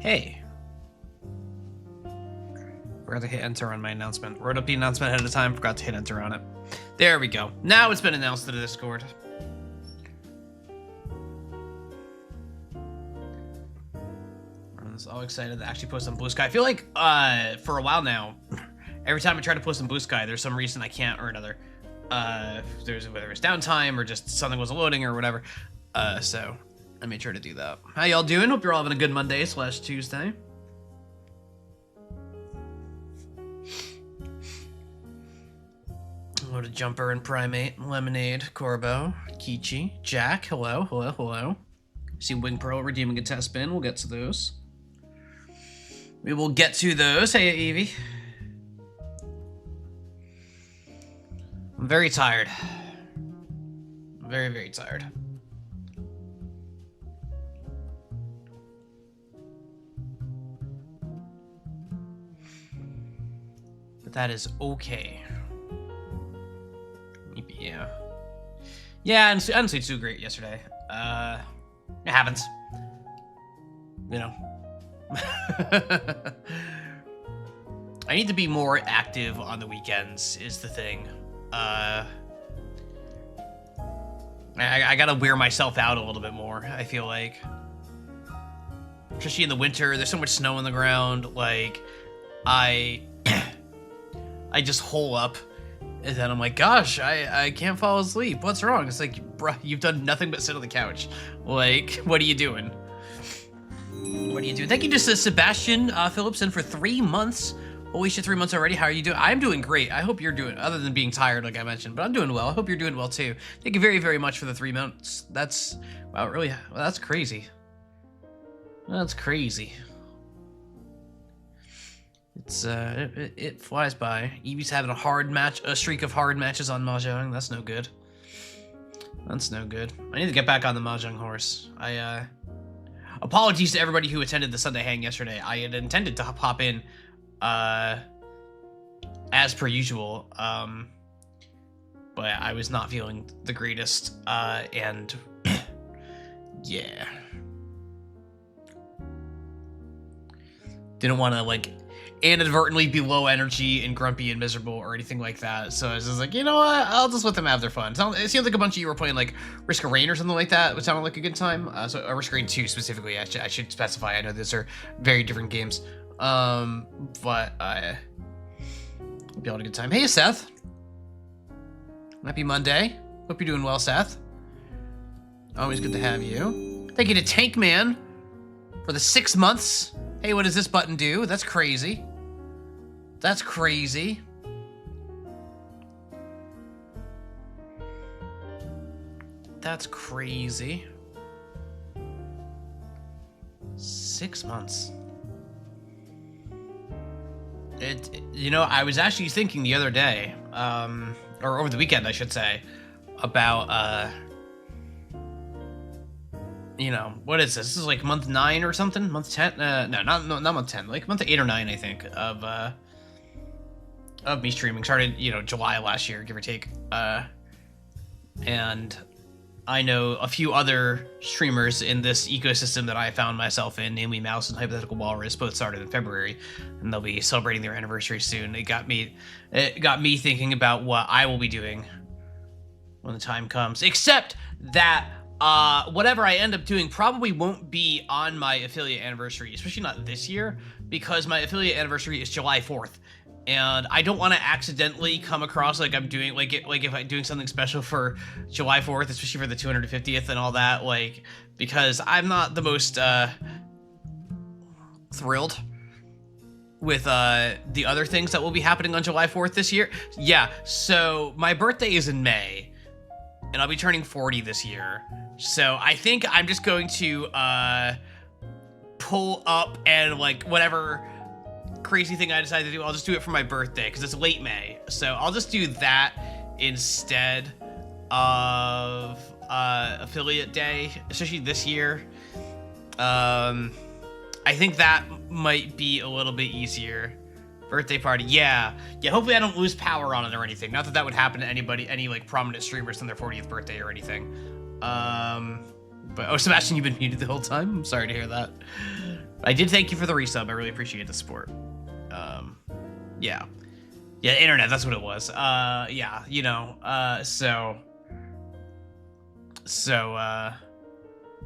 Hey. Forgot to hit enter on my announcement. Wrote up the announcement ahead of time, forgot to hit enter on it. There we go. Now it's been announced to the Discord. I'm all excited to actually post on Blue Sky. I feel like for a while now, every time I try to post on Blue Sky, there's some reason I can't or another. Whether it's downtime or just something wasn't loading or whatever. So I made sure to do that. How y'all doing? Hope you're all having a good Monday/Tuesday. Hello to Jumper and Primate, Lemonade, Corbo, Kichi, Jack. Hello, hello, hello. See Wing Pearl redeeming a test bin. We'll get to those. We will get to those. Hey, Evie. I'm very tired. Very, very tired. But that is okay. Yeah. Yeah, I didn't sleep too great yesterday. It happens. You know. I need to be more active on the weekends, is the thing. I gotta wear myself out a little bit more, I feel like. Especially in the winter, there's so much snow on the ground, like, I just hole up, and then I'm like, gosh, I can't fall asleep. What's wrong? It's like, bruh, you've done nothing but sit on the couch. Like, what are you doing? What do you do? Thank you to Sebastian Phillipson for 3 months. Holy shit, 3 months already. How are you doing? I'm doing great. I hope you're doing, other than being tired, like I mentioned, but I'm doing well. I hope you're doing well too. Thank you very, very much for the 3 months. That's, wow, really, well, that's crazy. That's crazy. It's, it flies by. Evie's having a streak of hard matches on Mahjong. That's no good. That's no good. I need to get back on the Mahjong horse. Apologies to everybody who attended the Sunday hang yesterday. I had intended to pop in, as per usual, but I was not feeling the greatest, and yeah. Didn't want to, like, inadvertently be low energy and grumpy and miserable or anything like that. So I was just like, you know what? I'll just let them have their fun. It seemed like a bunch of you were playing like Risk of Rain or something like that, which sounded like a good time. So Risk of Rain 2 specifically, I should specify. I know these are very different games. But I hope you all had a good time. Hey, Seth. Happy Monday. Hope you're doing well, Seth. Always good to have you. Thank you to Tankman for the 6 months. Hey, what does this button do? That's crazy. That's crazy. That's crazy. 6 months. You know, I was actually thinking the other day, or over the weekend, I should say, about, you know, what is this? This is like month 9 or something? Month 10? No, not month 10. Like month 8 or 9, I think, of me streaming. Started, you know, July last year, give or take. And I know a few other streamers in this ecosystem that I found myself in, namely Mouse and Hypothetical Walrus, both started in February, and they'll be celebrating their anniversary soon. It got me thinking about what I will be doing when the time comes. Except that whatever I end up doing probably won't be on my affiliate anniversary, especially not this year, because my affiliate anniversary is July 4th. And I don't want to accidentally come across like I'm doing, like if I'm doing something special for July 4th, especially for the 250th and all that, like, because I'm not the most thrilled with the other things that will be happening on July 4th this year. Yeah, so my birthday is in May, and I'll be turning 40 this year. So I think I'm just going to pull up and, like, whatever crazy thing I decide to do, I'll just do it for my birthday because it's late May. So I'll just do that instead of affiliate day, especially this year. I think that might be a little bit easier. Birthday party, yeah. Hopefully I don't lose power on it or anything. Not that that would happen to anybody, any like prominent streamers on their 40th birthday or anything. But oh, Sebastian, you've been muted the whole time. I'm sorry to hear that. I did thank you for the resub. I really appreciate the support. Yeah. Yeah, internet, that's what it was. Yeah, you know,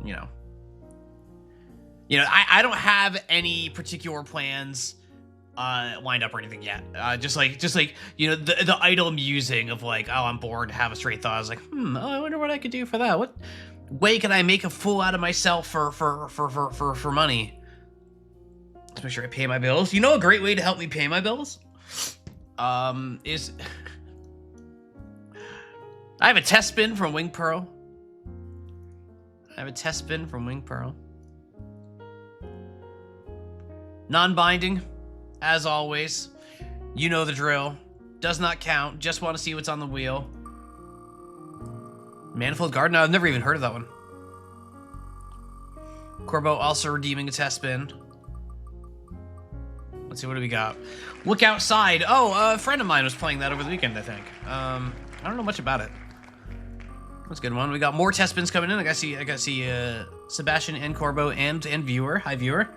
you know. I don't have any particular plans lined up or anything yet. Just like the idle musing of like, oh, I'm bored, have a straight thought. I was like, I wonder what I could do for that. What way can I make a fool out of myself for money? Let's make sure I pay my bills. You know, a great way to help me pay my bills is I have a test spin from Wing Pearl. Non-binding, as always. You know the drill. Does not count. Just want to see what's on the wheel. Manifold Garden? No, I've never even heard of that one. Corbo also redeeming a test spin. Let's see, what do we got? Look Outside. Oh, a friend of mine was playing that over the weekend, I think. I don't know much about it. That's a good one. We got more test spins coming in. I got to see Sebastian and Corbo and viewer. Hi, viewer.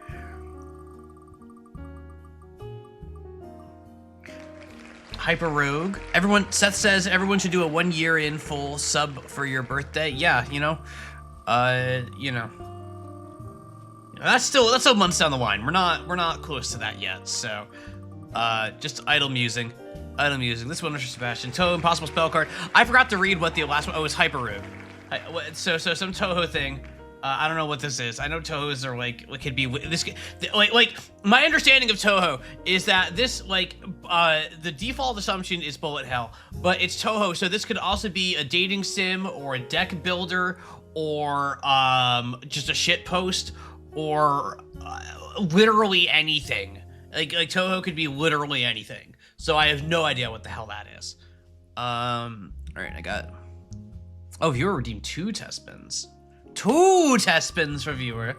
Hyper Rogue. Seth says everyone should do a 1 year in full sub for your birthday. Yeah, you know. That's still months down the line. We're not close to that yet. So, just idle musing. This one was for Sebastian. Toho Impossible Spell Card. I forgot to read what the last one. Oh, it was Hyper Rogue. So some Toho thing. I don't know what this is. I know Toho's are like could be this like my understanding of Toho is that this the default assumption is bullet hell, but it's Toho, so this could also be a dating sim or a deck builder or just a shit post or literally anything. Like Toho could be literally anything. So I have no idea what the hell that is. All right, I got. Oh, viewer redeemed 2 test spins. 2 test spins for viewer.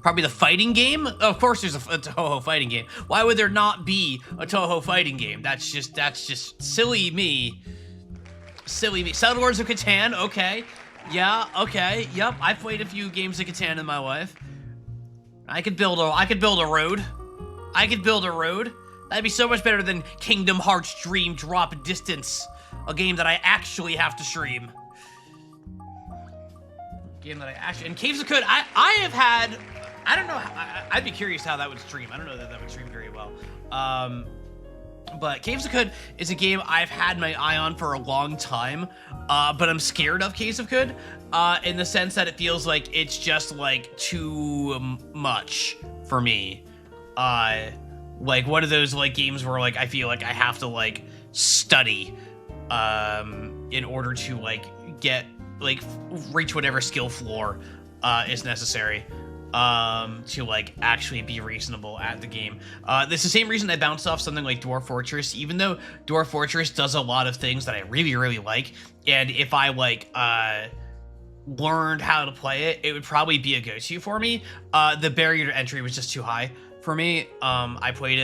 Probably the fighting game. Of course, there's a Toho fighting game. Why would there not be a Toho fighting game? That's just silly me. Settlers of Catan. Okay. Yeah. Okay. Yep. I've played a few games of Catan in my life. I could build a road. That'd be so much better than Kingdom Hearts Dream Drop Distance, a game that I actually have to stream. And Caves of Cud, I have had, I don't know, I'd be curious how that would stream. I don't know that would stream very well. But Caves of Cud is a game I've had my eye on for a long time, but I'm scared of Caves of Cud, in the sense that it feels like it's just like too much for me. Like one of those like games where like I feel like I have to like study in order to like reach whatever skill floor is necessary to like actually be reasonable at the game. This is the same reason I bounced off something like Dwarf Fortress, even though Dwarf Fortress does a lot of things that I really, really like, and if I like learned how to play it, it would probably be a go-to for me. The barrier to entry was just too high for me. I played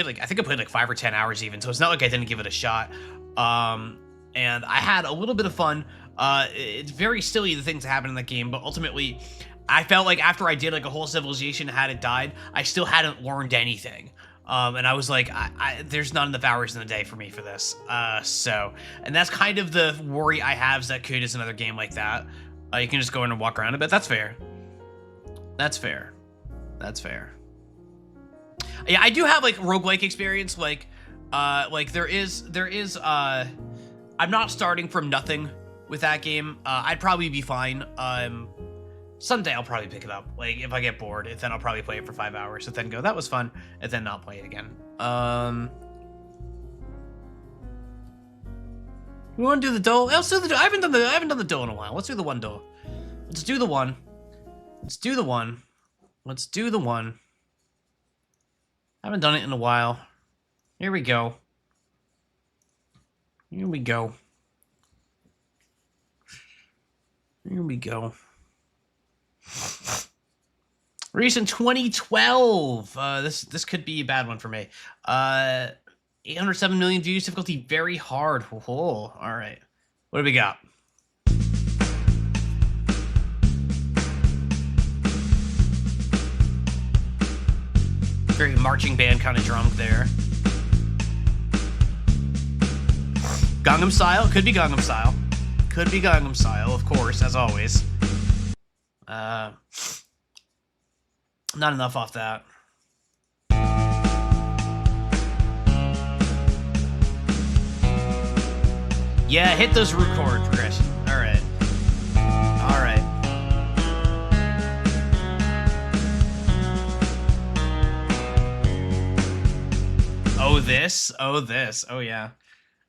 like 5 or 10 hours even, so it's not like I didn't give it a shot. And I had a little bit of fun. It's very silly the things that happen in that game, but ultimately I felt like after I did like a whole civilization had it died, I still hadn't learned anything. And I was like, there's not enough hours in the day for me for this. And that's kind of the worry I have, is that Cud is another game like that. You can just go in and walk around a bit. That's fair. Yeah, I do have like roguelike experience. Like there is I'm not starting from nothing with that game. I'd probably be fine. Someday I'll probably pick it up. Like if I get bored, then I'll probably play it for 5 hours and then go, that was fun, and then not play it again. You want to do the duel? Let's do the duel. I haven't done the duel in a while. Let's do the one duel. Let's do the one. I haven't done it in a while. Here we go. Released in 2012. This could be a bad one for me. 807 million views. Difficulty very hard. Oh, all right. What do we got? Very marching band kind of drum there. Gangnam Style? Could be Gangnam Style. Could be Gangnam Style, of course, as always. Not enough off that. Yeah, hit those root chord progression. All right. All right. Oh, this. Oh, this. Oh, yeah.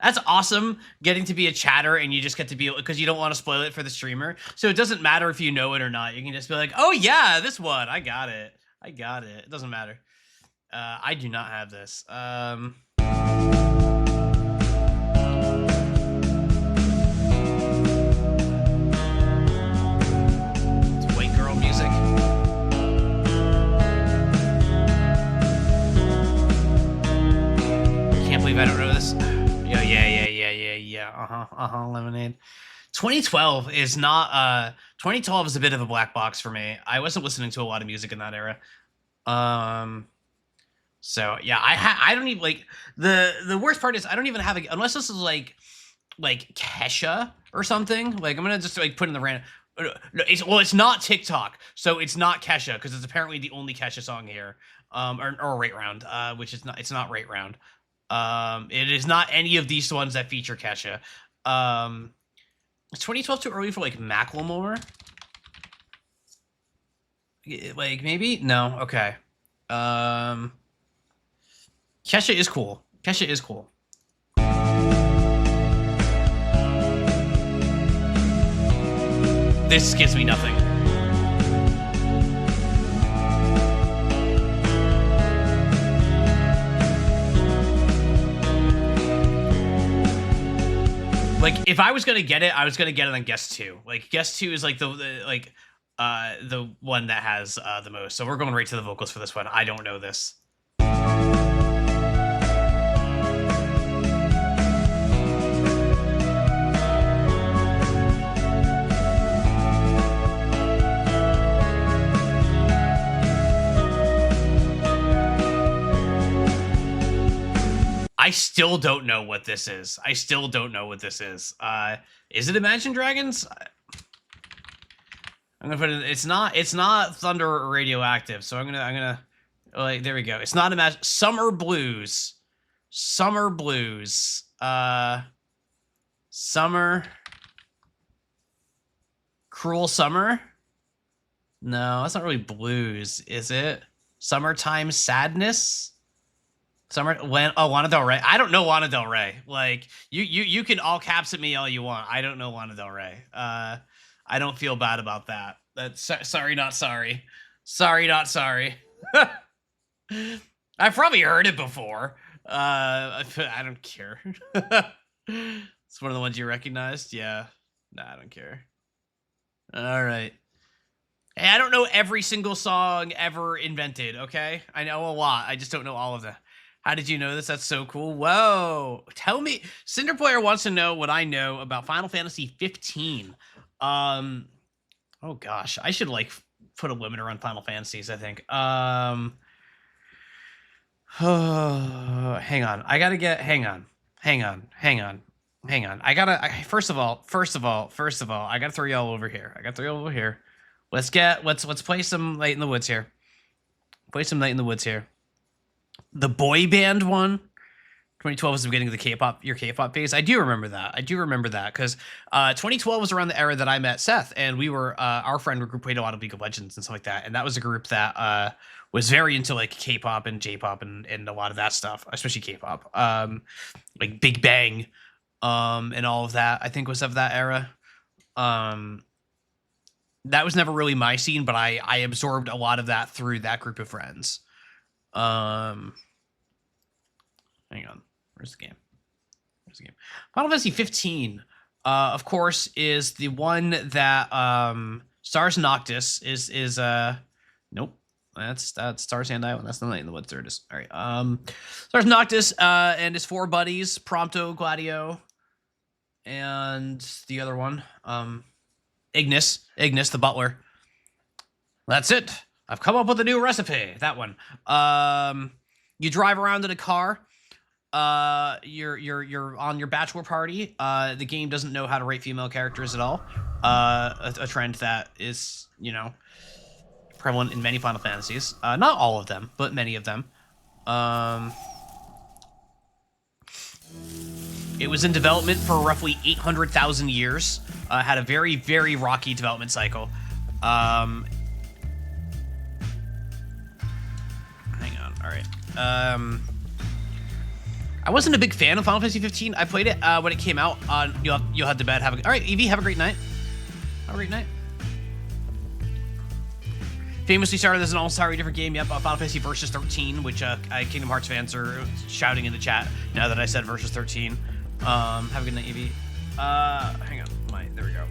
That's awesome, getting to be a chatter, and you just get to be, because you don't want to spoil it for the streamer. So it doesn't matter if you know it or not. You can just be like, oh, yeah, this one. I got it. I got it. It doesn't matter. I do not have this. It's white girl music. Can't believe I don't know this. Yeah. Lemonade. 2012 is not. 2012 is a bit of a black box for me. I wasn't listening to a lot of music in that era. So yeah, I don't even like the worst part is I don't even have unless this is like Kesha or something. Like I'm gonna just like put in the random. It's not TikTok, so it's not Kesha because it's apparently the only Kesha song here. Or Right Round, which is not. It's not Right Round. It is not any of these ones that feature Kesha. Is 2012 too early for like Macklemore? Like maybe? No. Okay. Kesha is cool. Kesha is cool. This gives me nothing. Like, if I was gonna get it, I was gonna get it on Guess 2. Like, Guess 2 is like the one that has the most. So we're going right to the vocals for this one. I don't know this. I still don't know what this is. I still don't know what this is. Is it Imagine Dragons? I'm gonna put it. It's not Thunder or Radioactive. So I'm gonna. Like, there we go. It's not Imagine. Summer Blues. Summer Blues. Summer. Cruel Summer. No, that's not really blues, is it? Summertime Sadness. Lana Del Rey. I don't know Lana Del Rey. Like you can all caps at me all you want. I don't know Lana Del Rey. I don't feel bad about that. That's sorry, not sorry. Sorry, not sorry. I've probably heard it before. I don't care. It's one of the ones you recognized. Yeah. Nah, I don't care. All right. Hey, I don't know every single song ever invented. Okay, I know a lot. I just don't know all of them. How did you know this? That's so cool. Whoa. Tell me. Cinder Player wants to know what I know about Final Fantasy 15. Oh gosh. I should like put a limiter on Final Fantasies, I think. Hang on. I gotta get hang on. First of all, I gotta throw y'all over here. Let's play some Night in the Woods here. The boy band one. 2012 was the beginning of the your K-pop phase. I do remember that because 2012 was around the era that I met Seth, and we were our friend group played a lot of League of Legends and stuff like that, and that was a group that was very into like K-pop and J-pop and a lot of that stuff, especially K-pop, like Big Bang, and all of that. I think was of that era. That was never really my scene, but I absorbed a lot of that through that group of friends. Hang on. Where's the game? Final Fantasy 15, of course, is the one that Stars Noctis is nope. That's Star Sand Island. That's the Night in the Woods. There it is. All right. Stars Noctis and his four buddies, Prompto, Gladio, and the other one, Ignis, the butler. That's it. I've come up with a new recipe. That one. You drive around in a car. You're on your bachelor party. The game doesn't know how to rate female characters at all. A trend that is, prevalent in many Final Fantasies. Not all of them, but many of them. It was in development for roughly 800,000 years. Had a very, very rocky development cycle. Hang on. All right. I wasn't a big fan of Final Fantasy 15. I played it when it came out. You'll head to bed. All right, Evie, have a great night. Have a great night. Famously started as an entirely different game. Yep, Final Fantasy Versus 13, which Kingdom Hearts fans are shouting in the chat now that I said Versus 13. Have a good night, Evie. Hang on. There we go.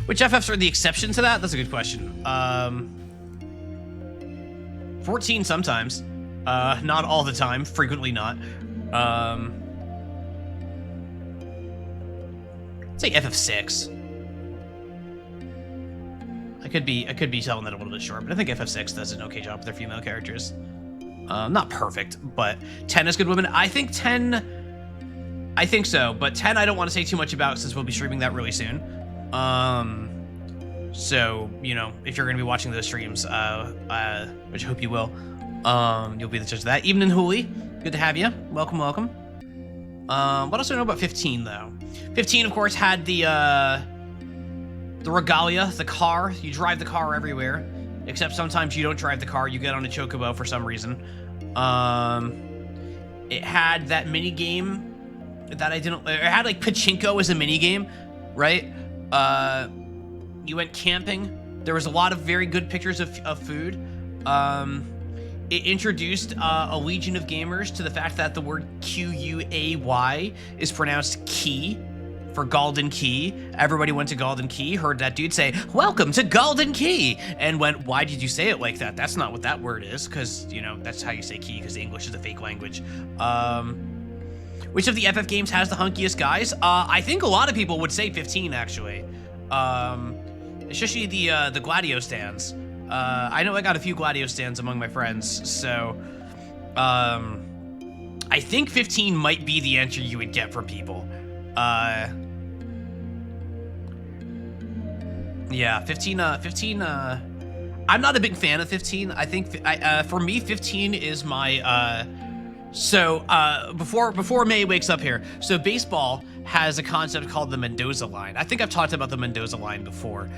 Which FFs are the exception to that? That's a good question. 14 sometimes. Not all the time. Frequently not. Say FF6. I could be telling that a little bit short, but I think FF6 does an okay job with their female characters. Not perfect, but 10 is good women. I think 10. I think so, but 10 I don't want to say too much about since we'll be streaming that really soon. So if you're gonna be watching those streams, which I hope you will. You'll be the judge of that. Evening, Hooli. Good to have you. Welcome, welcome. What else do I know about 15, though? 15, of course, had the regalia, the car. You drive the car everywhere, except sometimes you don't drive the car. You get on a chocobo for some reason. It had that mini game that I didn't. It had like pachinko as a mini game, right? You went camping. There was a lot of very good pictures of food. It introduced a legion of gamers to the fact that the word Q-U-A-Y is pronounced key for Golden Key. Everybody went to Golden Key, heard that dude say, "Welcome to Golden Key," and went, "Why did you say it like that? That's not what that word is," because, that's how you say key, because English is a fake language. Which of the FF games has the hunkiest guys? I think a lot of people would say 15, actually. Especially the Gladio stands. I know I got a few Gladio stands among my friends, so I think 15 might be the answer you would get from people. Yeah, 15, I'm not a big fan of 15. I think, for me, 15 is my, before May wakes up here, so baseball has a concept called the Mendoza line. I think I've talked about the Mendoza line before.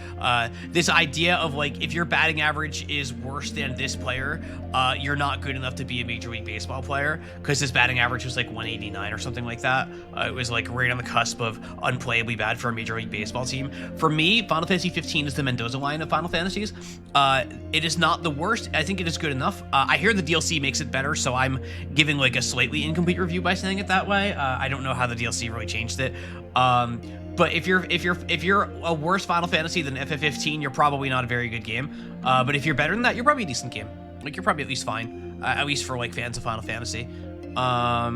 This idea of, like, if your batting average is worse than this player, you're not good enough to be a Major League Baseball player, because his batting average was like 189 or something like that. It was like right on the cusp of unplayably bad for a Major League Baseball team. For me, Final Fantasy 15 is the Mendoza line of Final Fantasies. It is not the worst. I think it is good enough. I hear the DLC makes it better, so I'm giving like a slightly incomplete review by saying it that way. I don't know how the DLC really changed it. But if you're a worse Final Fantasy than FF15, you're probably not a very good game. But if you're better than that, you're probably a decent game. Like, you're probably at least fine, at least for like fans of Final Fantasy. I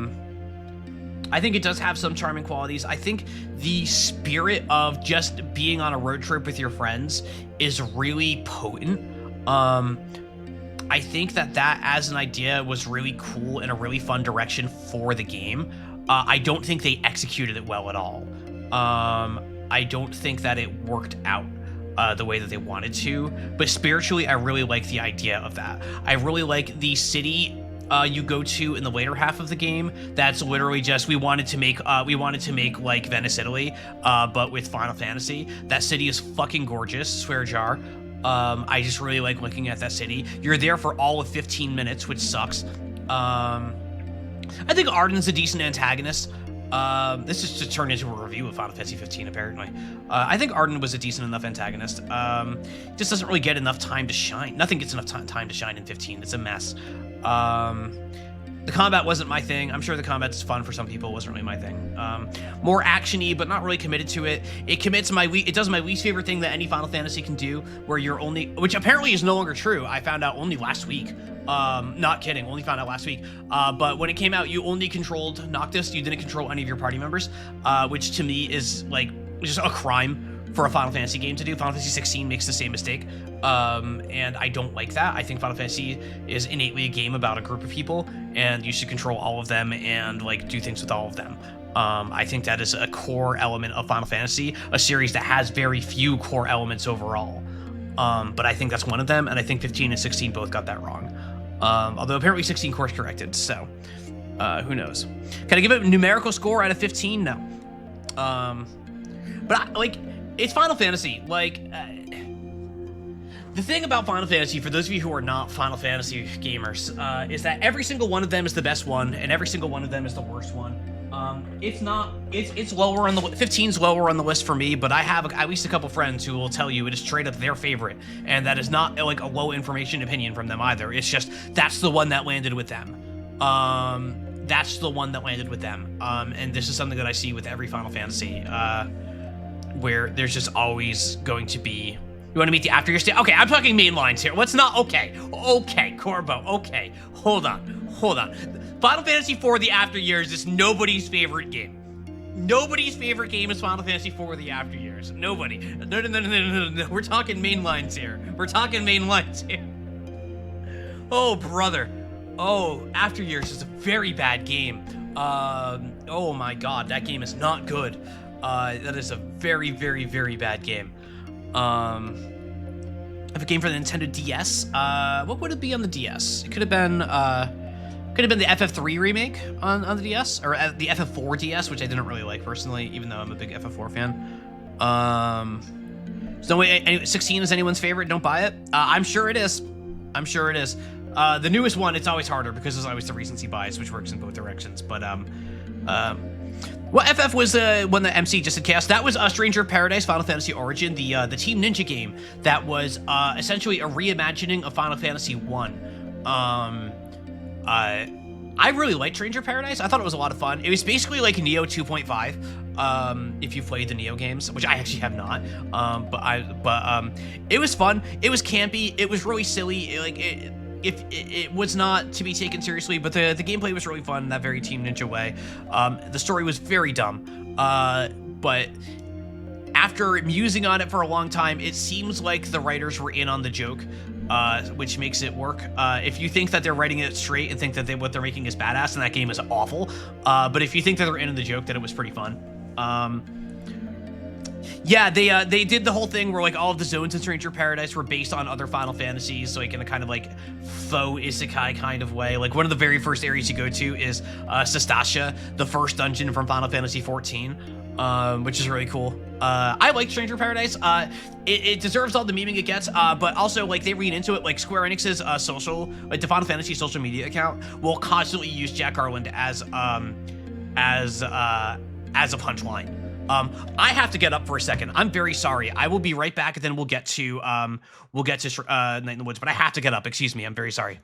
think it does have some charming qualities. I think the spirit of just being on a road trip with your friends is really potent. I think that as an idea was really cool and a really fun direction for the game. I don't think they executed it well at all. I don't think that it worked out the way that they wanted to, but spiritually, I really like the idea of that. I really like the city you go to in the later half of the game. That's literally just, we wanted to make like Venice, Italy, but with Final Fantasy. That city is fucking gorgeous, swear jar. I just really like looking at that city. You're there for all of 15 minutes, which sucks. I think Arden's a decent antagonist. This is just turned into a review of Final Fantasy 15, apparently. I think Arden was a decent enough antagonist. Just doesn't really get enough time to shine. Nothing gets enough time to shine in 15. It's a mess. The combat wasn't my thing. I'm sure the combat's fun for some people. It wasn't really my thing. More action-y, but not really committed to it. It does my least favorite thing that any Final Fantasy can do, where you're only, which apparently is no longer true. I found out only last week. Not kidding, only found out last week. But when it came out, you only controlled Noctis. You didn't control any of your party members, which to me is like just a crime. for a Final Fantasy game to do. Final Fantasy 16 makes the same mistake, and I don't like that. I think Final Fantasy is innately a game about a group of people, and you should control all of them and like do things with all of them. I think that is a core element of Final Fantasy, a series that has very few core elements overall. But I think that's one of them, and I think 15 and 16 both got that wrong. Although apparently 16 course corrected, so who knows? Can I give it a numerical score out of 15? No. But like, it's Final Fantasy. Like, the thing about Final Fantasy, for those of you who are not Final Fantasy gamers, is that every single one of them is the best one, and every single one of them is the worst one. It's lower on the 15's lower on the list for me, but I have at least a couple friends who will tell you it is straight up their favorite, and that is not like a low information opinion from them either. It's just that's the one that landed with them. That's the one that landed with them. And this is something that I see with every Final Fantasy, where there's just always going to be. You want to meet the after years? Okay, I'm talking main lines here. Let's not. Okay, Corbo. Okay, hold on. Final Fantasy IV: The After Years is nobody's favorite game. Nobody's favorite game is Final Fantasy IV: The After Years. Nobody. No. We're talking main lines here. Oh, brother. Oh, After Years is a very bad game. Oh my god, that game is not good. That is a very, very, very bad game. I have a game for the Nintendo DS. What would it be on the DS? It could have been the FF3 remake on the DS, or the FF4 DS, which I didn't really like personally, even though I'm a big FF4 fan. So no way, 16 is anyone's favorite. Don't buy it. I'm sure it is. The newest one, it's always harder because there's always the recency bias, which works in both directions. But well, FF was one that MC just had cast. That was Stranger of Paradise: Final Fantasy Origin, the Team Ninja game that was essentially a reimagining of Final Fantasy 1. I really liked Stranger of Paradise. I thought it was a lot of fun. It was basically like Neo 2.5, if you played the Neo games, which I actually have not. But it was fun. It was campy. It was really silly. It was not to be taken seriously, but the gameplay was really fun in that very Team Ninja way. The story was very dumb, but after musing on it for a long time, it seems like the writers were in on the joke, which makes it work. If you think that they're writing it straight and think that what they're making is badass, then that game is awful. But if you think that they're in on the joke, then it was pretty fun. Yeah, they did the whole thing where like all of the zones in Stranger Paradise were based on other Final Fantasies, like in a kind of like faux isekai kind of way. Like one of the very first areas you go to is Sestasha, the first dungeon from Final Fantasy 14, which is really cool. I like Stranger Paradise. It deserves all the memeing it gets, but also like they read into it. Like Square Enix's social, like the Final Fantasy social media account, will constantly use Jack Garland as a punchline. I have to get up for a second. I'm very sorry. I will be right back, and then we'll get to Night in the Woods. But I have to get up. Excuse me. I'm very sorry.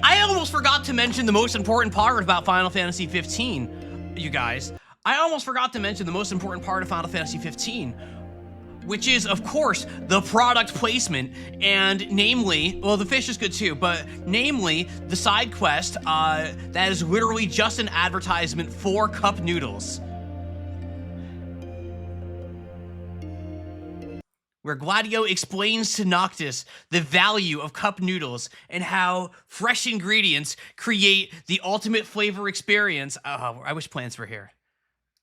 I almost forgot to mention the most important part about Final Fantasy 15, you guys. I almost forgot to mention the most important part of Final Fantasy 15, which is, of course, the product placement, and namely, well, the fish is good too, but namely, the side quest that is literally just an advertisement for cup noodles, where Gladio explains to Noctis the value of cup noodles and how fresh ingredients create the ultimate flavor experience. Oh, I wish Plants were here.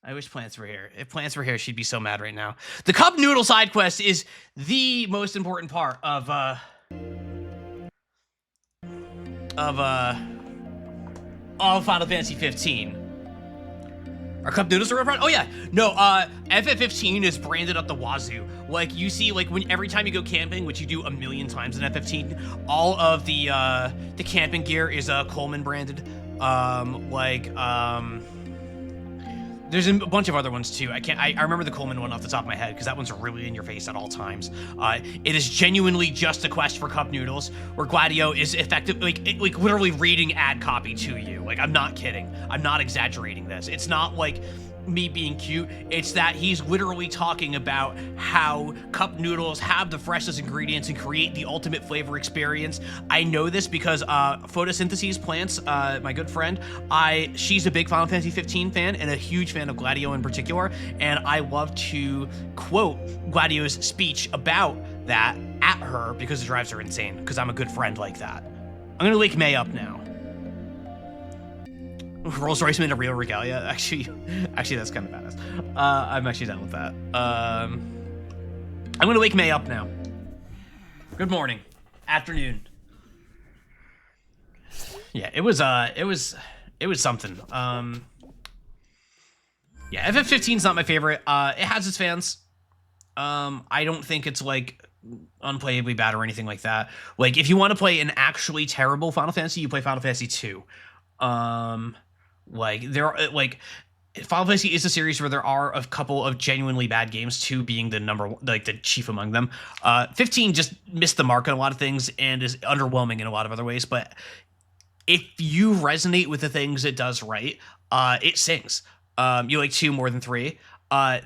I wish Plants were here. If Plants were here, she'd be so mad right now. The cup noodle side quest is the most important part of Final Fantasy 15. Are cup noodles a real product? Oh yeah, no. FF15 is branded up the wazoo. Like you see, like every time you go camping, which you do a million times in FF15, all of the camping gear is Coleman branded. There's a bunch of other ones too. I remember the Coleman one off the top of my head because that one's really in your face at all times. It is genuinely just a quest for cup noodles, where Gladio is effective, like literally reading ad copy to you. Like, I'm not kidding. I'm not exaggerating this. It's not like me being cute. It's that he's literally talking about how cup noodles have the freshest ingredients and create the ultimate flavor experience. I know this because Photosynthesis Plants, my good friend, she's a big Final Fantasy 15 fan and a huge fan of Gladio in particular, and I love to quote Gladio's speech about that at her because it drives her insane, because I'm a good friend like that. I'm gonna wake May up now. Rolls Royce made a real regalia. Actually, that's kind of badass. I'm actually down with that. I'm gonna wake May up now. Good morning, afternoon. Yeah, it was something. Yeah, FF15 is not my favorite. It has its fans. I don't think it's like unplayably bad or anything like that. Like, if you want to play an actually terrible Final Fantasy, you play Final Fantasy 2. Final Fantasy is a series where there are a couple of genuinely bad games, 2 being the the chief among them. 15 just missed the mark on a lot of things and is underwhelming in a lot of other ways, but if you resonate with the things it does right, it sings. You like 2 more than 3. I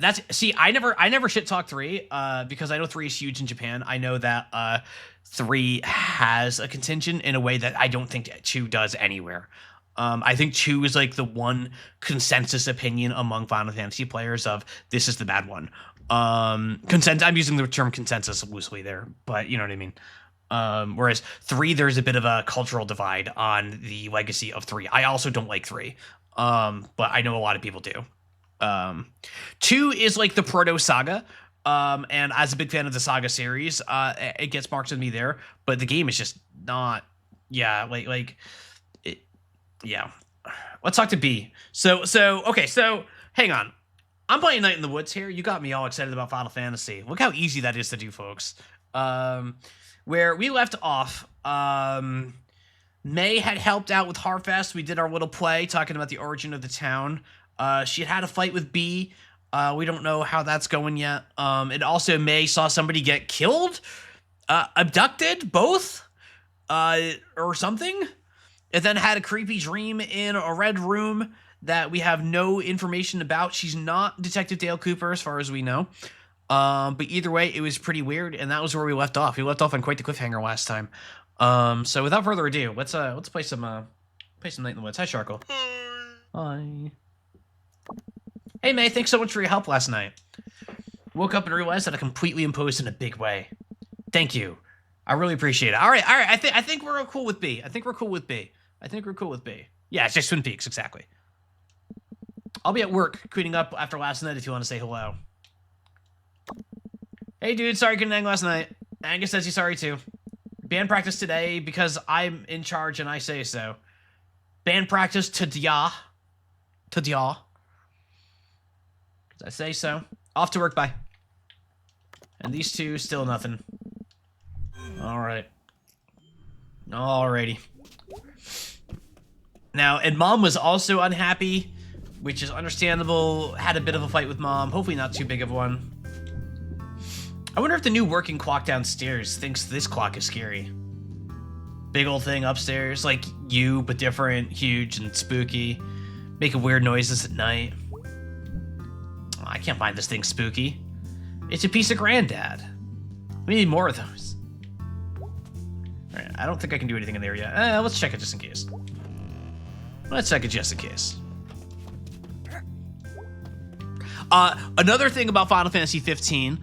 never shit talk 3 because I know 3 is huge in Japan. I know that 3 has a contingent in a way that I don't think 2 does anywhere. I think 2 is like the one consensus opinion among Final Fantasy players of this is the bad one. I'm using the term consensus loosely there, but you know what I mean. Whereas 3, there's a bit of a cultural divide on the legacy of 3. I also don't like 3, but I know a lot of people do. 2 is like the proto saga. And as a big fan of the saga series, it gets marks with me there, but the game is just not, yeah, yeah. Let's talk to B. So hang on. I'm playing Night in the Woods here. You got me all excited about Final Fantasy. Look how easy that is to do, folks. Where we left off, May had helped out with Harfest. We did our little play talking about the origin of the town. She had a fight with B. We don't know how that's going yet. And also May saw somebody get killed, abducted, both, or something. And then had a creepy dream in a red room that we have no information about. She's not Detective Dale Cooper, as far as we know. But either way, it was pretty weird, and that was where we left off. We left off on quite the cliffhanger last time. So without further ado, let's play some Night in the Woods. Hi, Sharkle. Hi. Hey, May. Thanks so much for your help last night. Woke up and realized that I completely imposed in a big way. Thank you. I really appreciate it. All right. I think we're cool with B. I think we're cool with B. Yeah, it's just Twin Peaks, exactly. I'll be at work cleaning up after last night if you want to say hello. Hey, dude, sorry I couldn't hang last night. Angus says he's sorry, too. Band practice today because I'm in charge and I say so. Band practice today. Because I say so. Off to work, bye. And these two, still nothing. Alright. Alrighty. Now, and Mom was also unhappy, which is understandable. Had a bit of a fight with Mom. Hopefully not too big of one. I wonder if the new working clock downstairs thinks this clock is scary. Big old thing upstairs, like you, but different, huge, and spooky. Making weird noises at night. can't find this thing spooky. It's a piece of granddad. We need more of those. Alright, I don't think I can do anything in there yet. Let's check it just in case. Let's check it just in case. Another thing about Final Fantasy 15,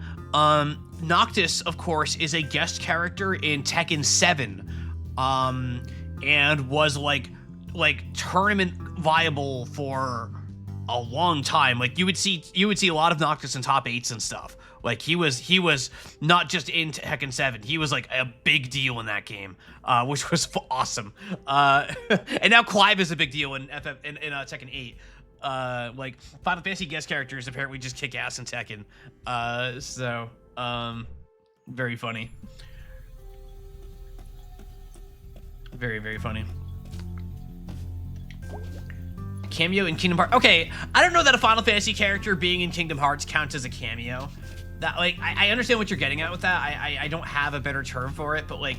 Noctis, of course, is a guest character in Tekken 7, and was like tournament viable for a long time. Like you would see a lot of Noctis in top 8s and stuff. Like he was not just in Tekken 7, he was like a big deal in that game, which was awesome. And now Clive is a big deal in Tekken 8. Like Final Fantasy guest characters apparently just kick ass in Tekken. Very funny. Very, very funny. Cameo in Kingdom Hearts. Okay, I don't know that a Final Fantasy character being in Kingdom Hearts counts as a cameo. That, like, I understand what you're getting at with that. I don't have a better term for it, but like,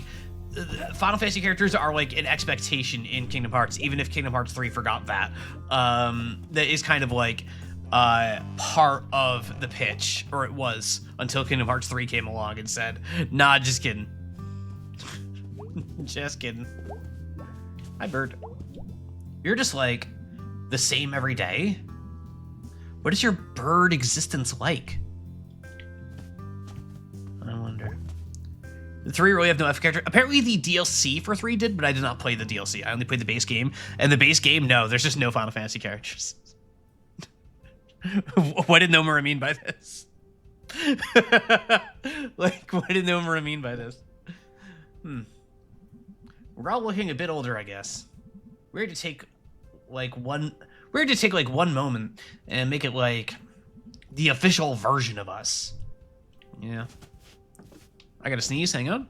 Final Fantasy characters are like an expectation in Kingdom Hearts, even if Kingdom Hearts 3 forgot that. That is kind of like part of the pitch, or it was, until Kingdom Hearts 3 came along and said, nah, just kidding. Just kidding. Hi, bird. You're just like the same every day? What is your bird existence like? I wonder. The 3 really have no F character. Apparently the DLC for 3 did, but I did not play the DLC. I only played the base game. And the base game, no, there's just no Final Fantasy characters. What did Nomura mean by this? Like, what did Nomura mean by this? We're all looking a bit older, I guess. We're to take like one moment and make it like the official version of us. Yeah. I gotta sneeze, hang on.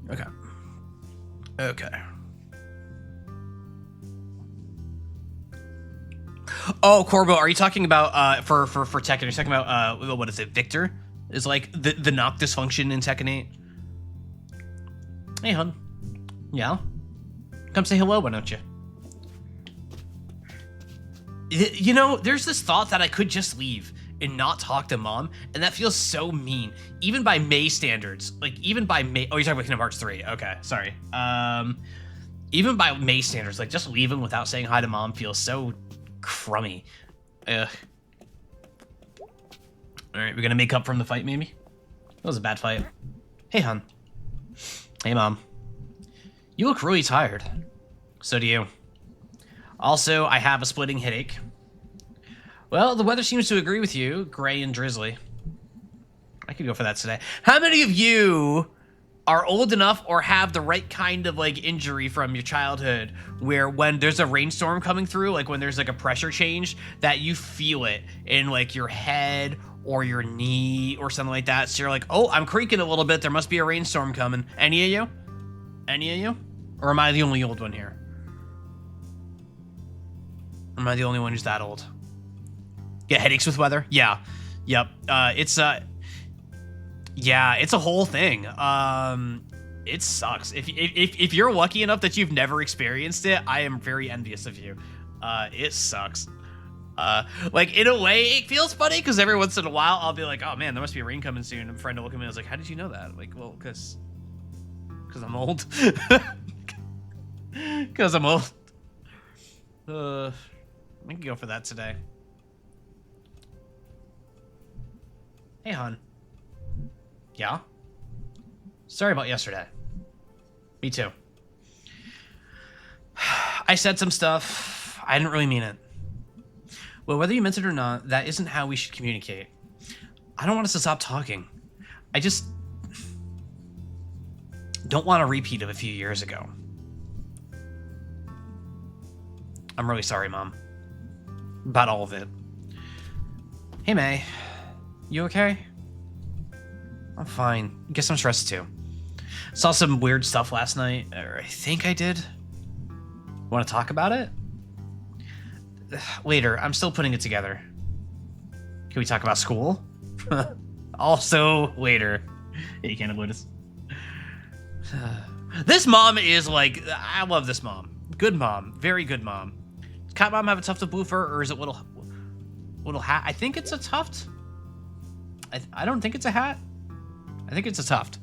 Okay. Okay. Oh, Corbo, are you talking about for Tekken? Are you talking about what is it? Victor is like the Noctis function in Tekken 8. Hey, hon. Yeah. Come say hello, why don't you? You know, there's this thought that I could just leave and not talk to Mom, and that feels so mean, even by May standards. Like, even by May. Oh, you're talking about Kingdom Hearts 3. Okay, sorry. Even by May standards, like just leaving without saying hi to Mom feels so crummy. Ugh. All right, we're gonna make up from the fight, maybe. That was a bad fight. Hey, hon. Hey, Mom. You look really tired. So do you. Also, I have a splitting headache. Well, the weather seems to agree with you. Gray and drizzly. I could go for that today. How many of you are old enough or have the right kind of like injury from your childhood where when there's a rainstorm coming through, like when there's like a pressure change, that you feel it in like your head or your knee or something like that? So you're like, oh, I'm creaking a little bit. There must be a rainstorm coming. Any of you? Any of you? Or am I the only old one here? Am I the only one who's that old? Get headaches with weather? Yeah. Yep. It's a whole thing. It sucks. If you're lucky enough that you've never experienced it, I am very envious of you. It sucks. Like, in a way, it feels funny because every once in a while I'll be like, oh man, there must be rain coming soon. And a friend will look at me and I was like, how did you know that? I'm like, well, because I'm old. Because I'm old. We can go for that today. Hey, hon. Yeah? Sorry about yesterday. Me too. I said some stuff. I didn't really mean it. Well, whether you meant it or not, that isn't how we should communicate. I don't want us to stop talking. I just don't want a repeat of a few years ago. I'm really sorry, Mom. About all of it. Hey, May. You okay? I'm fine. Guess I'm stressed too. Saw some weird stuff last night, or I think I did. Want to talk about it? Later. I'm still putting it together. Can we talk about school? Also later. Yeah, you can't avoid us. This mom is like, I love this mom. Good mom. Very good mom. Does cat mom have a tuft of blue fur, or is it little hat? I think it's a tuft. I don't think it's a hat. I think it's a tuft.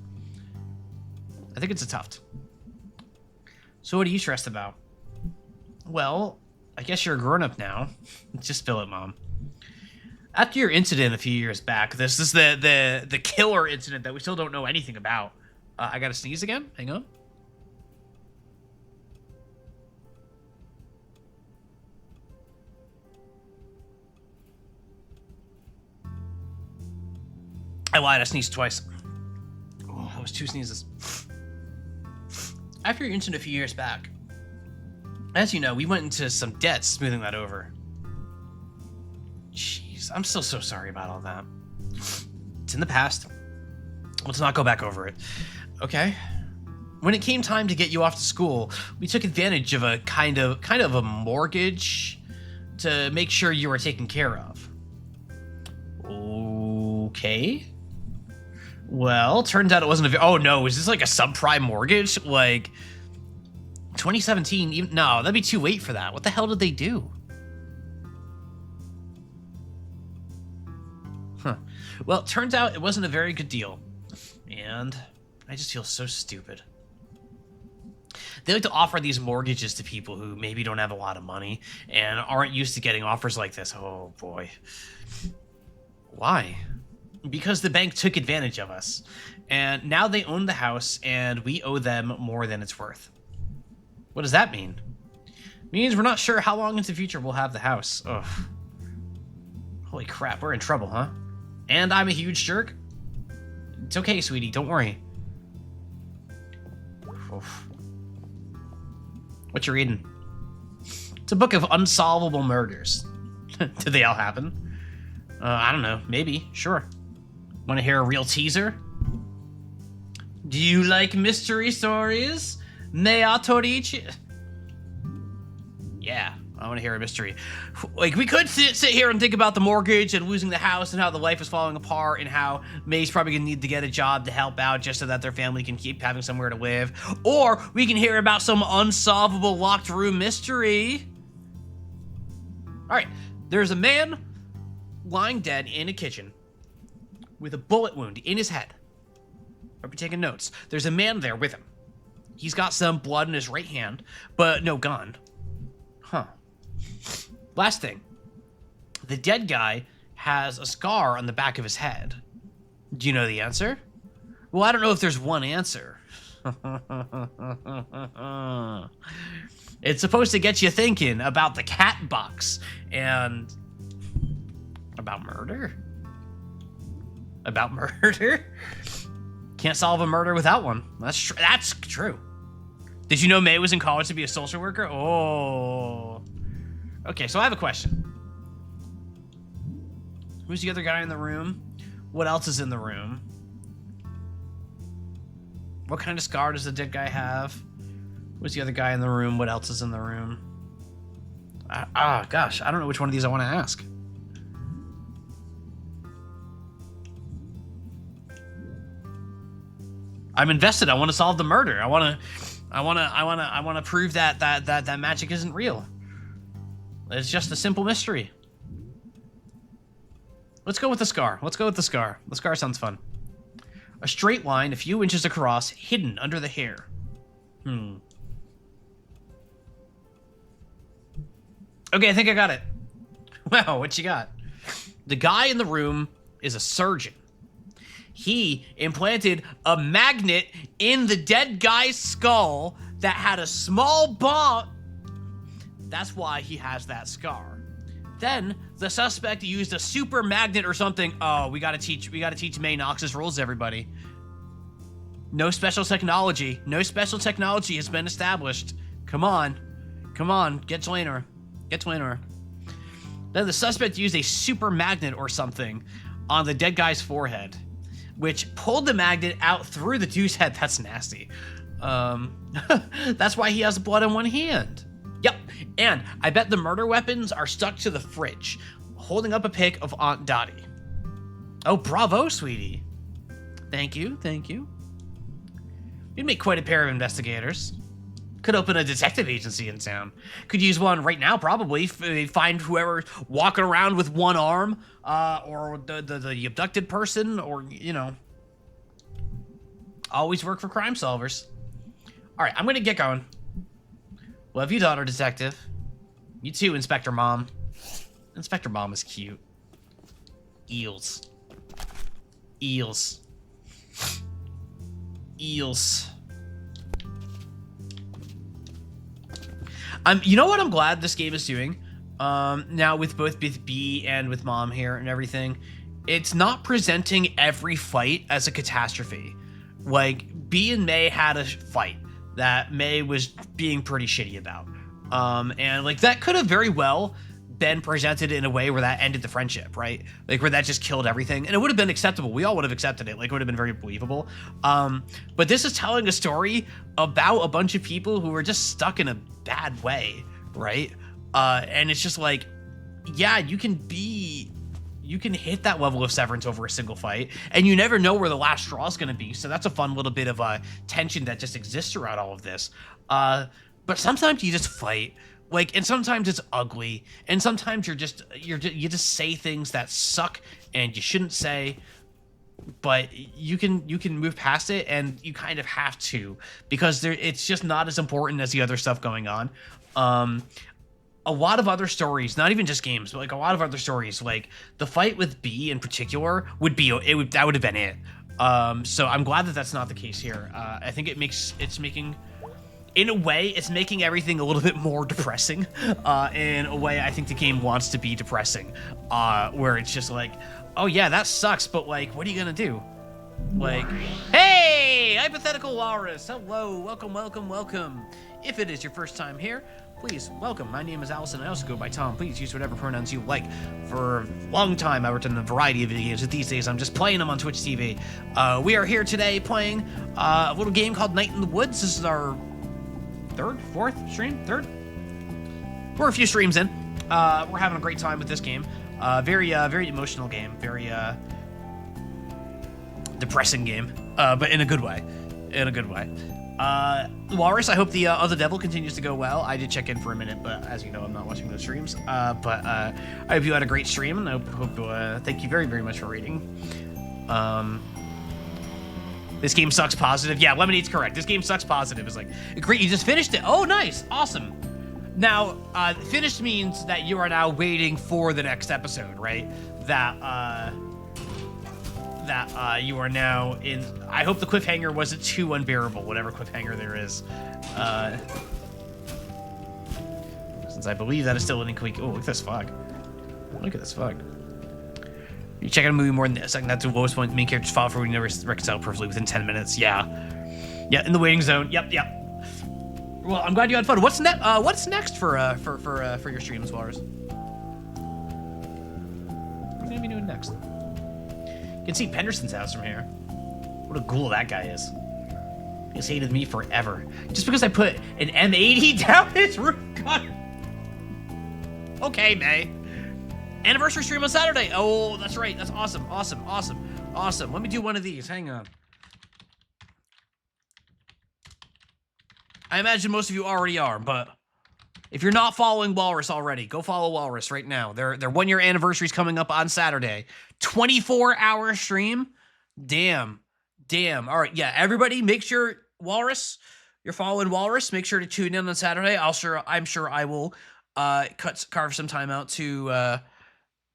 I think it's a tuft. So what are you stressed about? Well, I guess you're a grown-up now. Just spill it, Mom. After your incident a few years back, this is the killer incident that we still don't know anything about. I gotta sneeze again? Hang on. I lied, I sneezed twice. Oh, that was 2 sneezes. After your incident a few years back, as you know, we went into some debt smoothing that over. Jeez, I'm still so sorry about all that. It's in the past. Let's not go back over it. Okay? When it came time to get you off to school, we took advantage of a kind of a mortgage to make sure you were taken care of. Okay. Well, turns out it wasn't a... Oh, no. Is this like a subprime mortgage? Like, 2017? Even, no, that'd be too late for that. What the hell did they do? Huh. Well, it turns out it wasn't a very good deal. And I just feel so stupid. They like to offer these mortgages to people who maybe don't have a lot of money and aren't used to getting offers like this. Oh, boy. Why? Because the bank took advantage of us, and now they own the house, and we owe them more than it's worth. What does that mean? It means we're not sure how long into the future we'll have the house. Ugh. Holy crap, we're in trouble, huh? And I'm a huge jerk? It's okay, sweetie, don't worry. Oof. What you reading? It's a book of unsolvable murders. Do they all happen? I don't know, maybe, sure. Want to hear a real teaser? Do you like mystery stories? Ne autorici? Yeah, I want to hear a mystery. Like, we could sit here and think about the mortgage and losing the house and how the life is falling apart and how May's probably going to need to get a job to help out just so that their family can keep having somewhere to live. Or we can hear about some unsolvable locked room mystery. All right, there's a man lying dead in a kitchen with a bullet wound in his head. I'll be taking notes. There's a man there with him. He's got some blood in his right hand, but no gun. Huh. Last thing. The dead guy has a scar on the back of his head. Do you know the answer? Well, I don't know if there's one answer. It's supposed to get you thinking about the cat box and about murder. About murder? Can't solve a murder without one. That's true. Did you know May was in college to be a social worker? Oh. Okay, so I have a question. Who's the other guy in the room? What else is in the room? What kind of scar does the dead guy have? Who's the other guy in the room? What else is in the room? Gosh, I don't know which one of these I want to ask. I'm invested. I want to solve the murder. I want to prove that magic isn't real. It's just a simple mystery. Let's go with the scar. Let's go with the scar. The scar sounds fun. A straight line a few inches across, hidden under the hair. Okay, I think I got it. Wow, what you got? The guy in the room is a surgeon. He implanted a magnet in the dead guy's skull that had a small bomb. That's why he has that scar. Then the suspect used a super magnet or something. Oh, we gotta teach May Knox's rules, everybody. No special technology. No special technology has been established. Come on. Come on, get to Lanor. Get to Lanor. Then the suspect used a super magnet or something on the dead guy's forehead, which pulled the magnet out through the dude's head. That's nasty. That's why he has blood in one hand. Yep, and I bet the murder weapons are stuck to the fridge, holding up a pic of Aunt Dottie. Oh, bravo, sweetie. Thank you, thank you. You'd make quite a pair of investigators. Could open a detective agency in town. Could use one right now, probably. Find whoever walking around with one arm, or the abducted person, or, you know. Always work for crime solvers. All right, I'm gonna get going. Love you, daughter detective. You too, Inspector Mom. Inspector Mom is cute. Eels. Eels. Eels. You know what I'm glad this game is doing? Now with both B and with Mom here and everything, it's not presenting every fight as a catastrophe. Like, B and May had a fight that May was being pretty shitty about. And like that could have very well been presented in a way where that ended the friendship, right? Like where that just killed everything, and it would have been acceptable. We all would have accepted it. Like it would have been very believable. But this is telling a story about a bunch of people who were just stuck in a bad way, right? And it's just like, yeah, you can hit that level of severance over a single fight, and you never know where the last straw is going to be. So that's a fun little bit of tension that just exists throughout all of this. But sometimes you just fight. Like, and sometimes it's ugly, and sometimes you just say things that suck and you shouldn't say, but you can move past it, and you kind of have to, because it's just not as important as the other stuff going on. A lot of other stories, not even just games, but like a lot of other stories, like the fight with B in particular that would have been it. So I'm glad that that's not the case here. I think in a way, it's making everything a little bit more depressing. In a way, I think the game wants to be depressing, where it's just like, oh yeah, that sucks, but like, what are you gonna do? Like, hey, hypothetical walrus, hello, welcome, welcome, welcome. If it is your first time here, please welcome. My name is Allison. I also go by Tom. Please use whatever pronouns you like. For a long time, I worked in a variety of video games, but these days I'm just playing them on Twitch TV. We are here today playing a little game called Night in the Woods. This is our fourth stream. We're a few streams in. We're having a great time with this game. Very emotional game. Very depressing game. But in a good way. Walrus, I hope the Other Devil continues to go well. I did check in for a minute, but as you know, I'm not watching those streams. But I hope you had a great stream, and I hope thank you very, very much for reading. This game sucks positive. Yeah, Lemonade's correct. This game sucks positive. It's like, great, you just finished it. Oh, nice. Awesome. Now, finished means that you are now waiting for the next episode, right? That you are now in. I hope the cliffhanger wasn't too unbearable, whatever cliffhanger there is. Since I believe that is still an incomplete. Oh, look at this fog. Look at this fog. You check out a movie more than a second. That's the lowest point. The main characters file for we never reconcile perfectly within 10 minutes. Yeah, in the waiting zone. Yep. Well, I'm glad you had fun. What's next? What's next for your streams, Walrus? What are you gonna be doing next? You can see Penderson's house from here. What a ghoul that guy is. He's hated me forever. Just because I put an M80 down his roof gun. Okay, May. Anniversary stream on Saturday. Oh, that's right. That's awesome. Let me do one of these. Hang on. I imagine most of you already are, but if you're not following Walrus already, go follow Walrus right now. Their 1 year anniversary is coming up on Saturday. 24-hour stream. Damn. All right, yeah. Everybody, make sure Walrus, you're following Walrus. Make sure to tune in on Saturday. I'm sure I will carve some time out to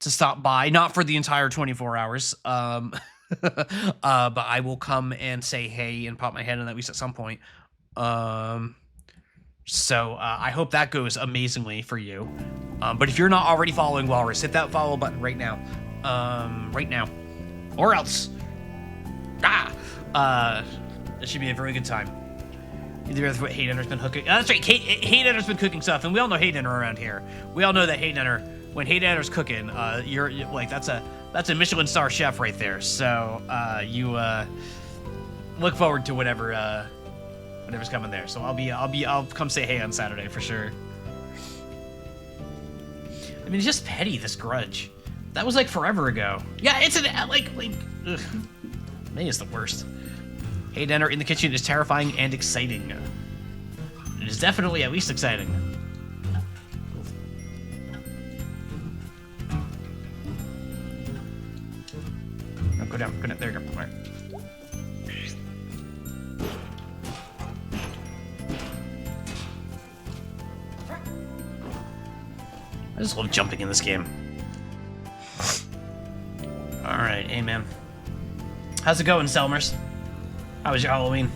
stop by. Not for the entire 24 hours. But I will come and say hey and pop my head in at least at some point. So I hope that goes amazingly for you. But if you're not already following Walrus, hit that follow button right now. Right now. Or else. It should be a very good time. Either of what Haydenner's been hooking. That's right, Haydenner's been cooking stuff, and we all know Haydenner around here. We all know that when Haydenner's cooking, you're like that's a Michelin star chef right there. So you look forward to whatever's coming there. So I'll come say hey on Saturday for sure. I mean, it's just petty, this grudge. That was like forever ago. Yeah, it's an ugh. May is the worst. Hey, dinner in the kitchen is terrifying and exciting. It is definitely at least exciting. Oh, go down, there you go. All right. I just love jumping in this game. Alright, hey man. How's it going, Selmers? How was your Halloween?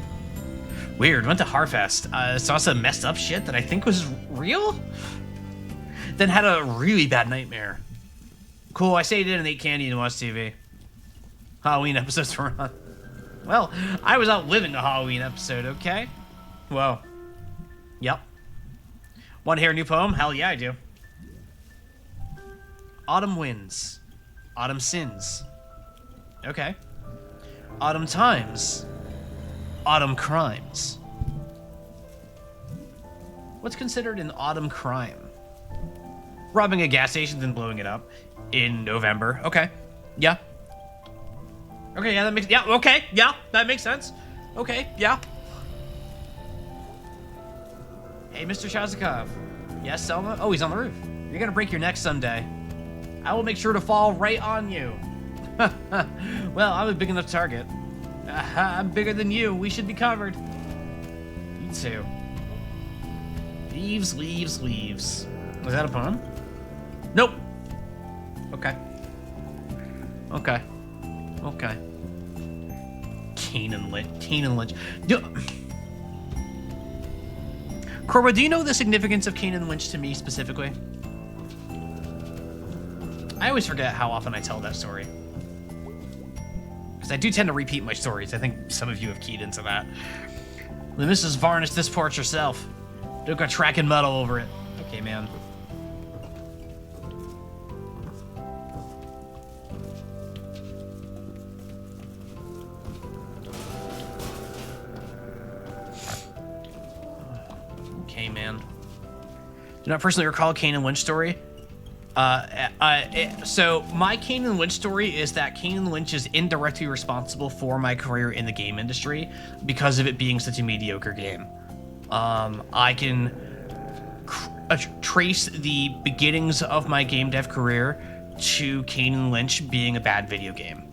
Weird, went to Harfest. Saw some messed up shit that I think was real? Then had a really bad nightmare. Cool, I stayed in and ate candy and watched TV. Halloween episodes were on. Well, I was out living a Halloween episode, okay? Well, yep. Want to hear a new poem? Hell yeah, I do. Autumn winds. Autumn sins. Okay. Autumn times. Autumn crimes. What's considered an autumn crime? Robbing a gas station then blowing it up in November. Okay. Yeah. Okay, yeah, that makes okay, yeah, that makes sense. Okay, yeah. Hey, Mr. Shazakov. Yes, Selma? Oh, he's on the roof. You're gonna break your neck someday. I will make sure to fall right on you. Well, I'm a big enough target. I'm bigger than you. We should be covered. You too. Leaves, leaves, leaves. Was that a poem? Nope. Okay. Okay. Okay. Kane and Lynch. Corba, do you know the significance of Kane and Lynch to me specifically? I always forget how often I tell that story. Because I do tend to repeat my stories. I think some of you have keyed into that. The Mrs. varnished this porch herself. Don't go tracking mud all over it. Okay, man. Okay, man. Do not personally recall a Kane and Lynch story. So my Kane and Lynch story is that Kane and Lynch is indirectly responsible for my career in the game industry because of it being such a mediocre game. I can trace the beginnings of my game dev career to Kane and Lynch being a bad video game.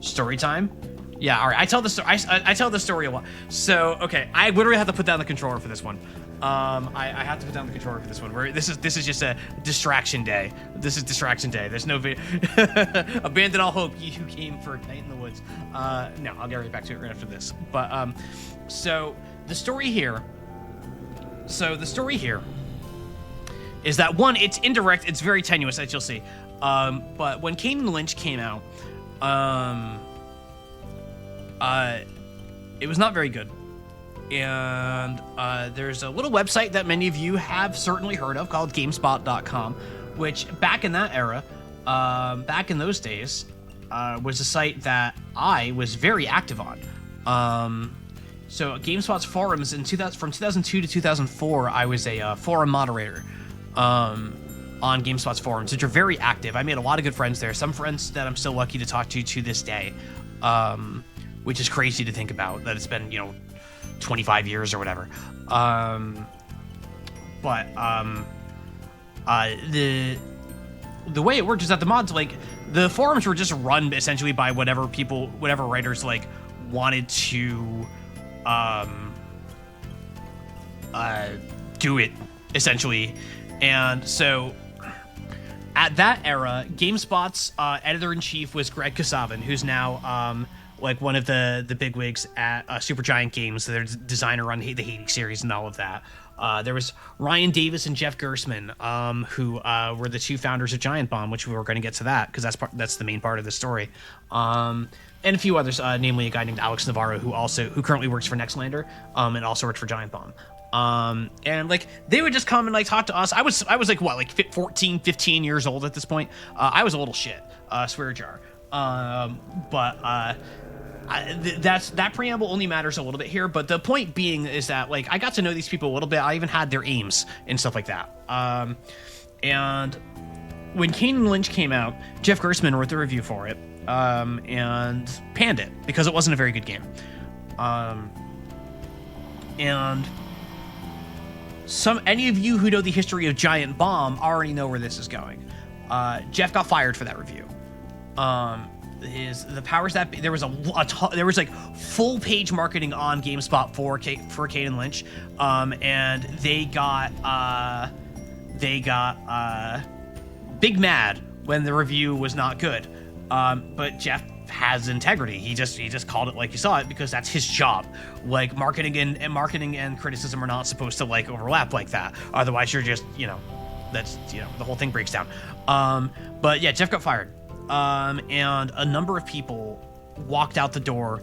Story time. Yeah, all right. I tell the story. I tell the story a lot. So okay, I literally have to put down the controller for this one. I have to put down the controller for this one. This is just a distraction day. This is distraction day. There's no abandon all hope, ye who came for Night in the Woods. No, I'll get right back to it right after this. But so the story here. Is that one? It's indirect. It's very tenuous, as you'll see. But when Kane and Lynch came out, it was not very good. And there's a little website that many of you have certainly heard of called GameSpot.com, which back in that era, back in those days, was a site that I was very active on. So GameSpot's forums from 2002 to 2004, I was a forum moderator on GameSpot's forums, which are very active. I made a lot of good friends there. Some friends that I'm still lucky to talk to this day, which is crazy to think about, that it's been, 25 years or whatever. The way it worked is that the mods, the forums were just run essentially by whatever writers wanted to do it essentially. And so at that era, GameSpot's editor-in-chief was Greg Kasavin, who's now one of the bigwigs at Supergiant Games. They're designer on the Hades series and all of that. There was Ryan Davis and Jeff Gersman, who were the two founders of Giant Bomb, which we were going to get to that because that's the main part of the story. And a few others, namely a guy named Alex Navarro, who currently works for Nextlander, and also worked for Giant Bomb. And they would just come and talk to us. I was 14, 15 years old at this point. I was a little shit, swear jar. That preamble only matters a little bit here, but the point being is that I got to know these people a little bit. I even had their aims and stuff like that. And when Kane and Lynch came out, Jeff Gersman wrote the review for it. and panned it because it wasn't a very good game. And any of you who know the history of Giant Bomb already know where this is going. Jeff got fired for that review. The powers that be, there was like full page marketing on GameSpot for Kane Lynch, and they got big mad when the review was not good. But Jeff has integrity. He just called it like he saw it because that's his job. Like marketing and criticism are not supposed to like overlap like that. Otherwise, you're just that's the whole thing breaks down. But yeah, Jeff got fired. And a number of people walked out the door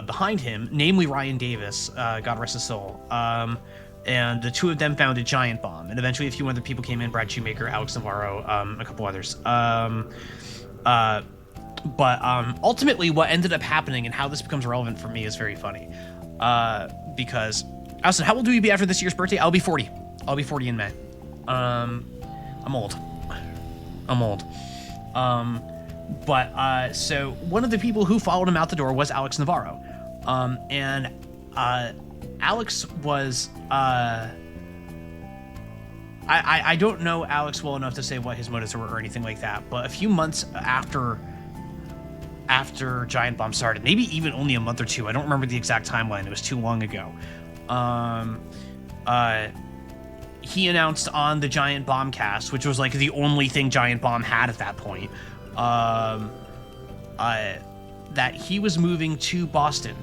behind him, namely Ryan Davis, God rest his soul. And the two of them founded Giant Bomb, and eventually a few other people came in: Brad Shoemaker, Alex Navarro, a couple others. But ultimately, what ended up happening and how this becomes relevant for me is very funny. Because, Allison, how old will you be after this year's birthday? I'll be 40. I'll be 40 in May. I'm old. So one of the people who followed him out the door was Alex Navarro. And Alex was... I don't know Alex well enough to say what his motives were or anything like that, but a few months after Giant Bomb started, maybe even only a month or two, I don't remember the exact timeline, it was too long ago, he announced on the Giant Bomb cast, which was like the only thing Giant Bomb had at that point, that he was moving to Boston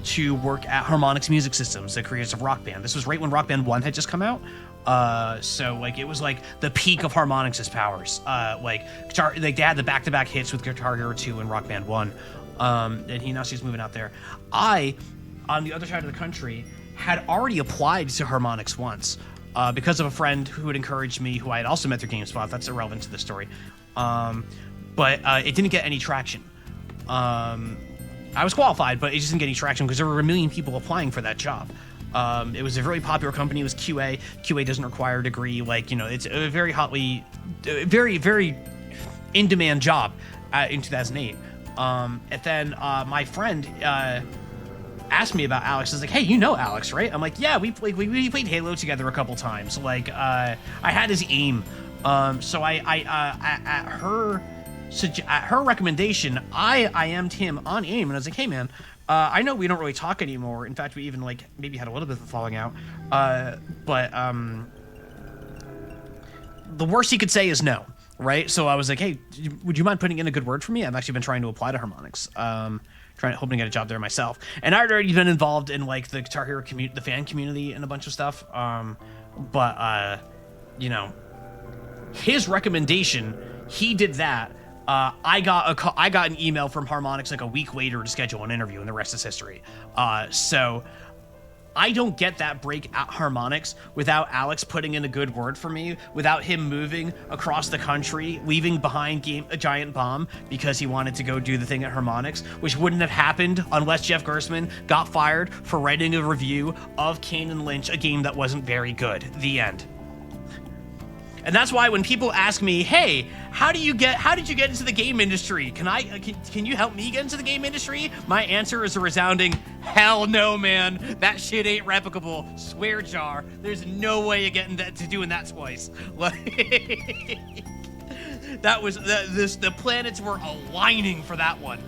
to work at Harmonix Music Systems, the creators of Rock Band. This was right when Rock Band 1 had just come out. So like it was like the peak of Harmonix's powers. They had the back-to-back hits with Guitar Hero 2 and Rock Band 1. And he announced he's moving out there. I, on the other side of the country, had already applied to Harmonix once. Because of a friend who had encouraged me, who I had also met through GameSpot. That's irrelevant to the story. But it didn't get any traction. I was qualified, but it just didn't get any traction because there were a million people applying for that job. It was a very popular company. It was QA. QA doesn't require a degree. It's a very hotly, very, very in-demand job in 2008. And then my friend asked me about Alex. I was like, hey, you know Alex, right? I'm like, yeah, we played Halo together a couple times. I had his aim. So at her recommendation, I IM'd him on AIM, and I was like, hey, man, I know we don't really talk anymore. In fact, we even, maybe had a little bit of a falling out. But the worst he could say is no, right? So I was like, hey, would you mind putting in a good word for me? I've actually been trying to apply to Harmonix, hoping to get a job there myself. And I'd already been involved in, the Guitar Hero the fan community and a bunch of stuff. His recommendation, he did that. I got an email from Harmonix a week later to schedule an interview, and the rest is history. So I don't get that break at Harmonix without Alex putting in a good word for me, without him moving across the country, leaving behind a Giant Bomb because he wanted to go do the thing at Harmonix, which wouldn't have happened unless Jeff Gerstmann got fired for writing a review of Kane and Lynch, a game that wasn't very good. The end. And that's why when people ask me, hey, how did you get into the game industry? Can you help me get into the game industry? My answer is a resounding, hell no, man. That shit ain't replicable. Swear jar. There's no way of getting to doing that twice. That was, the planets were aligning for that one.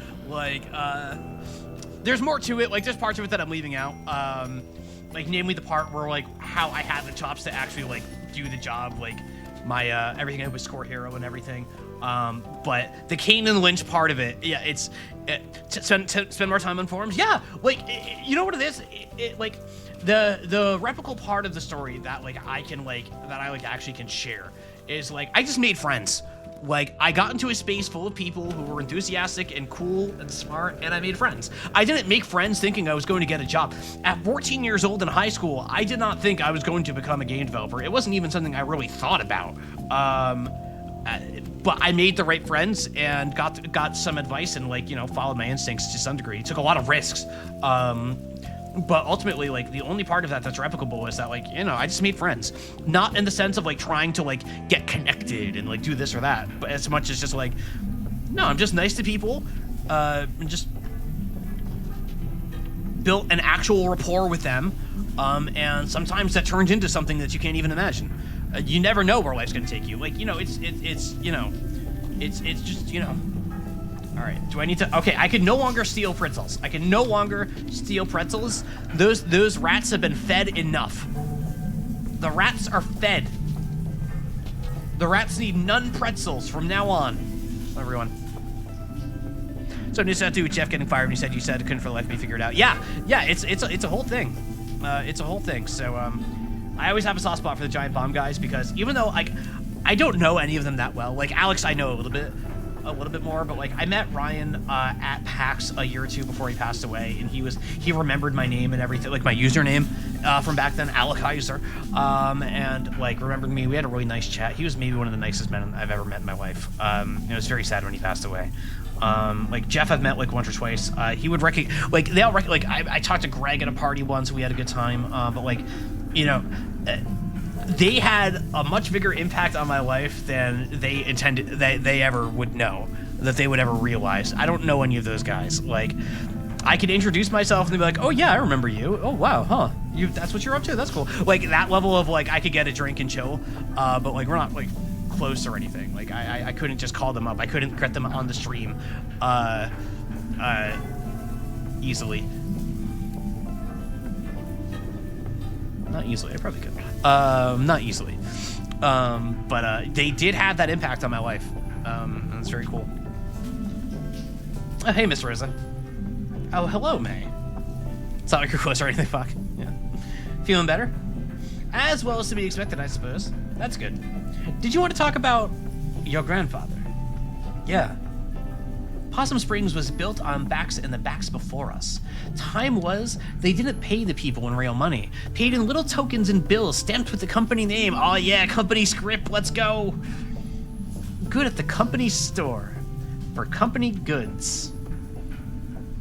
There's more to it. There's parts of it that I'm leaving out. Namely the part where, how I had the chops to actually, do the job, my everything I was score hero and everything, but the Kane and Lynch part of it, yeah, it's spend more time on forums, yeah, you know what it is, the replicable part of the story that I can actually can share is I just made friends. I got into a space full of people who were enthusiastic and cool and smart, and I made friends. I didn't make friends thinking I was going to get a job. At 14 years old in high school, I did not think I was going to become a game developer. It wasn't even something I really thought about. But I made the right friends and got some advice and followed my instincts to some degree. Took a lot of risks. But ultimately, the only part of that that's replicable is that, I just made friends. Not in the sense of, trying to, get connected and, do this or that. But as much as just, No, I'm just nice to people, and just built an actual rapport with them, and sometimes that turns into something that you can't even imagine. You never know where life's gonna take you. Like, you know, it's just, you know. All right, do I need to? Okay, I can no longer steal pretzels. I can no longer steal pretzels. Those rats have been fed enough. The rats are fed. The rats need none pretzels from now on, everyone. So news had to do with Jeff getting fired, and you said it couldn't for the life of me figure it out. Yeah, it's a whole thing. It's a whole thing. So I always have a soft spot for the giant bomb guys, because even though, like, I don't know any of them that well. Like, Alex, I know a little bit more, but like, I met Ryan at PAX a year or two before he passed away, and he remembered my name and everything, like my username from back then, Alec Heiser, and like remembered me. We had a really nice chat. He was maybe one of the nicest men I've ever met in my life. It was very sad when he passed away. Like Jeff I've met like once or twice. He would like they all like I talked to Greg at a party once. We had a good time, but like, you know, they had a much bigger impact on my life than they intended, they ever would know, that they would ever realize. I don't know any of those guys. Like, I could introduce myself and they'd be like, oh yeah, I remember you. Oh wow, huh? That's what you're up to? That's cool. Like, that level of like, I could get a drink and chill, but like, we're not like close or anything. Like, I couldn't just call them up. I couldn't get them on the stream easily. Not easily, I probably could. Not easily. But they did have that impact on my life. And it's very cool. Oh, hey, Miss Rosa. Oh, hello, May. It's not like you're close or anything, fuck. Yeah. Feeling better? As well as to be expected, I suppose. That's good. Did you want to talk about your grandfather? Yeah. Possum Springs was built on backs and the backs before us. Time was, they didn't pay the people in real money. Paid in little tokens and bills stamped with the company name. Oh yeah, company script, let's go. Good at the company store. For company goods.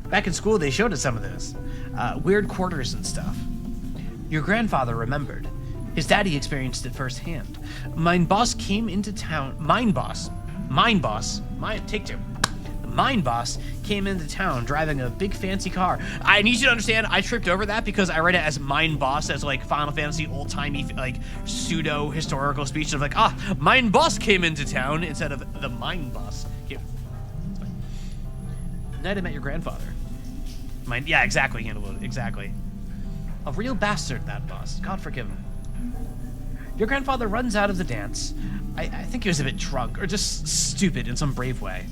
Back in school, they showed us some of those. Weird quarters and stuff. Your grandfather remembered. His daddy experienced it firsthand. Mine boss came into town. Take two. Mine boss came into town driving a big fancy car. I need you to understand, I tripped over that because I read it as Mine Boss, as like Final Fantasy old-timey like pseudo historical speech of like, Mine Boss came into town instead of the Mine Boss. Night I met your grandfather. Yeah, exactly, Handlewood, exactly. A real bastard, that boss. God forgive him. Your grandfather runs out of the dance. I think he was a bit drunk, or just stupid in some brave way.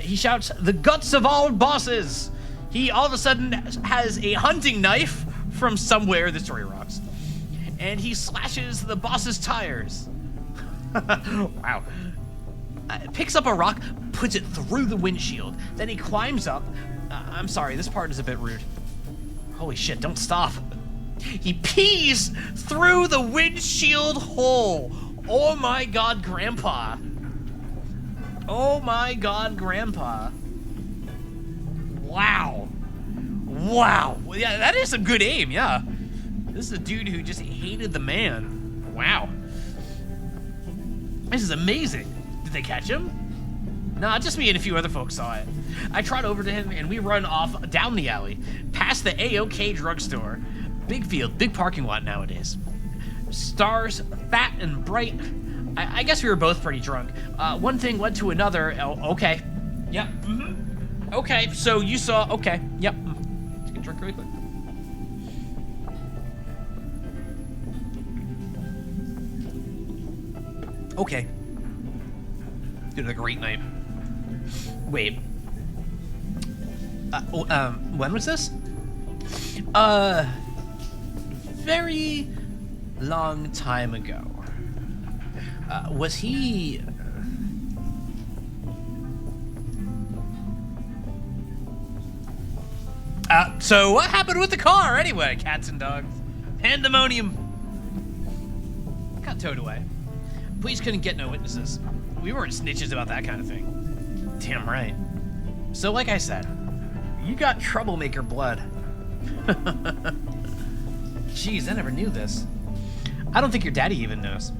He shouts, "The guts of all bosses!" He all of a sudden has a hunting knife from somewhere, the story rocks, and he slashes the boss's tires. Wow. Picks up a rock, puts it through the windshield, then he climbs up. I'm sorry, this part is a bit rude. Holy shit, don't stop. He pees through the windshield hole. Oh my god, Grandpa. Oh my god, Grandpa. Wow. Wow. Yeah, that is some good aim, yeah. This is a dude who just hated the man. Wow. This is amazing. Did they catch him? Nah, just me and a few other folks saw it. I trot over to him and we run off down the alley, past the A-OK drugstore. Big field, big parking lot nowadays. Stars, fat and bright. I guess we were both pretty drunk. One thing led to another. Oh, okay. Yep. Mm-hmm. Okay, so you saw. Okay. Yep. Take a drink really quick. Okay. Did a great night. Wait. When was this? Very long time ago. Was he... So what happened with the car anyway? Cats and dogs. Pandemonium. Got towed away. Police couldn't get no witnesses. We weren't snitches about that kind of thing. Damn right. So like I said, you got troublemaker blood. Jeez, I never knew this. I don't think your daddy even knows.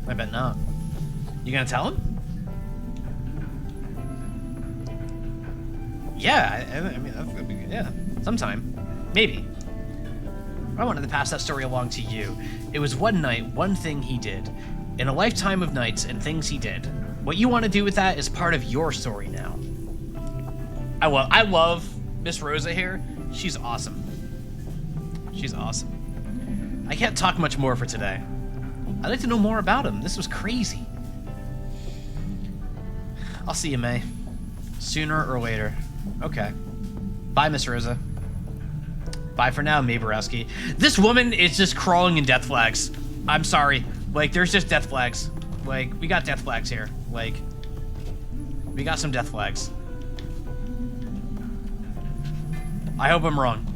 I bet not. You gonna tell him? Yeah, I mean, that's gonna be, yeah, sometime. Maybe. I wanted to pass that story along to you. It was one night, one thing he did. In a lifetime of nights and things he did. What you want to do with that is part of your story now. I love Miss Rosa here. She's awesome. She's awesome. I can't talk much more for today. I'd like to know more about him. This was crazy. I'll see you, May. Sooner or later. Okay. Bye, Miss Rosa. Bye for now, May Borowski. This woman is just crawling in death flags. I'm sorry. Like, there's just death flags. Like, we got death flags here. Like, we got some death flags. I hope I'm wrong.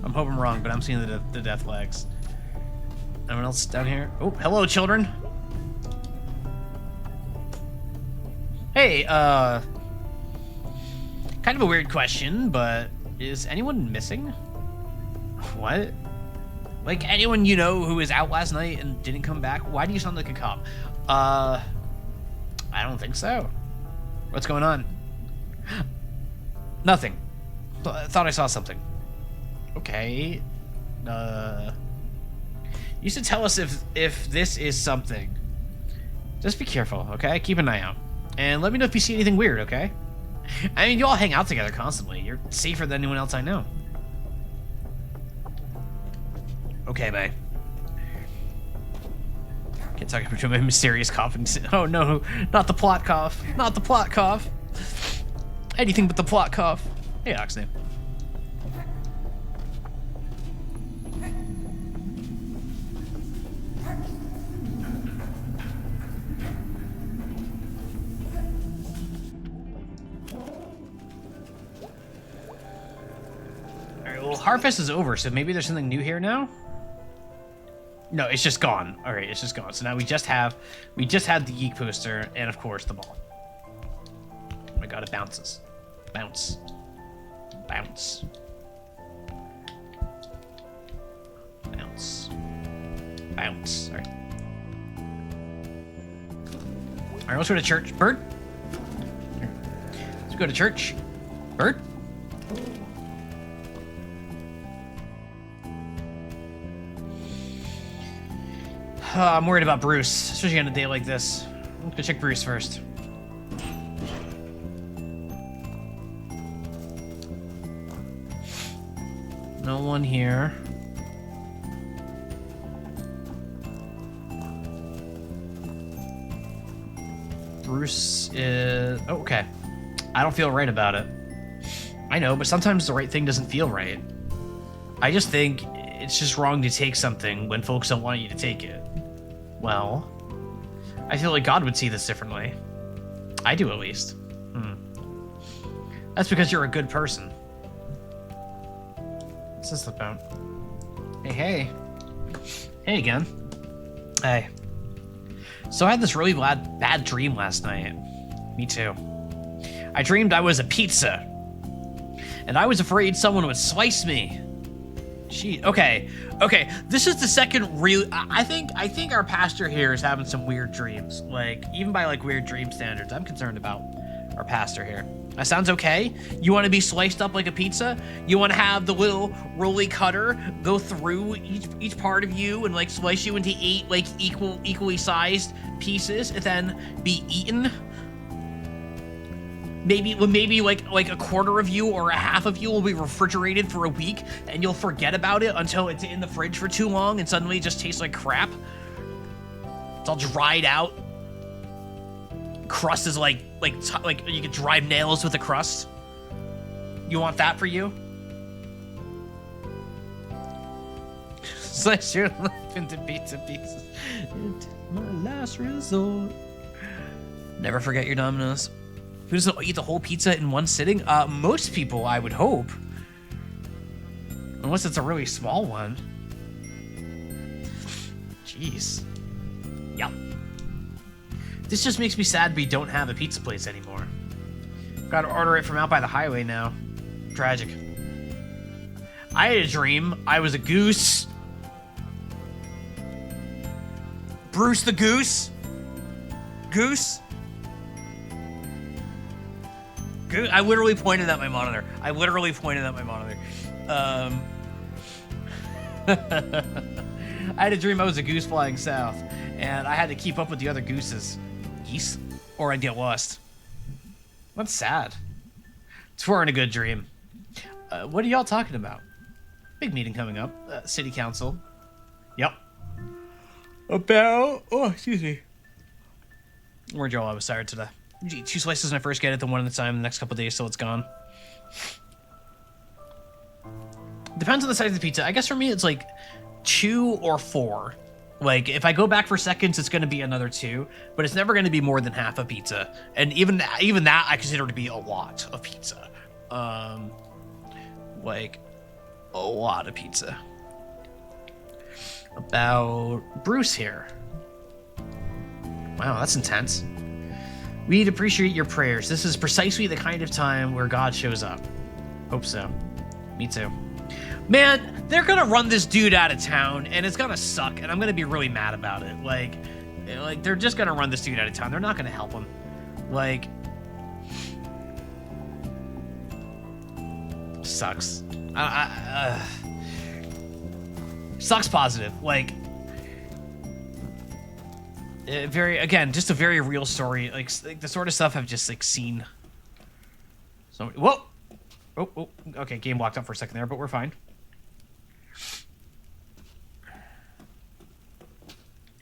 I'm hoping I'm wrong, but I'm seeing the death flags. Anyone else down here? Oh, hello, children. Hey, kind of a weird question, but is anyone missing? What? Like, anyone you know who was out last night and didn't come back? Why do you sound like a cop? I don't think so. What's going on? Nothing. Thought I saw something. Okay. You should tell us if this is something. Just be careful, okay? Keep an eye out. And let me know if you see anything weird, okay? I mean, you all hang out together constantly. You're safer than anyone else I know. Okay, bye. Can't talk about my mysterious cough. Oh no, not the plot cough. Not the plot cough. Anything but the plot cough. Hey, Oxney. Alright, well, Harfest is over, so maybe there's something new here now? No, it's just gone. Alright, it's just gone. So now we just had the geek poster, and of course, the ball. Oh my god, it bounces. Bounce. Bounce. Bounce. Bounce. Alright. Alright, let's go to church. Bird? Here. Let's go to church. Bird? I'm worried about Bruce, especially on a day like this. Let's go check Bruce first. No one here. Bruce is... Oh, okay. I don't feel right about it. I know, but sometimes the right thing doesn't feel right. I just think it's just wrong to take something when folks don't want you to take it. Well, I feel like God would see this differently. I do, at least. That's because you're a good person. What's this about? Hey, hey. Hey again. Hey. So I had this really bad dream last night. Me too. I dreamed I was a pizza. And I was afraid someone would slice me. Gee, okay. This is the second real. I think our pastor here is having some weird dreams. Like, even by like weird dream standards, I'm concerned about our pastor here. That sounds okay. You want to be sliced up like a pizza? You want to have the little rolly cutter go through each part of you and like slice you into 8 like equally sized pieces and then be eaten? Maybe like a quarter of you or a half of you will be refrigerated for a week and you'll forget about it until it's in the fridge for too long and suddenly it just tastes like crap. It's all dried out. Crust is like you could drive nails with a crust. You want that for you? Slice your life into pizza pieces. It's my last resort. Never forget your Domino's. Who doesn't eat the whole pizza in one sitting? Most people, I would hope. Unless it's a really small one. Jeez. Yep. This just makes me sad we don't have a pizza place anymore. Gotta order it from out by the highway now. Tragic. I had a dream. I was a goose. Bruce the goose? Goose? I literally pointed at my monitor. I literally pointed at my monitor. I had a dream I was a goose flying south, and I had to keep up with the other gooses. Geese? Or I'd get lost. That's sad. It's weren't a good dream. What are y'all talking about? Big meeting coming up. City council. Yep. About... Oh, excuse me. Where'd y'all? I was tired today. Gee, 2 slices when I first get it, then 1 at a time the next couple days till it's gone. Depends on the size of the pizza. I guess for me, it's like 2 or 4. Like, if I go back for seconds, it's going to be another 2, but it's never going to be more than half a pizza. And even that, I consider to be a lot of pizza. Like, a lot of pizza. About Bruce here. Wow, that's intense. We'd appreciate your prayers. This is precisely the kind of time where God shows up. Hope so. Me too. Man, they're gonna run this dude out of town, and it's gonna suck, and I'm gonna be really mad about it. Like they're just gonna run this dude out of town. They're not gonna help him. Like, sucks. Sucks positive. Like, just a very real story. Like the sort of stuff I've just like seen. So, whoa. Oh, okay, game blocked up for a second there, but we're fine.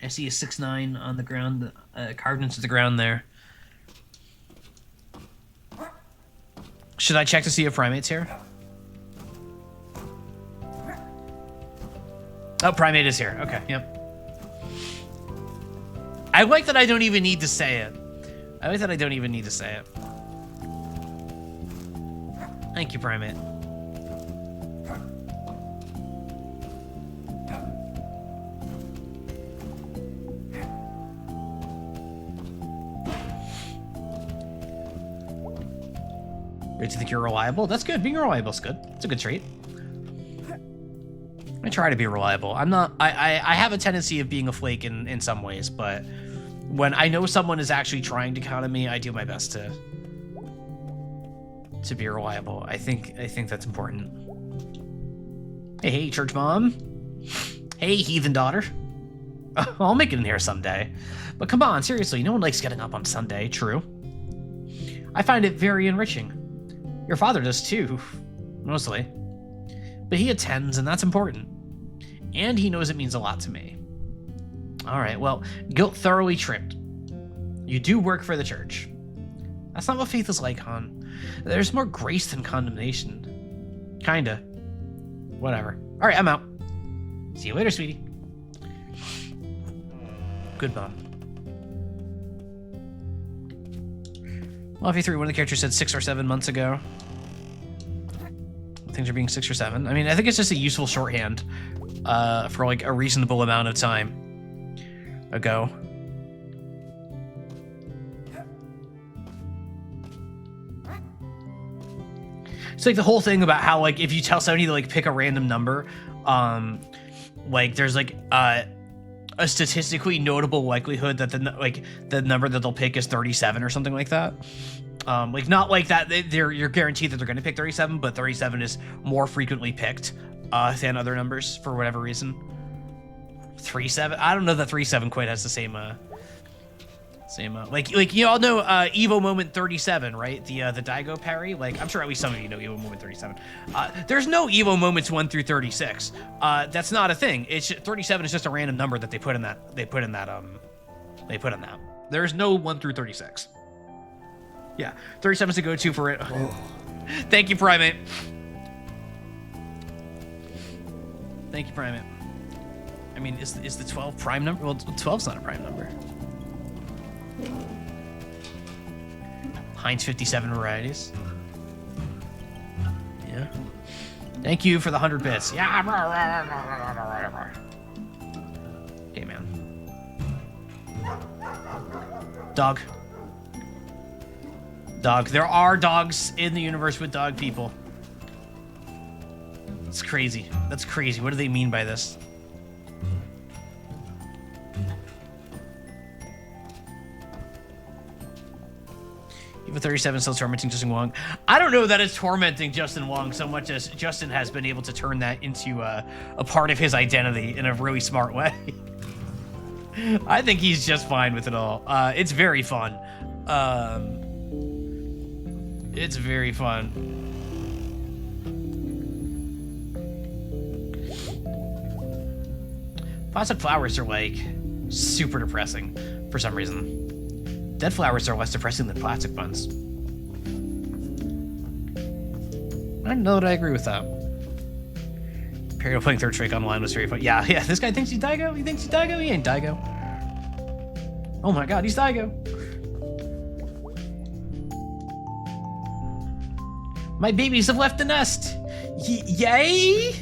I see a 6'9" on the ground, carved into the ground there. Should I check to see if Primate's here? Oh, Primate is here. Okay, yep. I like that I don't even need to say it. Thank you, Primate. Do you think you're reliable? That's good. Being reliable is good. It's a good trait. I try to be reliable. I'm not. I have a tendency of being a flake in some ways, but when I know someone is actually trying to count on me, I do my best to be reliable. I think that's important. Hey, church mom. Hey, heathen daughter. I'll make it in here someday. But come on, seriously, no one likes getting up on Sunday, true? I find it very enriching. Your father does too, mostly. But he attends, and that's important. And he knows it means a lot to me. All right, well, guilt thoroughly tripped. You do work for the church. That's not what faith is like, hon. There's more grace than condemnation. Kinda. Whatever. All right, I'm out. See you later, sweetie. Good mom. Well, if you threw one of the characters said 6 or 7 months ago. Things are being 6 or 7. I mean, I think it's just a useful shorthand for like a reasonable amount of time ago. It's like the whole thing about how like if you tell somebody to like pick a random number, like there's like a statistically notable likelihood that the number that they'll pick is 37 or something like that. Like not like that you're guaranteed that they're going to pick 37, but 37 is more frequently picked than other numbers for whatever reason. 37. I don't know that 37 quite has the same like you all know Evo Moment 37, right? The Daigo parry. Like I'm sure at least some of you know Evo Moment 37. There's no Evo Moments 1 through 36. That's not a thing. It's 37 is just a random number that they put in that. There's no 1 through 36. Yeah, 37 is the go-to for it. Oh. Thank you, Primate. Thank you, Primate. I mean, is the 12 prime number? Well, 12's not a prime number. Heinz 57 varieties. Yeah. Thank you for the 100 bits. Yeah. Okay, man. Dog. Dog. There are dogs in the universe with dog people. It's crazy. That's crazy. What do they mean by this? Even 37 still tormenting Justin Wong. I don't know that it's tormenting Justin Wong so much as Justin has been able to turn that into a part of his identity in a really smart way. I think he's just fine with it all. It's very fun. It's very fun. Plastic flowers are like super depressing for some reason. Dead flowers are less depressing than plastic buns. I don't know that I agree with that. Imperial playing third trick online was very fun. Yeah, this guy thinks he's Daigo. He thinks he's Daigo. He ain't Daigo. Oh my god, he's Daigo. My babies have left the nest. Yay!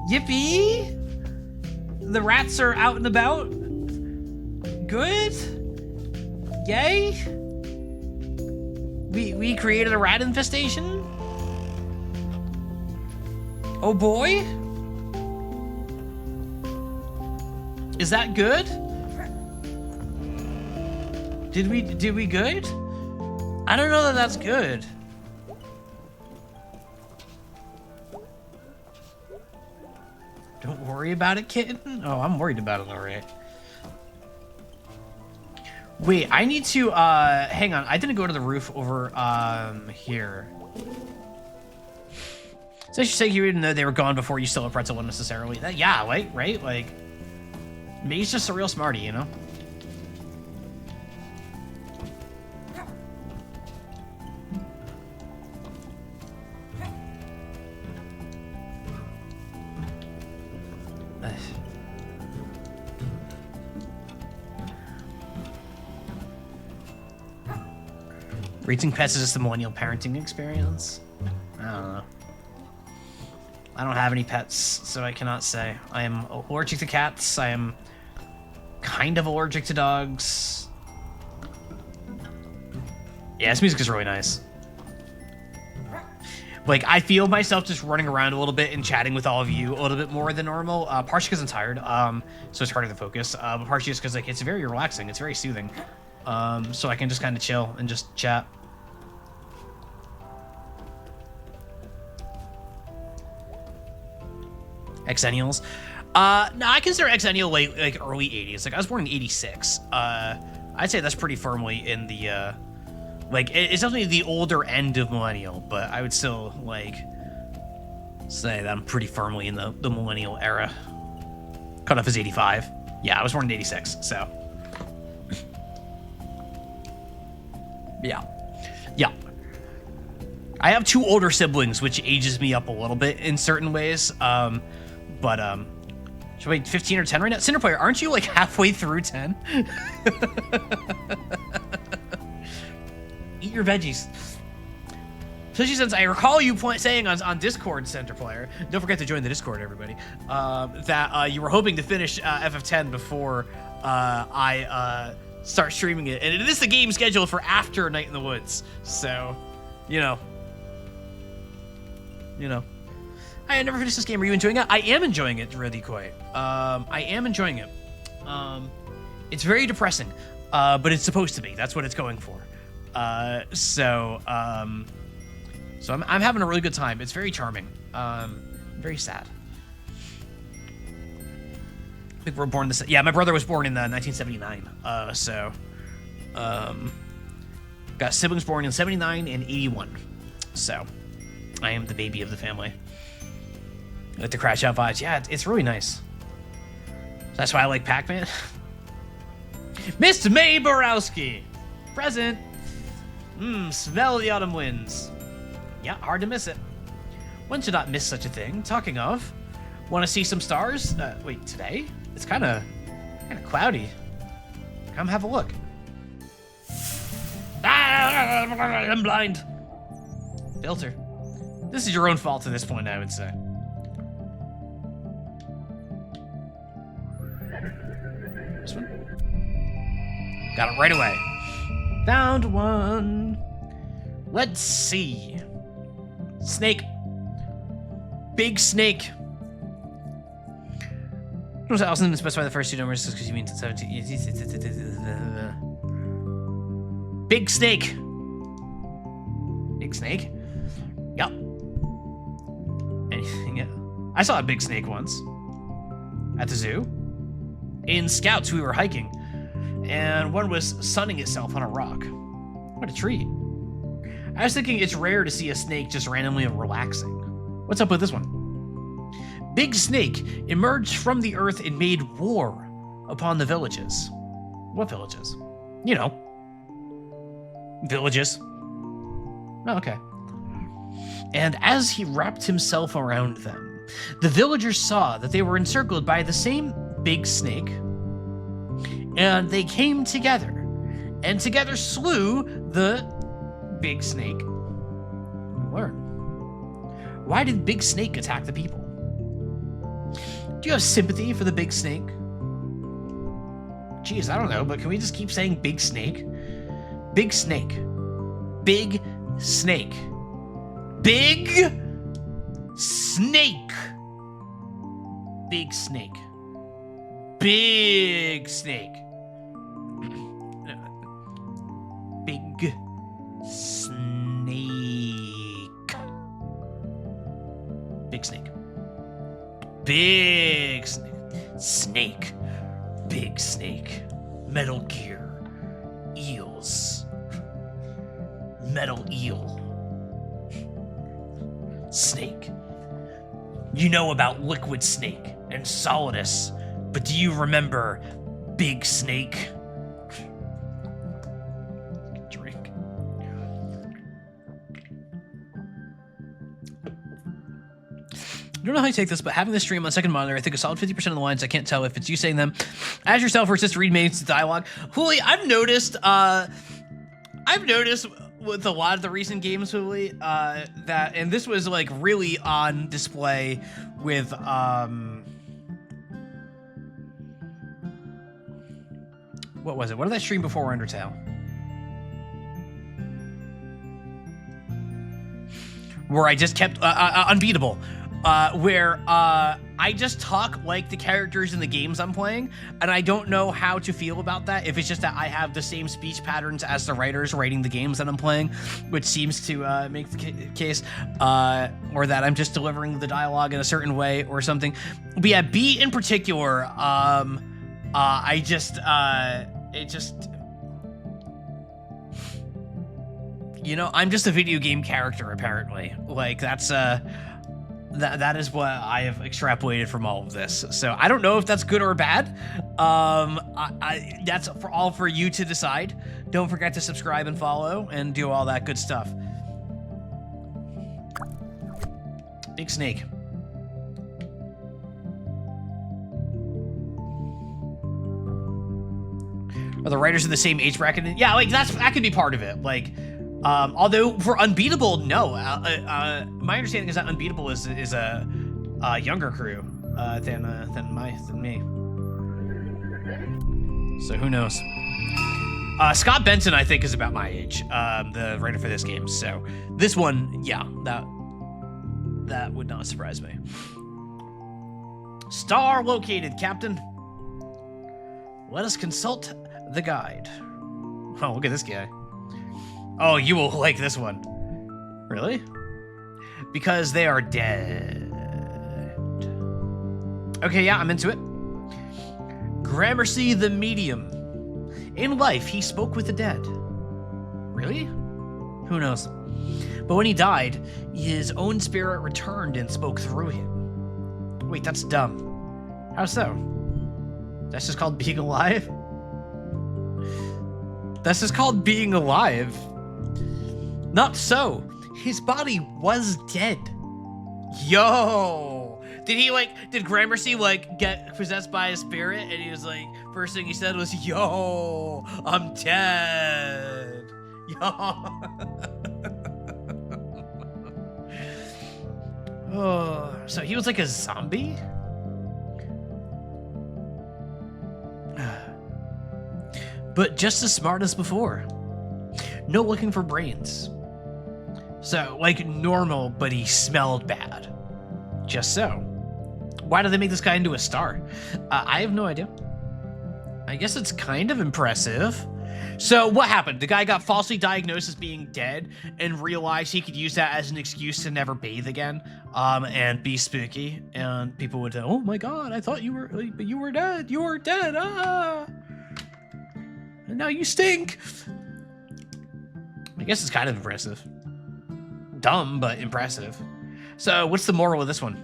Yippee! The rats are out and about. Good. Yay! We created a rat infestation? Oh boy? Is that good? Did we good? I don't know that that's good. Don't worry about it, kitten. Oh, I'm worried about it already. Wait, I need to, hang on. I didn't go to the roof over, here. So I should say you didn't know they were gone before you stole a pretzel unnecessarily. Yeah, right? Like, maybe he's just a real smarty, you know? Raising pets is just a millennial parenting experience. I don't know. I don't have any pets, so I cannot say. I am allergic to cats. I am kind of allergic to dogs. Yeah, this music is really nice. Like, I feel myself just running around a little bit and chatting with all of you a little bit more than normal. Partially because I'm tired, so it's harder to focus. But partially just because, like, it's very relaxing. It's very soothing. So I can just kind of chill and just chat. Xennials. No, I consider Xennial like early 80s. Like, I was born in 86. I'd say that's pretty firmly in the, like, it's definitely the older end of millennial, but I would still, like, say that I'm pretty firmly in the millennial era. Cutoff is 85. Yeah, I was born in 86, so. Yeah. I have two older siblings, which ages me up a little bit in certain ways. But should we wait 15 or 10 right now? Cinder Player, aren't you like halfway through 10? Eat your veggies. Especially since I recall you saying on Discord, Cinder Player, don't forget to join the Discord, everybody, that you were hoping to finish FF10 before I start streaming it. And it is the game scheduled for after Night in the Woods. So, you know. I never finished this game. Are you enjoying it? I am enjoying it, really quite. I am enjoying it. It's very depressing, but it's supposed to be. That's what it's going for. So I'm having a really good time. It's very charming. Very sad. I think we're born this. Yeah, my brother was born in 1979. Got siblings born in 79 and 81. So I am the baby of the family. With the Crash Out vibes. Yeah, it's really nice. That's why I like Pac-Man. Miss May Borowski. Present. Smell the autumn winds. Yeah, hard to miss it. One should not miss such a thing. Talking of, want to see some stars? Wait, today? It's kind of cloudy. Come have a look. Ah, I'm blind. Filter. This is your own fault at this point, I would say. This one? Got it right away. Found one. Let's see. Snake. Big snake. I was going to specify the first two numbers because you mean 17. Big snake. Big snake? Yep. And, yeah. I saw a big snake once. At the zoo. In Scouts, we were hiking. And one was sunning itself on a rock. What a treat. I was thinking it's rare to see a snake just randomly relaxing. What's up with this one? Big snake emerged from the earth and made war upon the villages. What villages? You know. Villages. Oh, okay. And as he wrapped himself around them, the villagers saw that they were encircled by the same big snake, and they came together, and together slew the big snake. Learn. Why did Big Snake attack the people? Do you have sympathy for the big snake? Geez, I don't know, but can we just keep saying Big Snake? Big Snake. Big Snake. Big Snake. Big Snake. Big Snake. Big Snake. Big Snake. Big Snake. Snake. Big Snake. Metal Gear. Eels. Metal Eel. Snake. You know about Liquid Snake and Solidus, but do you remember Big Snake? Drink. I don't know how you take this, but having this stream on second monitor, I think a solid 50% of the lines, I can't tell if it's you saying them as yourself or it's just read-made dialogue. Hooli, I've noticed with a lot of the recent games, Hooli, that, and this was like really on display with, what was it? What did I stream before Undertale? Where I just kept, Unbeatable. Where I just talk like the characters in the games I'm playing, and I don't know how to feel about that. If it's just that I have the same speech patterns as the writers writing the games that I'm playing, which seems to make the case, or that I'm just delivering the dialogue in a certain way or something. But yeah, B in particular, it just, you know, I'm just a video game character apparently. Like that's that is what I have extrapolated from all of this. So I don't know if that's good or bad. That's for you to decide. Don't forget to subscribe and follow and do all that good stuff. Big Snake. Are the writers in the same age bracket? Yeah, like that could be part of it. Like, although for Unbeatable, no. My understanding is that Unbeatable is a younger crew than me. So who knows? Scott Benson, I think, is about my age. The writer for this game. So this one, yeah, that would not surprise me. Star located, Captain. Let us consult the guide. Oh, look at this guy. Oh, you will like this one. Really? Because they are dead. Okay, yeah, I'm into it. Gramercy the Medium. In life, he spoke with the dead. Really? Who knows? But when he died, his own spirit returned and spoke through him. Wait, that's dumb. How so? That's just called being alive? That's just called being alive. Not so. His body was dead. Yo! Did Gramercy, get possessed by a spirit? And he was like, first thing he said was, yo, I'm dead. Yo. Oh, so he was like a zombie? But just as smart as before. No looking for brains. So, like normal, but he smelled bad. Just so. Why did they make this guy into a star? I have no idea. I guess it's kind of impressive. So what happened? The guy got falsely diagnosed as being dead and realized he could use that as an excuse to never bathe again, and be spooky. And people would say, "Oh my God, I thought you were, but you were dead. You were dead. Ah, and now you stink." I guess it's kind of impressive. Dumb, but impressive. So what's the moral of this one?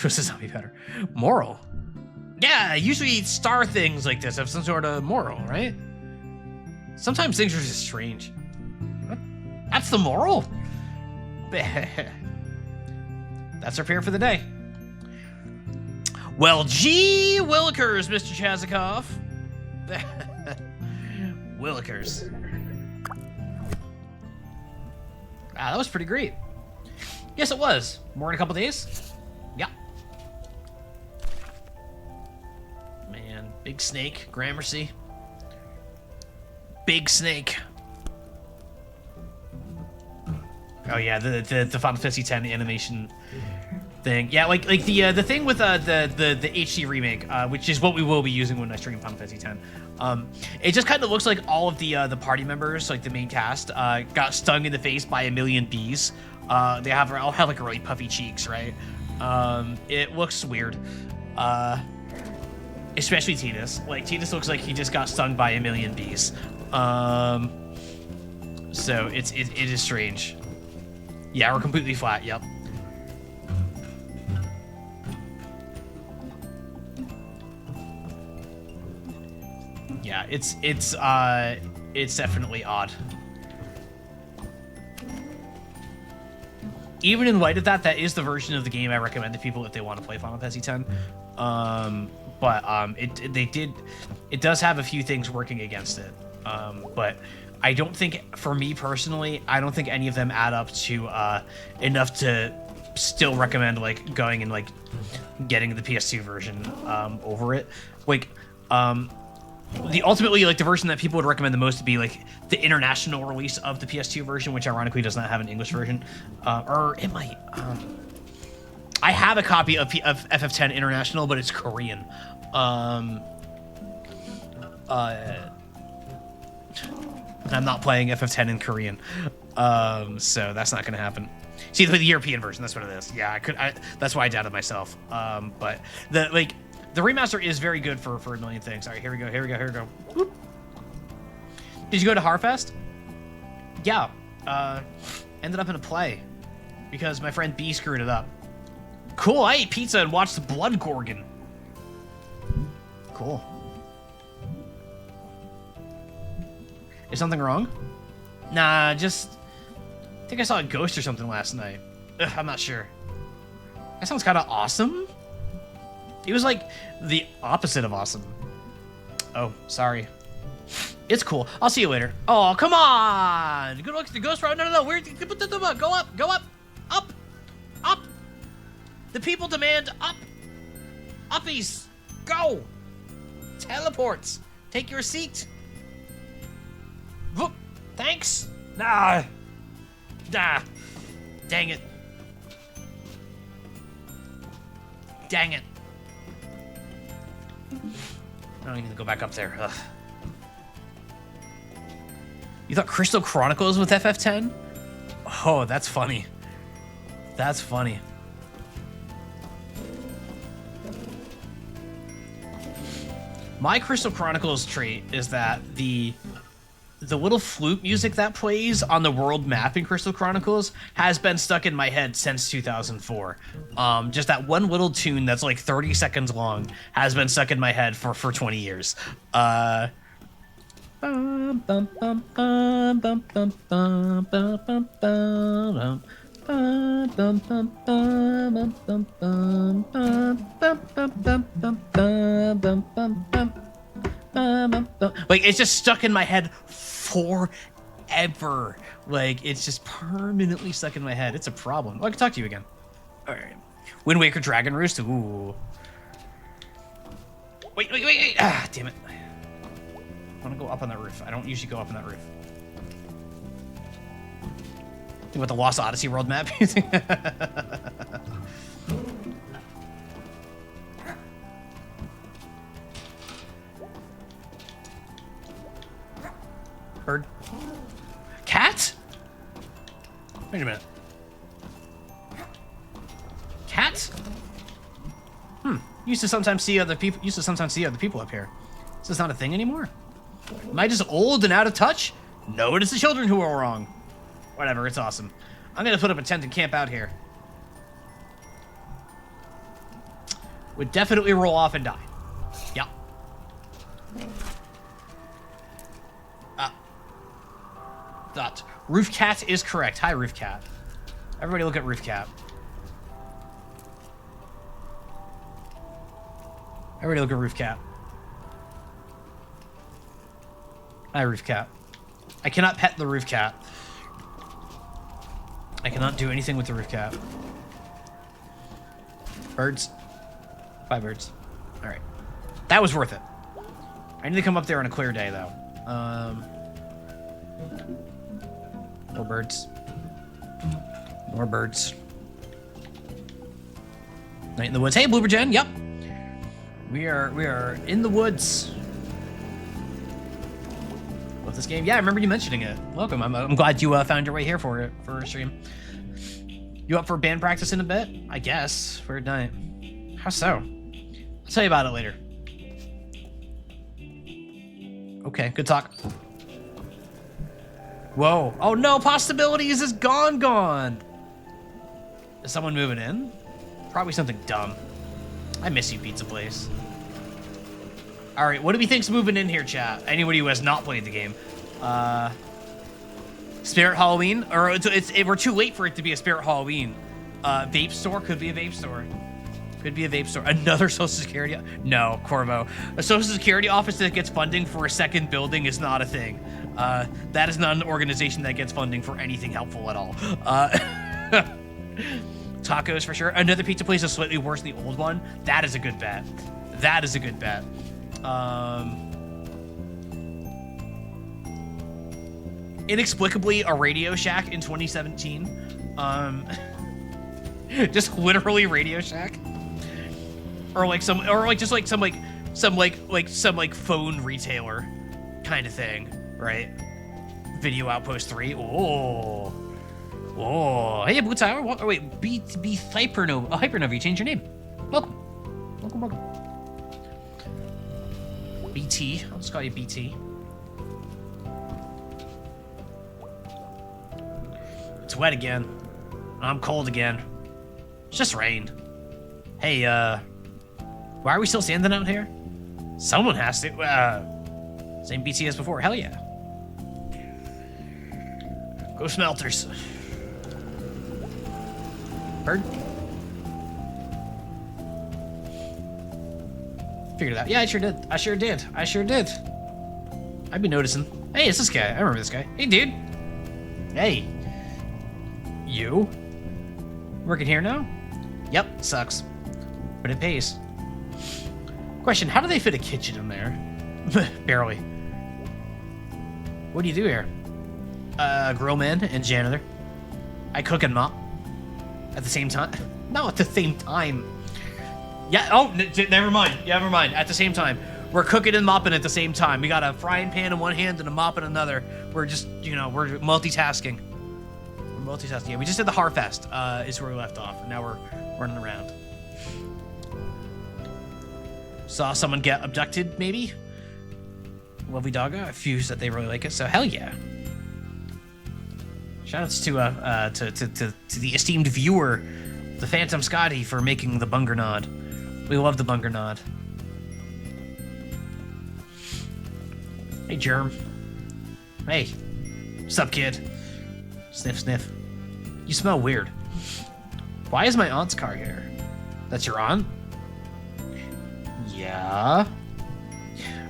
What's the zombie better? Moral? Yeah, usually star things like this have some sort of moral, right? Sometimes things are just strange. What? That's the moral? That's our pair for the day. Well, gee willikers, Mr. Chazikov. Willikers. Ah, that was pretty great. Yes, it was. More in a couple days? Yeah. Man, big snake, Gramercy. Big snake. Oh yeah, the Final Fantasy X animation thing. Yeah, like the thing with the HD remake, which is what we will be using when I stream Final Fantasy X. It just kind of looks like all of the party members, like the main cast, got stung in the face by a million bees. They all have like really puffy cheeks, right? It looks weird. Especially Tidus. Like Tidus looks like he just got stung by a million bees. So it is strange. Yeah, we're completely flat. Yep. Yeah, it's definitely odd. Even in light of that, that is the version of the game I recommend to people if they want to play Final Fantasy X. It does have a few things working against it. But I don't think, for me personally, I don't think any of them add up to enough to still recommend like going and like getting the PS2 version over it. Like ultimately like the version that people would recommend the most to be like the international release of the PS2 version, which ironically does not have an English version, or it might. I have a copy of FF10 International, but it's Korean. I'm not playing FF10 in Korean, so that's not gonna happen. See, the European version, that's what it is. Yeah, that's why I doubted myself. But the remaster is very good for a million things. All right, here we go. Whoop. Did you go to Harfest? Yeah, ended up in a play because my friend B screwed it up. Cool, I ate pizza and watched the Blood Gorgon. Cool. Is something wrong? Nah, I think I saw a ghost or something last night. Ugh, I'm not sure. That sounds kind of awesome. It was like the opposite of awesome. Oh, sorry. It's cool. I'll see you later. Oh, come on! Good luck to the ghost road. No. Where? Go up! Up! The people demand up! Uppies! Go! Teleports! Take your seat! Whoop! Thanks! Nah! Dang it. I don't need to go back up there. Ugh. You thought Crystal Chronicles with FF10? Oh, that's funny. That's funny. My Crystal Chronicles trait is that the little flute music that plays on the world map in Crystal Chronicles has been stuck in my head since 2004. Just that one little tune that's like 30 seconds long has been stuck in my head for 20 years. Like, it's just stuck in my head forever. Like, it's just permanently stuck in my head. It's a problem. Oh, I can talk to you again. All right. Wind Waker Dragon Roost. Ooh. Wait. Ah, damn it. I want to go up on that roof. I don't usually go up on that roof. Think about the Lost Odyssey world map. Bird. Cat? Wait a minute. Cat? Used to sometimes see other people up here. Is this not a thing anymore? Am I just old and out of touch? No, it is the children who are wrong. Whatever, it's awesome. I'm gonna put up a tent and camp out here. Would definitely roll off and die. Yep. That Roof Cat is correct. Hi, Roof Cat. Everybody look at Roof Cat. Everybody look at Roof Cat. Hi, Roof Cat. I cannot pet the Roof Cat. I cannot do anything with the Roof Cat. Birds. Bye, birds. All right. That was worth it. I need to come up there on a clear day, though. More birds. More birds. Night in the woods. Hey, Bloober Jen. Yep. We are in the woods. Love this game. Yeah, I remember you mentioning it. Welcome. I'm glad you found your way here for a stream. You up for band practice in a bit? I guess. Weird night. How so? I'll tell you about it later. Okay, good talk. Whoa. Oh no, possibilities is gone. Is someone moving in? Probably something dumb. I miss you, pizza place. All right, what do we think's moving in here, chat? Anybody who has not played the game. Spirit Halloween, or we're too late for it to be a Spirit Halloween. Vape store, could be a vape store. Could be a vape store. Another Social Security, no, Corvo. A Social Security office that gets funding for a second building is not a thing. That is not an organization that gets funding for anything helpful at all. Tacos for sure. Another pizza place is slightly worse than the old one. That is a good bet. That is a good bet. Inexplicably, a Radio Shack in 2017. Just literally Radio Shack, or like some phone retailer kind of thing, right? Video Outpost 3. Oh, hey, Blue Tower. Wait, be Hypernova. Oh, Hypernova, you changed your name. Welcome. BT. I'll just call you BT. It's wet again. I'm cold again. It's just rain. Hey, why are we still standing out here? Someone has to. Same BT as before. Hell yeah. Go Smelters. Bird? Figured it out. Yeah, I sure did. I've been noticing. Hey, it's this guy. I remember this guy. Hey, dude. Hey. You? Working here now? Yep, sucks. But it pays. Question, how do they fit a kitchen in there? Barely. What do you do here? Grill man and janitor. I cook and mop. At the same time? No, at the same time. Yeah, oh, never mind. At the same time. We're cooking and mopping at the same time. We got a frying pan in one hand and a mop in another. We're just, we're multitasking. Yeah, we just did the Harfest, is where we left off. And now we're running around. Saw someone get abducted, maybe? Lovely doggo. A few said they really like it, so hell yeah. Shoutouts to the esteemed viewer, the Phantom Scotty, for making the bunger nod. We love the bunger nod. Hey, Germ. Hey. Sup, kid? Sniff, sniff. You smell weird. Why is my aunt's car here? That's your aunt? Yeah.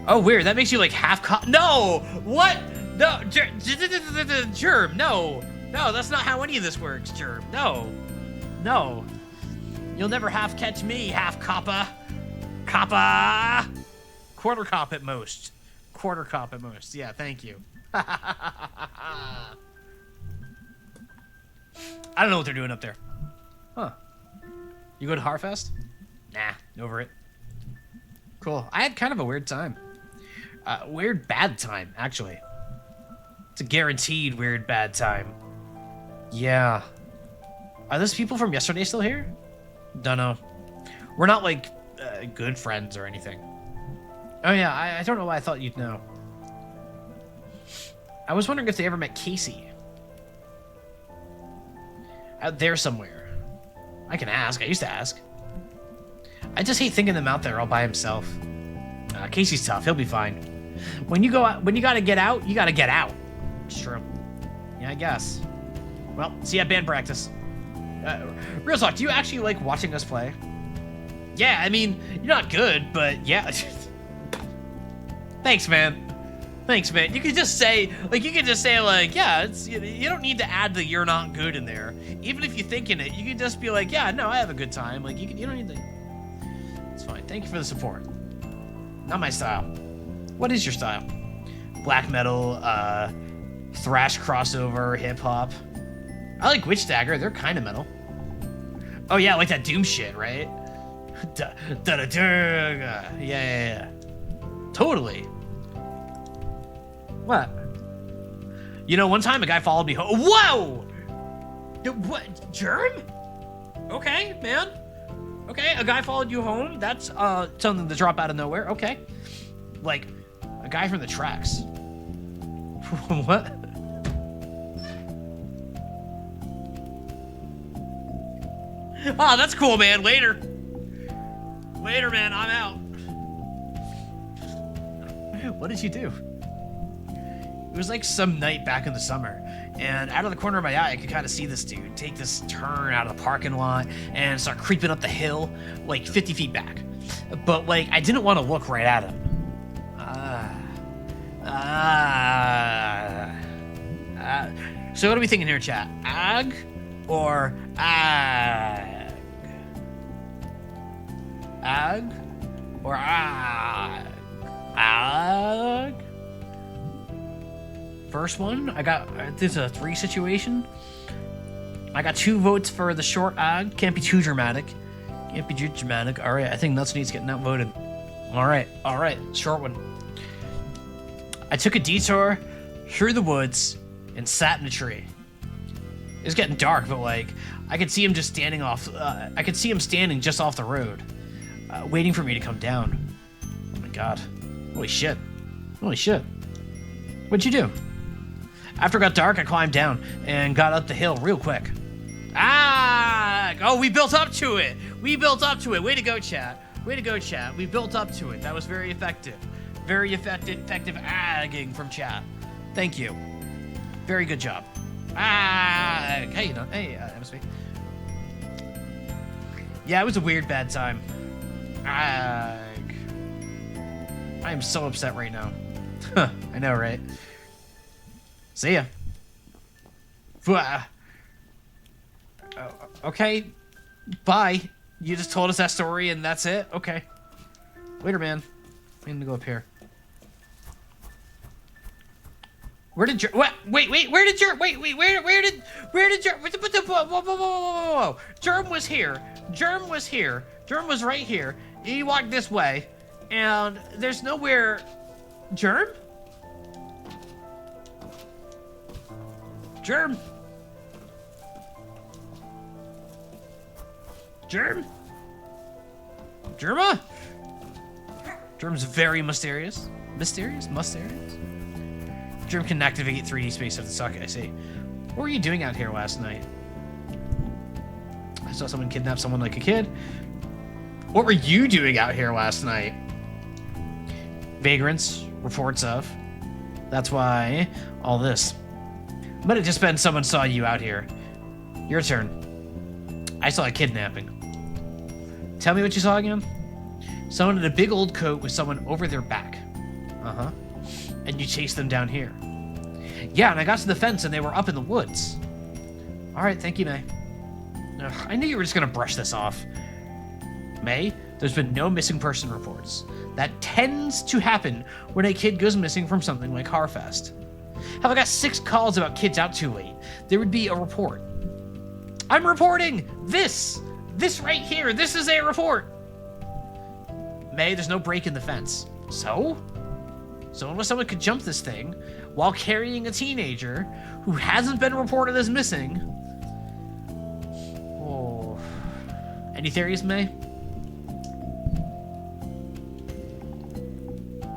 Oh, weird. That makes you like half No! What? No, Germ, no. No, that's not how any of this works, Germ. No. You'll never half catch me, half coppa. Coppa! Quarter cop at most. Yeah, thank you. I don't know what they're doing up there. Huh. You go to Harfest? Nah, over it. Cool. I had kind of a weird time. Weird bad time, actually. It's a guaranteed weird bad time. Yeah. Are those people from yesterday still here? Dunno. We're not, like, good friends or anything. Oh, yeah, I don't know why I thought you'd know. I was wondering if they ever met Casey. Out there somewhere. I can ask. I used to ask. I just hate thinking them out there all by himself. Casey's tough. He'll be fine. When you go out, when you gotta get out, you gotta get out. It's true. Yeah, I guess. Well, see you at band practice. Real talk, do you actually like watching us play? Yeah, I mean, you're not good, but yeah. Thanks, man. Thanks, man. You could just say, yeah, it's, you don't need to add the you're not good in there. Even if you're thinking it, you can just be like, yeah, no, I have a good time. Like, you don't need to. It's fine. Thank you for the support. Not my style. What is your style? Black metal, thrash crossover, hip hop. I like Witch Dagger. They're kind of metal. Oh yeah, like that Doom shit, right? Yeah. Totally. What? You know, one time a guy followed me home. Whoa! What? Germ? Okay, man. Okay, a guy followed you home. That's something to drop out of nowhere. Okay. Like, a guy from the tracks. What? Oh, that's cool, man. Later. Later, man. I'm out. What did you do? It was like some night back in the summer, and out of the corner of my eye, I could kind of see this dude take this turn out of the parking lot and start creeping up the hill, like 50 feet back. But, like, I didn't want to look right at him. So what are we thinking here, chat? Ag or ag? Ag or ag? Ag? First one, I got, this is a 3 situation. I got 2 votes for the short ag. Can't be too dramatic. Can't be too dramatic. All right, I think Nuts needs getting outvoted. All right, short one. I took a detour through the woods and sat in a tree. It was getting dark, but like, I could see him just standing off, I could see him standing just off the road, waiting for me to come down. Oh my God. Holy shit. Holy shit. What'd you do? After it got dark, I climbed down and got up the hill real quick. Oh, we built up to it. We built up to it. Way to go, chat. Way to go, chat. We built up to it. That was very effective. Very effective agging from chat. Thank you. Very good job. Hey, MSP. Yeah, it was a weird bad time. I am so upset right now. I know, right? See ya. Okay. Bye. You just told us that story and that's it? Okay. Later, man. I'm gonna go up here. Where did what? Wait, where did where did whoa. Germ was here. Germ was here. Germ was right here. He walked this way. And there's nowhere. Germ? Germ? Germ? Germa? Germ's very mysterious. Mysterious? Germ can activate 3D space of the socket, I see. What were you doing out here last night? I saw someone kidnap someone like a kid. What were you doing out here last night? Vagrants, reports of. That's why all this. Might have just been someone saw you out here. Your turn. I saw a kidnapping. Tell me what you saw again? Someone in a big old coat with someone over their back. Uh-huh. And you chased them down here. Yeah, and I got to the fence and they were up in the woods. All right, thank you, May. Ugh, I knew you were just gonna brush this off. May, there's been no missing person reports. That tends to happen when a kid goes missing from something like Harfest. Have I got 6 calls about kids out too late? There would be a report. I'm reporting this right here. This is a report. May, there's no break in the fence. So unless someone could jump this thing, while carrying a teenager who hasn't been reported as missing. Oh. Any theories, May?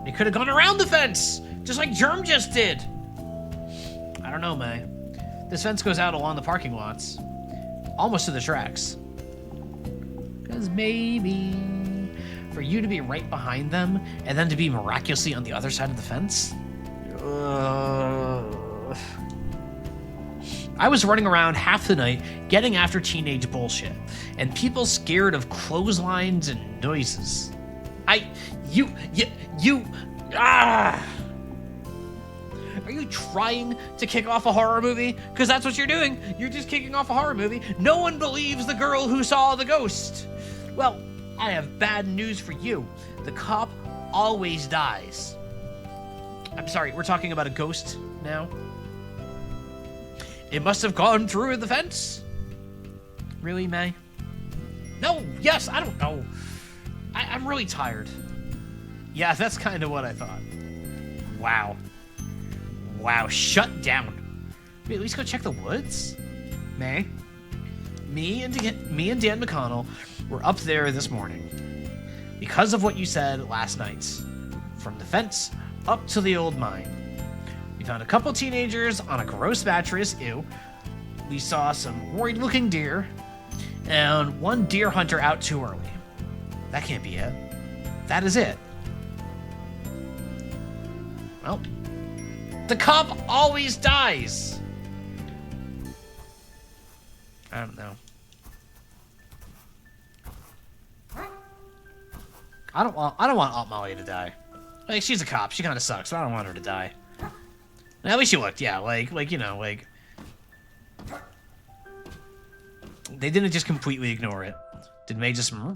They could have gone around the fence, just like Germ just did. I don't know, May. This fence goes out along the parking lots, almost to the tracks. Because maybe for you to be right behind them and then to be miraculously on the other side of the fence? I was running around half the night getting after teenage bullshit, and people scared of clotheslines and noises. Are you trying to kick off a horror movie? Because that's what you're doing. You're just kicking off a horror movie. No one believes the girl who saw the ghost. Well, I have bad news for you. The cop always dies. I'm sorry, we're talking about a ghost now? It must have gone through the fence? Really, May? No, yes, I don't know. I'm really tired. Yeah, that's kind of what I thought. Wow. Wow, shut down. Wait, at least go check the woods? May? Me and Dan McConnell were up there this morning because of what you said last night. From the fence up to the old mine. We found a couple teenagers on a gross mattress, ew. We saw some worried-looking deer, and one deer hunter out too early. That can't be it. That is it. Well, the cop always dies. I don't know. I don't want Aunt Molly to die. Like, she's a cop. She kind of sucks, but I don't want her to die. At least she looked, yeah, like, you know, like... They didn't just completely ignore it. Did May just... I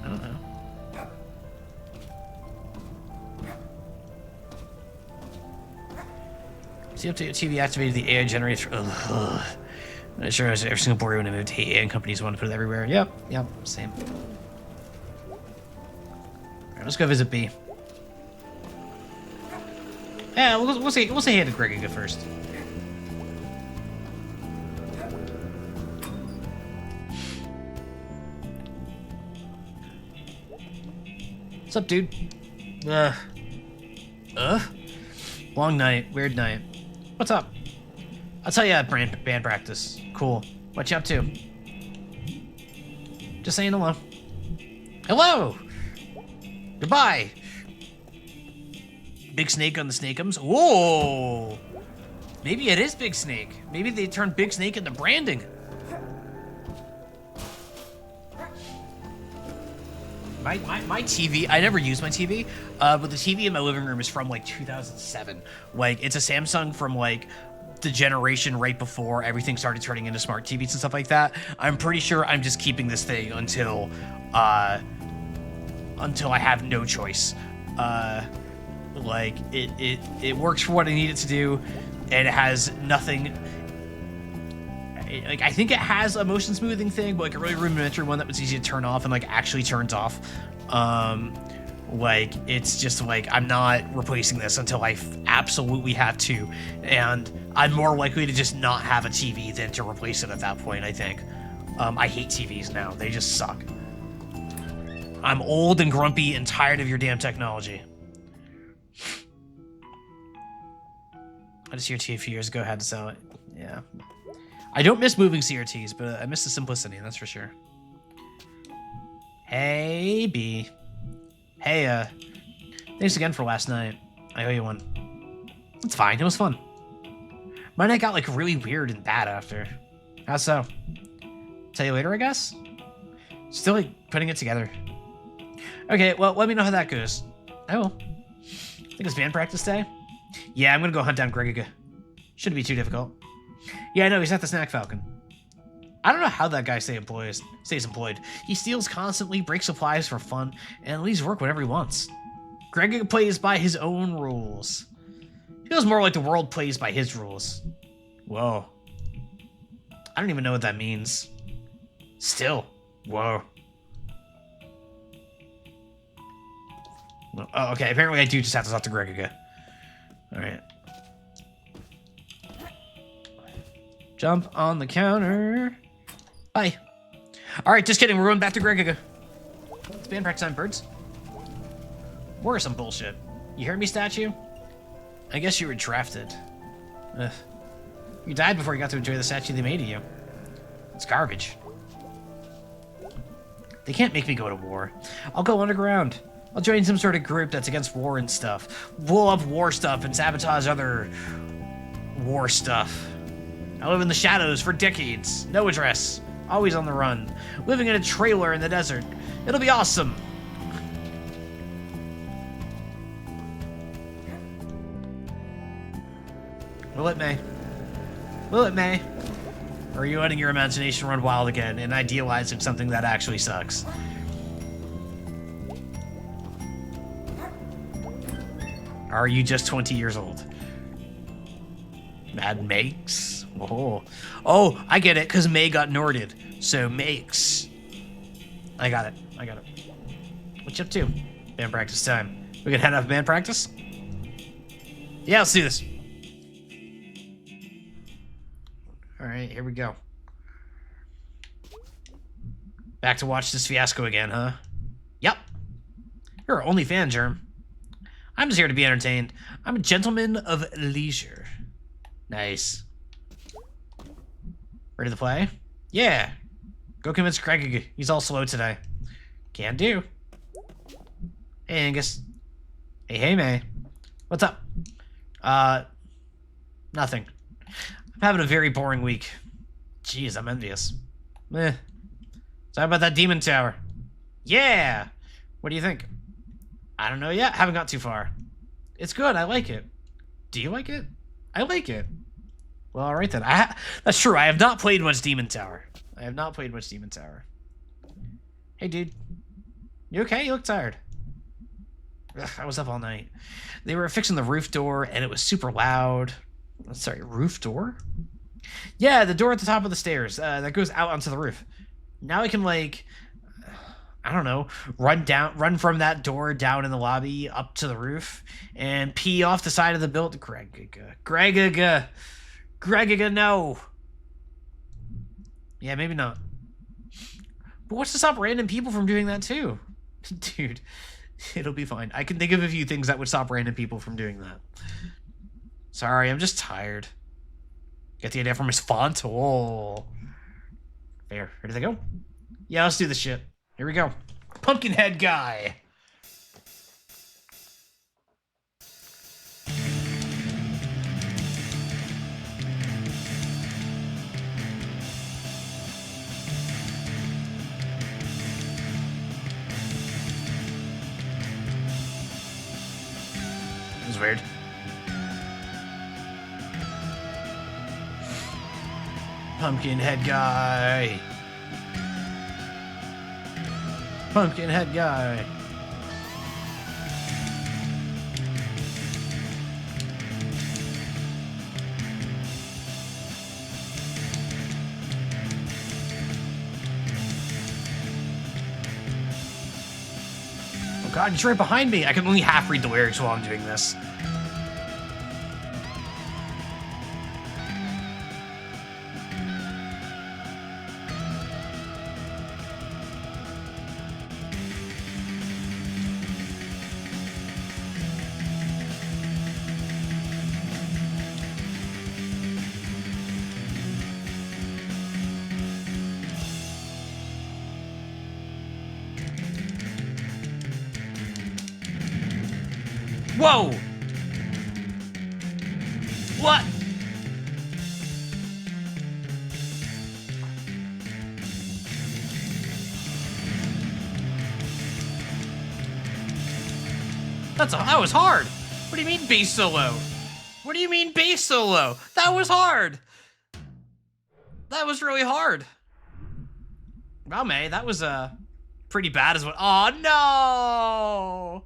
don't know. See, update TV activated the AI generator. Ugh. I'm not sure every single board when I moved. Hey, AI companies want to put it everywhere. Yep, same. Alright, let's go visit B. Yeah, we'll say hey to Greg first. What's up, dude? Long night, weird night. What's up? I'll tell you at band practice. Cool. What you up to? Just saying hello. Hello! Goodbye! Big Snake on the Snakeums. Whoa! Maybe it is Big Snake. Maybe they turned Big Snake into branding. My TV, I never use my TV, but the TV in my living room is from like 2007. Like, it's a Samsung from like the generation right before everything started turning into smart TVs and stuff like that. I'm pretty sure I'm just keeping this thing until I have no choice. Like, it works for what I need it to do, and it has nothing. Like, I think it has a motion smoothing thing, but like a really rudimentary one that was easy to turn off and like actually turns off. Like, it's just like, I'm not replacing this until I absolutely have to, and I'm more likely to just not have a TV than to replace it at that point, I think. I hate TVs now. They just suck. I'm old and grumpy and tired of your damn technology. I just CRT a few years ago, had to sell it. Yeah. I don't miss moving CRTs, but I miss the simplicity, that's for sure. Hey, B. Hey, thanks again for last night. I owe you one. It's fine, it was fun. My night got, like, really weird and bad after. How so? Tell you later, I guess? Still, like, putting it together. Okay, well, let me know how that goes. I will. Think it's band practice day? Yeah, I'm gonna go hunt down Gregiga. Shouldn't be too difficult. Yeah, no, he's not the Snack Falcon. I don't know how that guy stays employed. He steals constantly, breaks supplies for fun, and leaves work whenever he wants. Gregiga plays by his own rules. Feels more like the world plays by his rules. Whoa. I don't even know what that means. Still. Whoa. Oh, okay, apparently I do just have to talk to Gregiga. All right. Jump on the counter. Bye. All right, just kidding. We're going back to Gregaga. It's band practice time, birds. Or some bullshit. You hear me, statue? I guess you were drafted. Ugh. You died before you got to enjoy the statue they made of you. It's garbage. They can't make me go to war. I'll go underground. I'll join some sort of group that's against war and stuff. Blow up war stuff and sabotage other war stuff. I live in the shadows for decades. No address. Always on the run. Living in a trailer in the desert. It'll be awesome. Will it, May? Will it, May? Or are you letting your imagination run wild again and idealizing something that actually sucks? Are you just 20 years old? Mad makes? Oh, oh, I get it, because May got Norded. So makes. I got it. I got it. What you up to? Band practice time. We can head off band practice? Yeah, let's do this. Alright, here we go. Back to watch this fiasco again, huh? Yep. You're our only fan, Germ. I'm just here to be entertained. I'm a gentleman of leisure. Nice. Ready to play? Yeah. Go convince Greg. He's all slow today. Can do. Hey, Angus. Hey, May. What's up? Nothing. I'm having a very boring week. Jeez, I'm envious. Sorry about that demon tower. Yeah! What do you think? I don't know yet. Haven't got too far. It's good. I like it. Do you like it? I like it. Well, all right then. That's true. I have not played much Demon Tower. I have not played much Demon Tower. Hey, dude. You okay? You look tired. Ugh, I was up all night. They were fixing the roof door, and it was super loud. Sorry, roof door? Yeah, the door at the top of the stairs that goes out onto the roof. Now I can, like, I don't know, run from that door down in the lobby up to the roof and pee off the side of the building. Gregaga, no. Yeah, maybe not. But what's to stop random people from doing that too? Dude, it'll be fine. I can think of a few things that would stop random people from doing that. Sorry, I'm just tired. Get the idea from his font? Oh. Fair. Ready to go? Yeah, let's do this shit. Here we go. Pumpkinhead guy. This is weird. Pumpkinhead guy. Pumpkinhead guy. Oh god, he's right behind me. I can only half read the lyrics while I'm doing this. Whoa! What? That was hard. What do you mean bass solo? What do you mean bass solo? That was hard. That was really hard. Wow, May, that was pretty bad as well. Oh no!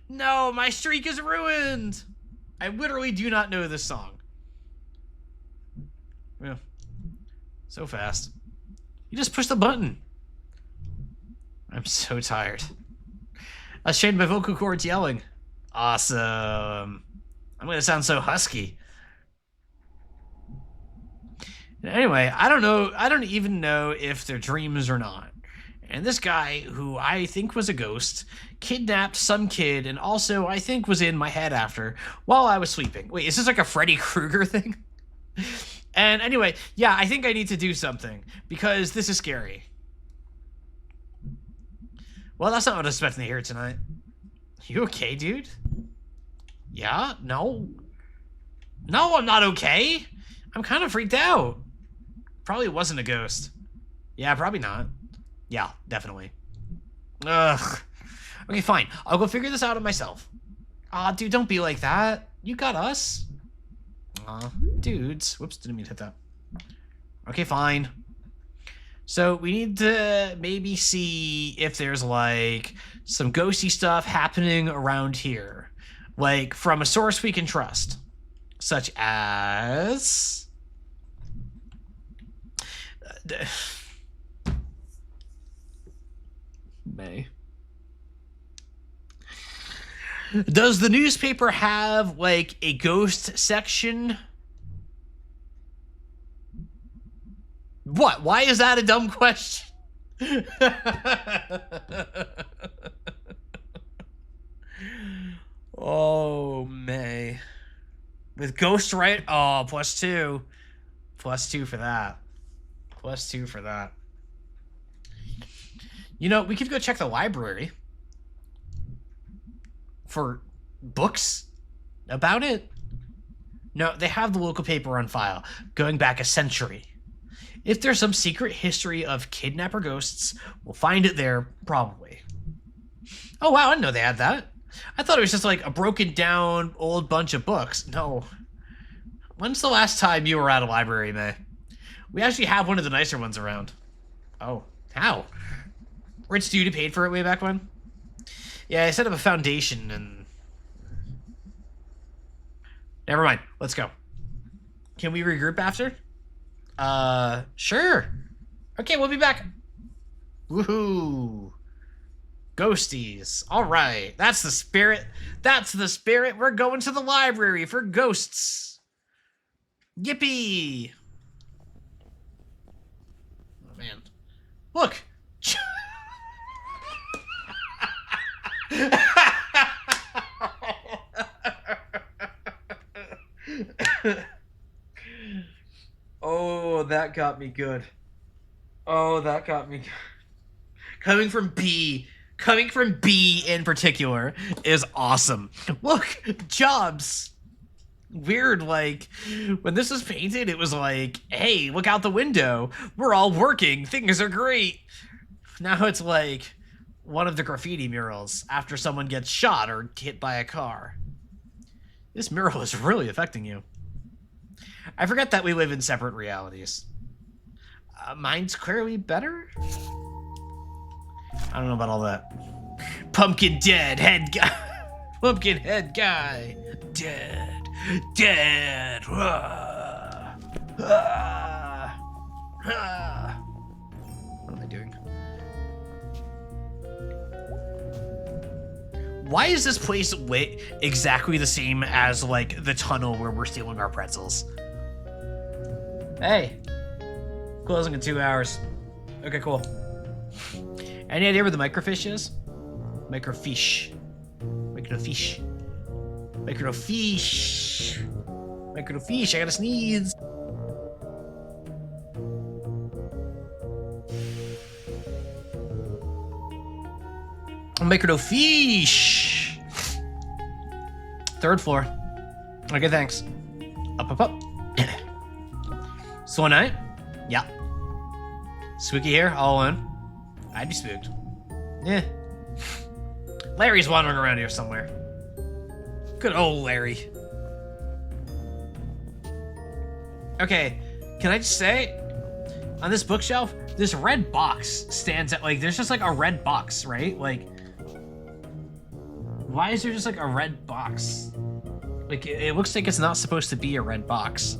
No, my streak is ruined. I literally do not know this song. Yeah. So fast. You just push the button. I'm so tired. I strained my vocal cords yelling. Awesome. I'm gonna sound so husky. Anyway, I don't know. I don't even know if they're dreams or not. And this guy, who I think was a ghost, kidnapped some kid and also, I think, was in my head after while I was sleeping. Wait, is this like a Freddy Krueger thing? And anyway, yeah, I think I need to do something because this is scary. Well, that's not what I was expecting to hear tonight. You okay, dude? Yeah? No? No, I'm not okay. I'm kind of freaked out. Probably wasn't a ghost. Yeah, probably not. Yeah, definitely. Ugh. Okay, fine. I'll go figure this out on myself. Aw, dude, don't be like that. You got us. Aw, dudes. Whoops, didn't mean to hit that. Okay, fine. So we need to maybe see if there's, like, some ghosty stuff happening around here. Like, from a source we can trust. Such as... May. Does the newspaper have, like, a ghost section? What? Why is that a dumb question? Oh, May. With ghost right? Oh, +2. +2 for that. +2 for that. You know, we could go check the library for books about it. No, they have the local paper on file, going back a century. If there's some secret history of kidnapper ghosts, we'll find it there, probably. Oh, wow, I didn't know they had that. I thought it was just like a broken down old bunch of books. No. When's the last time you were at a library, May? We actually have one of the nicer ones around. Oh, how? Rich dude who paid for it way back when? Yeah, I set up a foundation and... Never mind. Let's go. Can we regroup after? Sure. Okay, we'll be back. Woohoo. Ghosties. All right. That's the spirit. That's the spirit. We're going to the library for ghosts. Yippee. Oh, man. Look. Oh, that got me good. Oh, that got me good. Coming from B in particular is awesome. Look, jobs. Weird, like, when this was painted, it was like, hey, look out the window. We're all working. Things are great. Now it's like one of the graffiti murals after someone gets shot or hit by a car. This mural is really affecting you. I forget that we live in separate realities. Mine's clearly better? I don't know about all that. Pumpkin dead, head guy. Pumpkin head guy. Dead. Dead. What am I doing? Why is this place exactly the same as, like, the tunnel where we're stealing our pretzels? Hey. Closing in 2 hours. Okay, cool. Any idea where the microfiche is? Microfiche. Microfiche. Microfiche. Microfiche, I gotta sneeze. Microfiche. 3rd floor. Okay, thanks. Up. Swan night? Yeah. Spooky here, all in. I'd be spooked. Yeah. Larry's wandering around here somewhere. Good old Larry. Okay, can I just say, on this bookshelf, this red box stands out. Like, there's just like a red box, right? Like, why is there just like a red box? Like, it looks like it's not supposed to be a red box.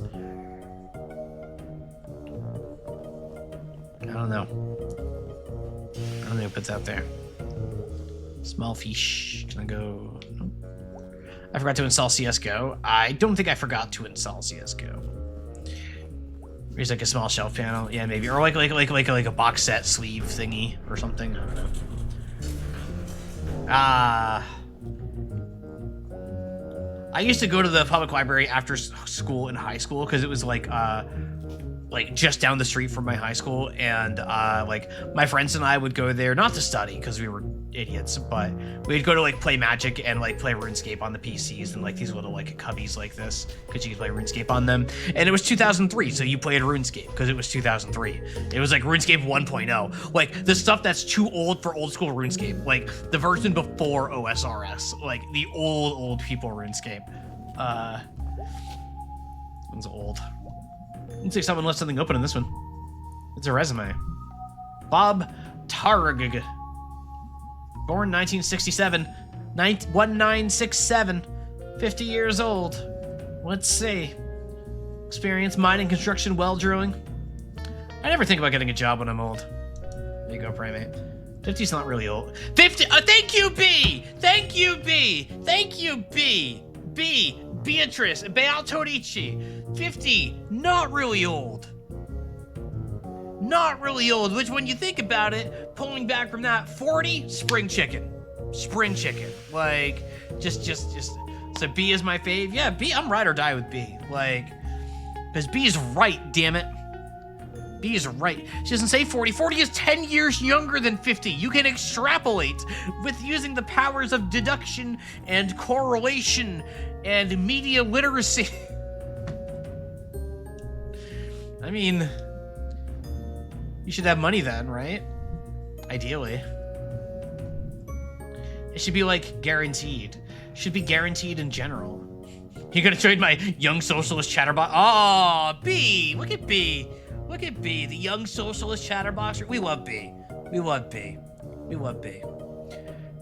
I don't know. I don't know who puts out there. Small fish. Can I go? Nope. I forgot to install CSGO. I don't think I forgot to install CSGO. There's like a small shelf panel. Yeah, maybe. Or like a box set sleeve thingy or something. I don't know. I used to go to the public library after school in high school because it was like just down the street from my high school, and like my friends and I would go there not to study because we were idiots, but we'd go to like play Magic and like play RuneScape on the PCs and like these little like cubbies like this because you could play RuneScape on them. And it was 2003, so you played RuneScape because it was 2003. It was like RuneScape 1.0, like the stuff that's too old for old school RuneScape, like the version before OSRS, like the old people RuneScape. It's old. Looks like someone left something open in this one. It's a resume. Bob Targ. Born 1967. 1967. 50 years old. Let's see. Experience mining, construction, well drilling. I never think about getting a job when I'm old. There you go, Primate. 50's not really old. 50. Thank you, B. Thank you, B. Thank you, B. B. Beatrice. Beatorici. 50. Not really old. Not really old, which when you think about it, pulling back from that, 40, spring chicken. Spring chicken. Like, just, so B is my fave. Yeah, B, I'm ride or die with B. Like, because B is right, damn it. B is right. She doesn't say 40. 40 is 10 years younger than 50. You can extrapolate with using the powers of deduction and correlation and media literacy. I mean, you should have money then, right? Ideally. It should be like guaranteed. It should be guaranteed in general. You gonna join my young socialist chatterbox? Oh, B! Look at B! Look at B, the young socialist chatterboxer. We love B. We love B. We love B.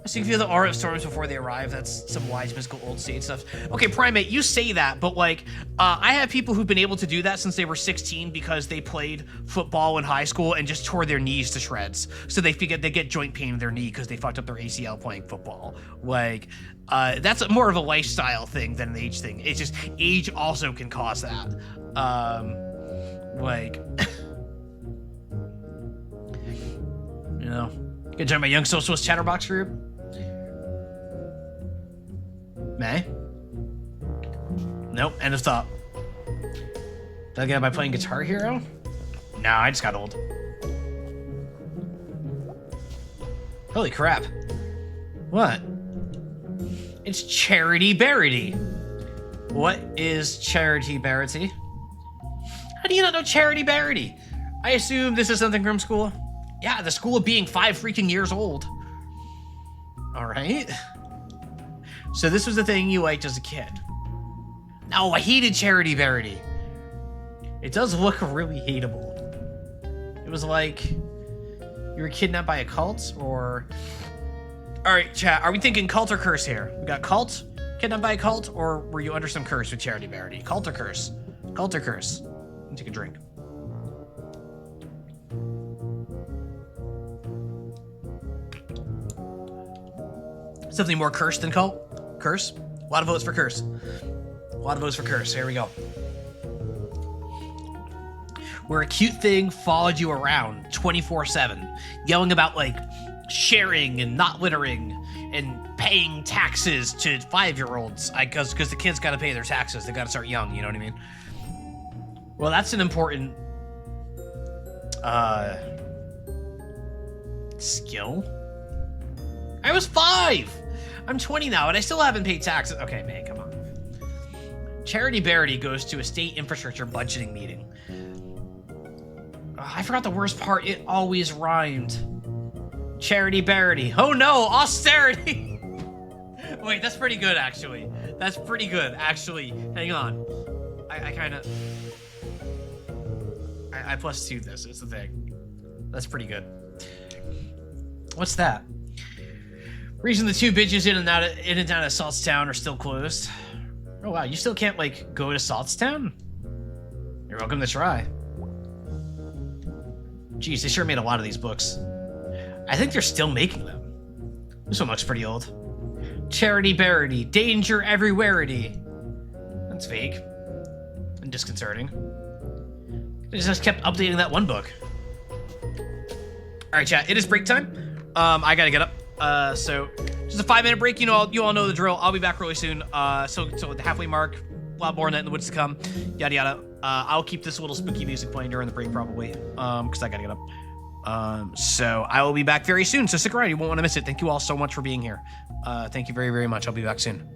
So you feel the aura of storms before they arrive. That's some wise mystical old state stuff. Okay, Primate, you say that, but like, I have people who've been able to do that since they were 16 because they played football in high school and just tore their knees to shreds. So they get joint pain in their knee because they fucked up their ACL playing football. Like, that's more of a lifestyle thing than an age thing. It's just age also can cause that. Like, you know, gonna join my young socialist chatterbox group. May? Nope, end of thought. Did I get it by playing Guitar Hero? No, I just got old. Holy crap. What? It's Charity Barity. What is Charity Barity? How do you not know Charity Barity? I assume this is something from school. Yeah, the school of being 5 freaking years old. All right. So this was the thing you liked as a kid. No, I hated Charity Barity. It does look really hateable. It was like you were kidnapped by a cult, or... All right, chat, are we thinking cult or curse here? We got cult, kidnapped by a cult, or were you under some curse with Charity Barity? Cult or curse? Cult or curse? Let me take a drink. Something more curse than cult? Curse? A lot of votes for curse. A lot of votes for curse. Here we go. Where a cute thing followed you around 24/7, yelling about like sharing and not littering and paying taxes to 5-year-olds. Because the kids got to pay their taxes. They got to start young. You know what I mean? Well, that's an important skill. I was 5. I'm 20 now, and I still haven't paid taxes. Okay, man, come on. Charity Barity goes to a state infrastructure budgeting meeting. Oh, I forgot the worst part. It always rhymed. Charity Barity. Oh no, austerity. Wait, that's pretty good, actually. That's pretty good, actually. Hang on. I kind of... I +2 this, is the thing. That's pretty good. What's that? Reason the 2 bitches in and out of Saltstown are still closed. Oh wow, you still can't like go to Saltstown? You're welcome to try. Geez, they sure made a lot of these books. I think they're still making them. This one looks pretty old. Charity Barity, danger everywhereity. That's vague and disconcerting. They just kept updating that one book. All right, chat. It is break time. I gotta get up. So just a 5-minute break. You all know the drill. I'll be back really soon. So at the halfway mark, a lot more Night in the Woods to come. Yada yada. I'll keep this little spooky music playing during the break probably. Because I gotta get up. So I will be back very soon. So stick around. You won't want to miss it. Thank you all so much for being here. Thank you very, very much. I'll be back soon.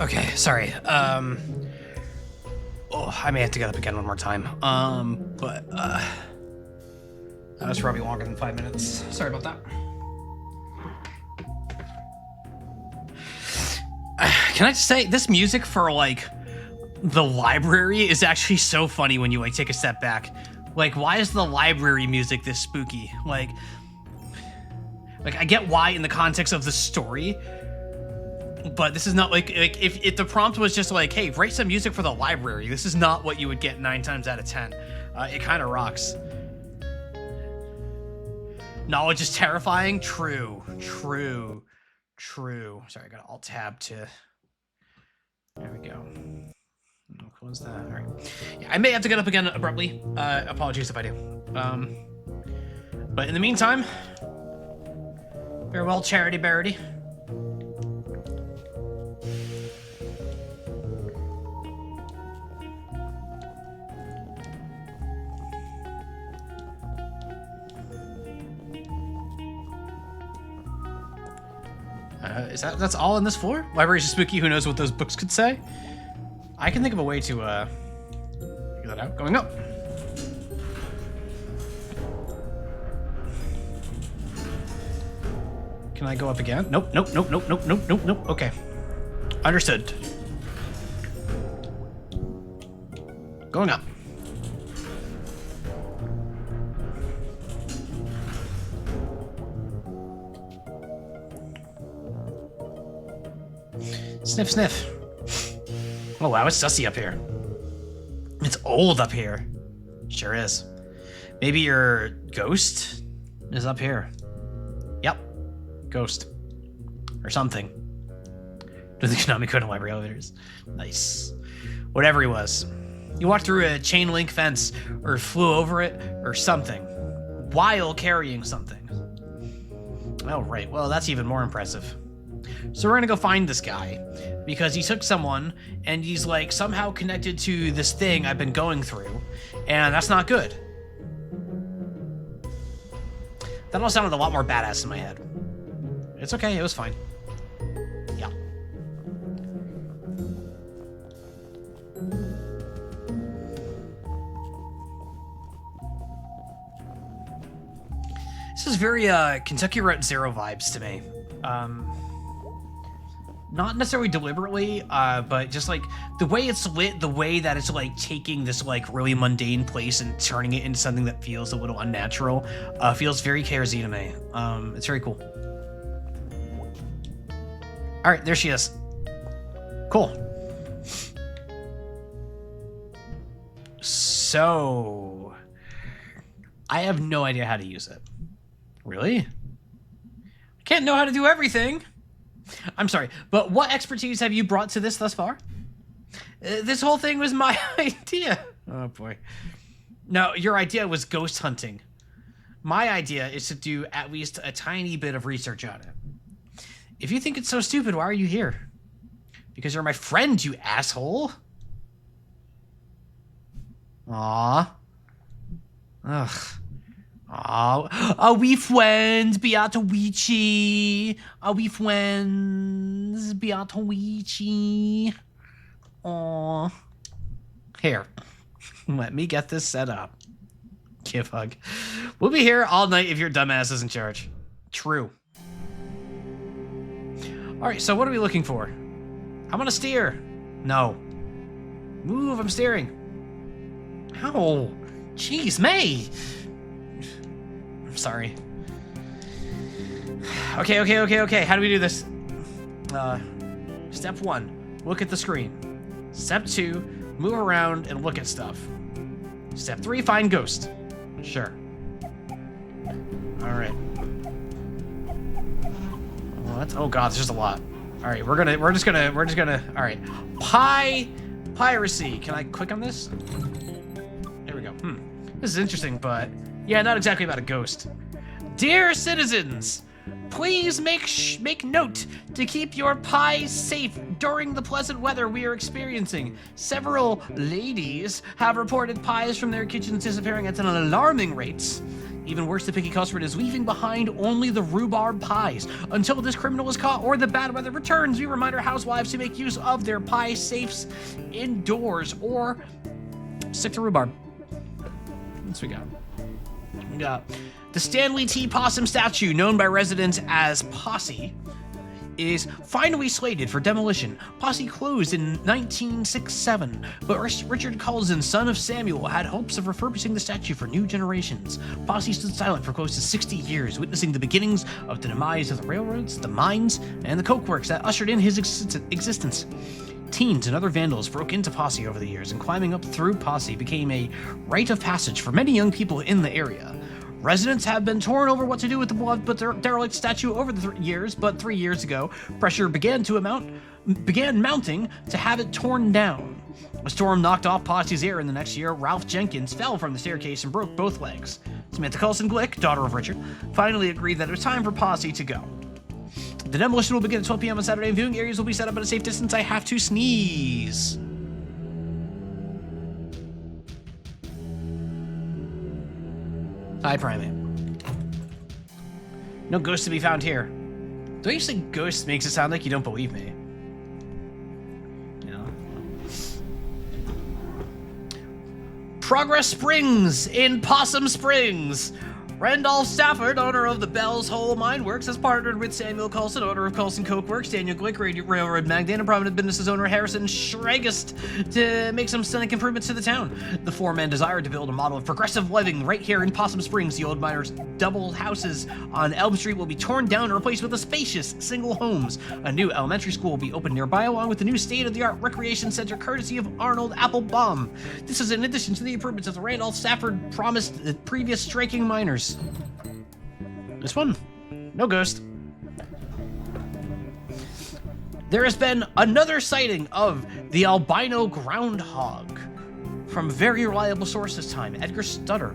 Okay, sorry. Oh, I may have to get up again one more time. But that was probably longer than 5 minutes. Sorry about that. Can I just say, this music for, like, the library is actually so funny when you, like, take a step back. Like, why is the library music this spooky? Like, I get why in the context of the story, but this is not, like if the prompt was just like, hey, write some music for the library, this is not what you would get 9 times out of 10. It kind of rocks. Knowledge is terrifying? True. Sorry, I got Alt-Tab to... There we go. I'll close that. All right. Yeah, I may have to get up again abruptly. Apologies if I do. But in the meantime, farewell, Charity Barity. That's all on this floor? Libraries are spooky, who knows what those books could say? I can think of a way to figure that out. Going up. Can I go up again? Nope. Okay. Understood. Going up. Sniff, sniff. Oh wow, it's dusty up here. It's old up here. Sure is. Maybe your ghost is up here. Yep. Ghost. Or something. To the Konami Code Library elevators. Nice. Whatever he was. You walked through a chain link fence, or flew over it, or something. While carrying something. Oh, right. Well, that's even more impressive. So we're gonna go find this guy, because he took someone, and he's like somehow connected to this thing I've been going through, and that's not good. That all sounded a lot more badass in my head. It's okay, it was fine. Yeah. This is very Kentucky Route Zero vibes to me. Not necessarily deliberately, but just like the way it's lit, the way that it's like taking this like really mundane place and turning it into something that feels a little unnatural, feels very KRZ to me. It's very cool. All right, there she is. Cool. So, I have no idea how to use it. Really? I can't know how to do everything. I'm sorry, but what expertise have you brought to this thus far? This whole thing was my idea. Oh boy. No, your idea was ghost hunting. My idea is to do at least a tiny bit of research on it. If you think it's so stupid, why are you here? Because you're my friend, you asshole. Aww. Ugh. Oh, are we friends, Beata Wichi? Are we friends, Beata Wichi? Aw. Here. Let me get this set up. Give hug. We'll be here all night if your dumbass is in charge. True. Alright, so what are we looking for? I want to steer. No. Move, I'm steering. Ow. Jeez, May. Sorry. Okay. How do we do this? Step 1, look at the screen. Step 2, move around and look at stuff. Step 3, find ghost. Sure. All right. What? Oh god, there's just a lot. All right, we're just gonna. All right. Piracy. Can I click on this? There we go. This is interesting, but. Yeah, not exactly about a ghost. Dear citizens, please make note to keep your pies safe during the pleasant weather we are experiencing. Several ladies have reported pies from their kitchens disappearing at an alarming rate. Even worse, the picky customer is leaving behind only the rhubarb pies. Until this criminal is caught or the bad weather returns, we remind our housewives to make use of their pie safes indoors or stick to rhubarb. What's we got? We got the Stanley T. Possum statue, known by residents as Posse, is finally slated for demolition. Posse closed in 1967, but Richard Cullson, son of Samuel, had hopes of refurbishing the statue for new generations. Posse stood silent for close to 60 years, witnessing the beginnings of the demise of the railroads, the mines, and the coke works that ushered in his existence. Teens and other vandals broke into Posse over the years, and climbing up through Posse became a rite of passage for many young people in the area. Residents have been torn over what to do with the beloved but derelict statue over the years, but 3 years ago, pressure began mounting to have it torn down. A storm knocked off Posse's ear, and the next year, Ralph Jenkins fell from the staircase and broke both legs. Samantha Coulson Glick, daughter of Richard, finally agreed that it was time for Posse to go. The demolition will begin at 12 p.m. on Saturday, and viewing areas will be set up at a safe distance. I have to sneeze. Hi, Primate. No ghosts to be found here. Don't you say ghost makes it sound like you don't believe me? You know? Progress Springs in Possum Springs. Randolph Stafford, owner of the Bell's Hole Mine Works, has partnered with Samuel Coulson, owner of Coulson Coke Works, Daniel Glick, railroad magnate, and prominent business owner Harrison Schregest, to make some stunning improvements to the town. The four-man desired to build a model of progressive living right here in Possum Springs. The old miners' double houses on Elm Street will be torn down and replaced with a spacious single homes. A new elementary school will be opened nearby, along with the new state-of-the-art recreation center courtesy of Arnold Applebaum. This is in addition to the improvements that the Randolph Stafford promised the previous striking miners. This one, no ghost. There has been another sighting of the albino groundhog from very reliable source this time. Edgar Studer?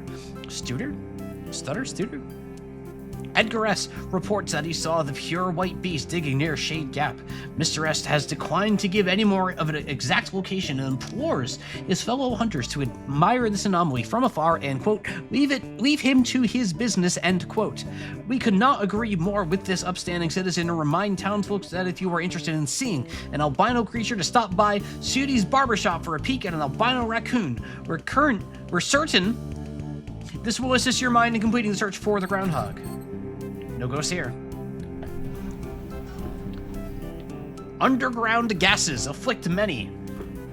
Edgar S. reports that he saw the pure white beast digging near Shade Gap. Mr. S. has declined to give any more of an exact location and implores his fellow hunters to admire this anomaly from afar and, quote, leave him to his business, end quote. We could not agree more with this upstanding citizen and remind townsfolk that if you are interested in seeing an albino creature, to stop by Sudie's Barbershop for a peek at an albino raccoon. We're certain this will assist your mind in completing the search for the groundhog. No ghosts here. Underground gases afflict many.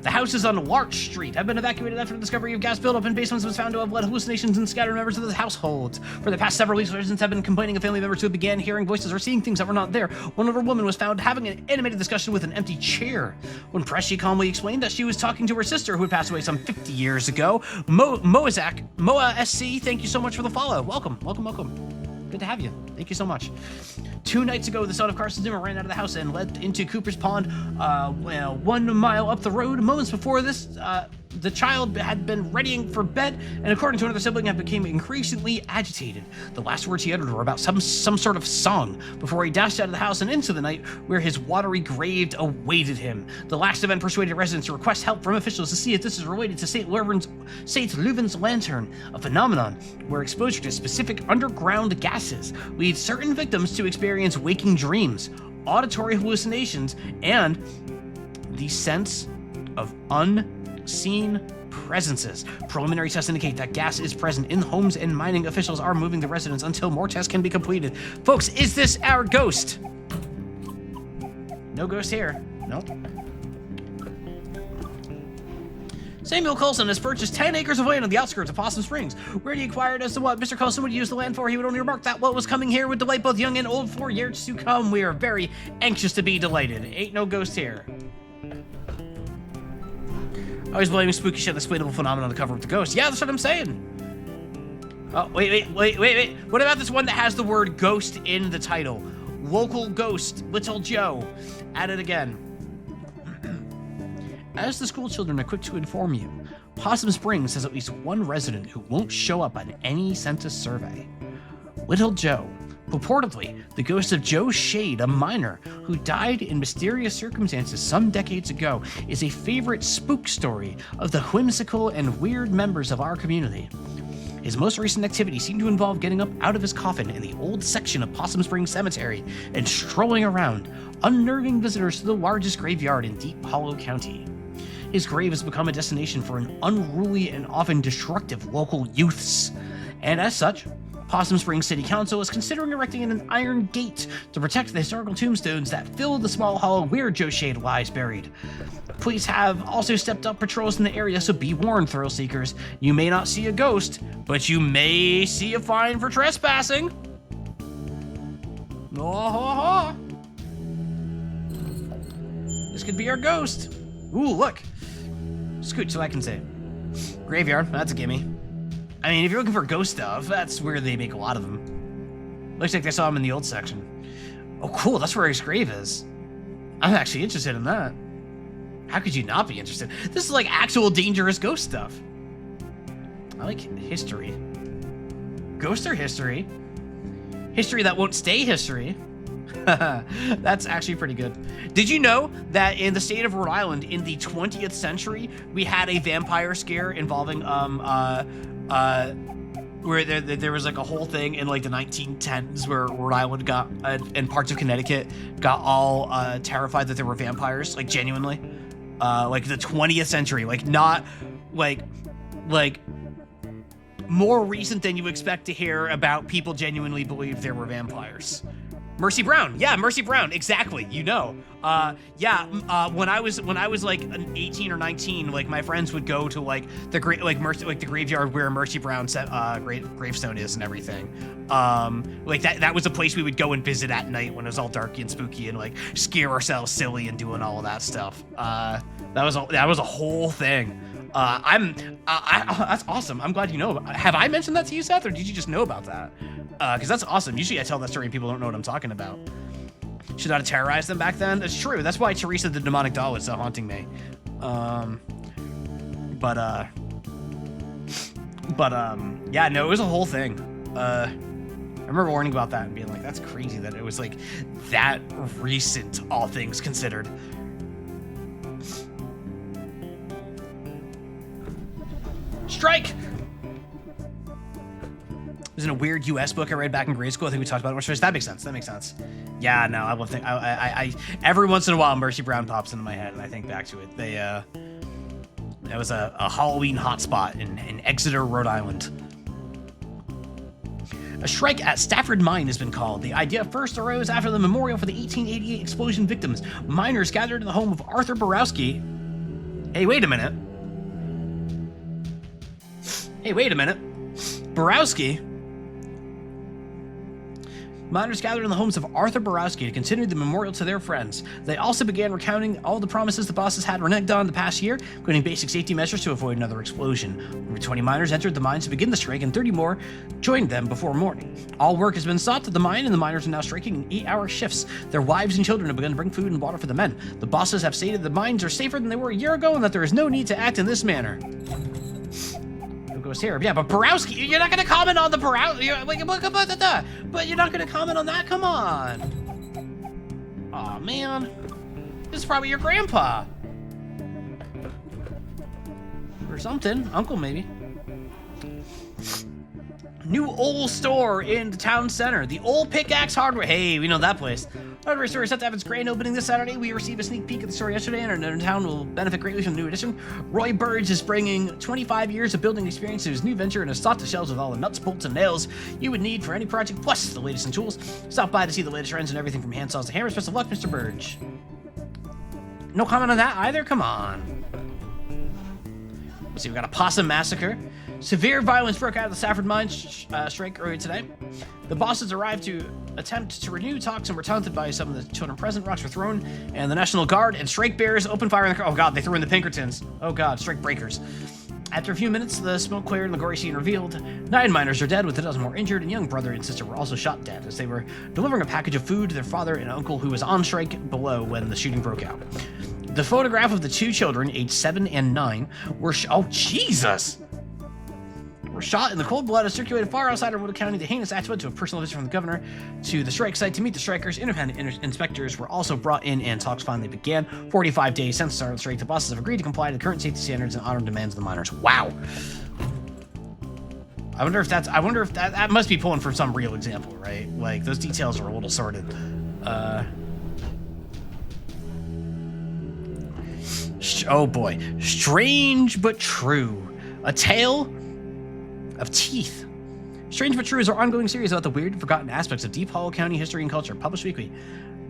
The houses on Larch Street have been evacuated after the discovery of gas buildup in basements was found to have led hallucinations and scattered members of the households. For the past several weeks, residents have been complaining of family members who began hearing voices or seeing things that were not there. One older woman was found having an animated discussion with an empty chair. When pressed, she calmly explained that she was talking to her sister who had passed away some 50 years ago. Moa SC, thank you so much for the follow. Welcome. Good to have you. Thank you so much. 2 nights ago, the son of Carson Zimmer ran out of the house and led into Cooper's Pond, 1 mile up the road. Moments before this, the child had been readying for bed, and according to another sibling, had become increasingly agitated. The last words he uttered were about some sort of song before he dashed out of the house and into the night where his watery grave awaited him. The last event persuaded residents to request help from officials to see if this is related to St. Leuven's lantern, a phenomenon where exposure to specific underground gases leads certain victims to experience waking dreams, auditory hallucinations, and the sense of unseen presences. Preliminary tests indicate that gas is present in homes, and mining officials are moving the residents until more tests can be completed. Folks, is this our ghost? No ghost here. Nope. Samuel Coulson has purchased 10 acres of land on the outskirts of Possum Springs. Where he acquired as to what Mr. Coulson would use the land for, he would only remark that what was coming here would delight both young and old for years to come. We are very anxious to be delighted. Ain't no ghost here. Always blaming spooky shit, explainable phenomenon on the cover of the ghost. Yeah, that's what I'm saying. Oh, wait. What about this one that has the word ghost in the title? Local ghost, Little Joe. At it again. As the school children are quick to inform you, Possum Springs has at least one resident who won't show up on any census survey. Little Joe, purportedly the ghost of Joe Shade, a miner who died in mysterious circumstances some decades ago, is a favorite spook story of the whimsical and weird members of our community. His most recent activity seemed to involve getting up out of his coffin in the old section of Possum Springs Cemetery and strolling around, unnerving visitors to the largest graveyard in Deep Hollow County. His grave has become a destination for an unruly and often destructive local youths, and as such, Possum Springs City Council is considering erecting an iron gate to protect the historical tombstones that fill the small hollow where Joe Shade lies buried. Police have also stepped up patrols in the area, so be warned, thrill seekers. You may not see a ghost, but you may see a fine for trespassing. Oh, this could be our ghost. Ooh, look. Scoot so I can say it. Graveyard, that's a gimme. I mean, if you're looking for ghost stuff, that's where they make a lot of them. Looks like they saw him in the old section. Oh, cool, that's where his grave is. I'm actually interested in that. How could you not be interested? This is like actual dangerous ghost stuff. I like history. Ghosts are history. History that won't stay history. That's actually pretty good. Did you know that in the state of Rhode Island in the 20th century, we had a vampire scare involving where there was like a whole thing in like the 1910s where Rhode Island got and parts of Connecticut got all terrified that there were vampires, like genuinely, like the 20th century, like not like more recent than you expect to hear about people genuinely believe there were vampires. Mercy Brown, yeah, Mercy Brown, exactly. You know, when I was like 18 or 19, like my friends would go to like the the graveyard where Mercy Brown's gravestone is and everything. Like that was a place we would go and visit at night when it was all dark and spooky and like scare ourselves silly and doing all of that stuff. That was a whole thing. That's awesome. I'm glad you know. Have I mentioned that to you, Seth, or did you just know about that? Because that's awesome. Usually I tell that story and people don't know what I'm talking about. Should not have terrorized them back then. That's true. That's why Teresa the demonic doll is haunting me. Yeah, no, it was a whole thing. I remember warning about that and being like, that's crazy that it was like that recent, all things considered. Strike! It was in a weird U.S. book I read back in grade school. I think we talked about it. That makes sense. That makes sense. Yeah, no, I love things. I every once in a while, Mercy Brown pops into my head, and I think back to it. That was a Halloween hotspot in Exeter, Rhode Island. A strike at Stafford Mine has been called. The idea first arose after the memorial for the 1888 explosion victims. Miners gathered in the home of Arthur Borowski. Hey, wait a minute. Borowski? Miners gathered in the homes of Arthur Borowski to continue the memorial to their friends. They also began recounting all the promises the bosses had reneged on the past year, including basic safety measures to avoid another explosion. Over 20 miners entered the mines to begin the strike, and 30 more joined them before morning. All work has been stopped at the mine, and the miners are now striking in 8-hour shifts. Their wives and children have begun to bring food and water for the men. The bosses have stated the mines are safer than they were a year ago, and that there is no need to act in this manner. Goes here. Yeah, but Borowski, you're not going to comment on the Borowski. But you're not going to comment on that? Come on. Aw, man. This is probably your grandpa. Or something. Uncle, maybe. New old store in the town center. The Old Pickaxe Hardware. Hey, we know that place. Hardware store is set to have its grand opening this Saturday. We received a sneak peek at the store yesterday, and our town will benefit greatly from the new addition. Roy Burge is bringing 25 years of building experience to his new venture and has stocked the shelves with all the nuts, bolts, and nails you would need for any project, plus the latest in tools. Stop by to see the latest trends and everything from handsaws to hammers. Best of luck, Mr. Burge. No comment on that either? Come on. Let's see, we got a possum massacre. Severe violence broke out of the Stafford Mine strike earlier today. The bosses arrived to attempt to renew talks and were taunted by some of the children present. Rocks were thrown, and the National Guard and strike bearers opened fire on the... Oh god, they threw in the Pinkertons. Oh god, strike breakers. After a few minutes, the smoke cleared and the gory scene revealed. 9 miners are dead, with a dozen more injured, and young brother and sister were also shot dead as they were delivering a package of food to their father and uncle who was on strike below when the shooting broke out. The photograph of the 2 children, aged 7 and 9, were... Oh, Jesus! Were shot in the cold blood has circulated far outside of Wood County. The heinous act led to a personal visit from the governor to the strike site to meet the strikers. Independent inspectors were also brought in, and talks finally began. 45 days since the start of the strike, the bosses have agreed to comply to the current safety standards and honor demands of the miners. Wow. I wonder if that must be pulling from some real example, right? Like, those details are a little sorted. Oh boy. Strange but true. A tale of teeth. Strange but True is our ongoing series about the weird and forgotten aspects of Deep Hollow County history and culture, published weekly.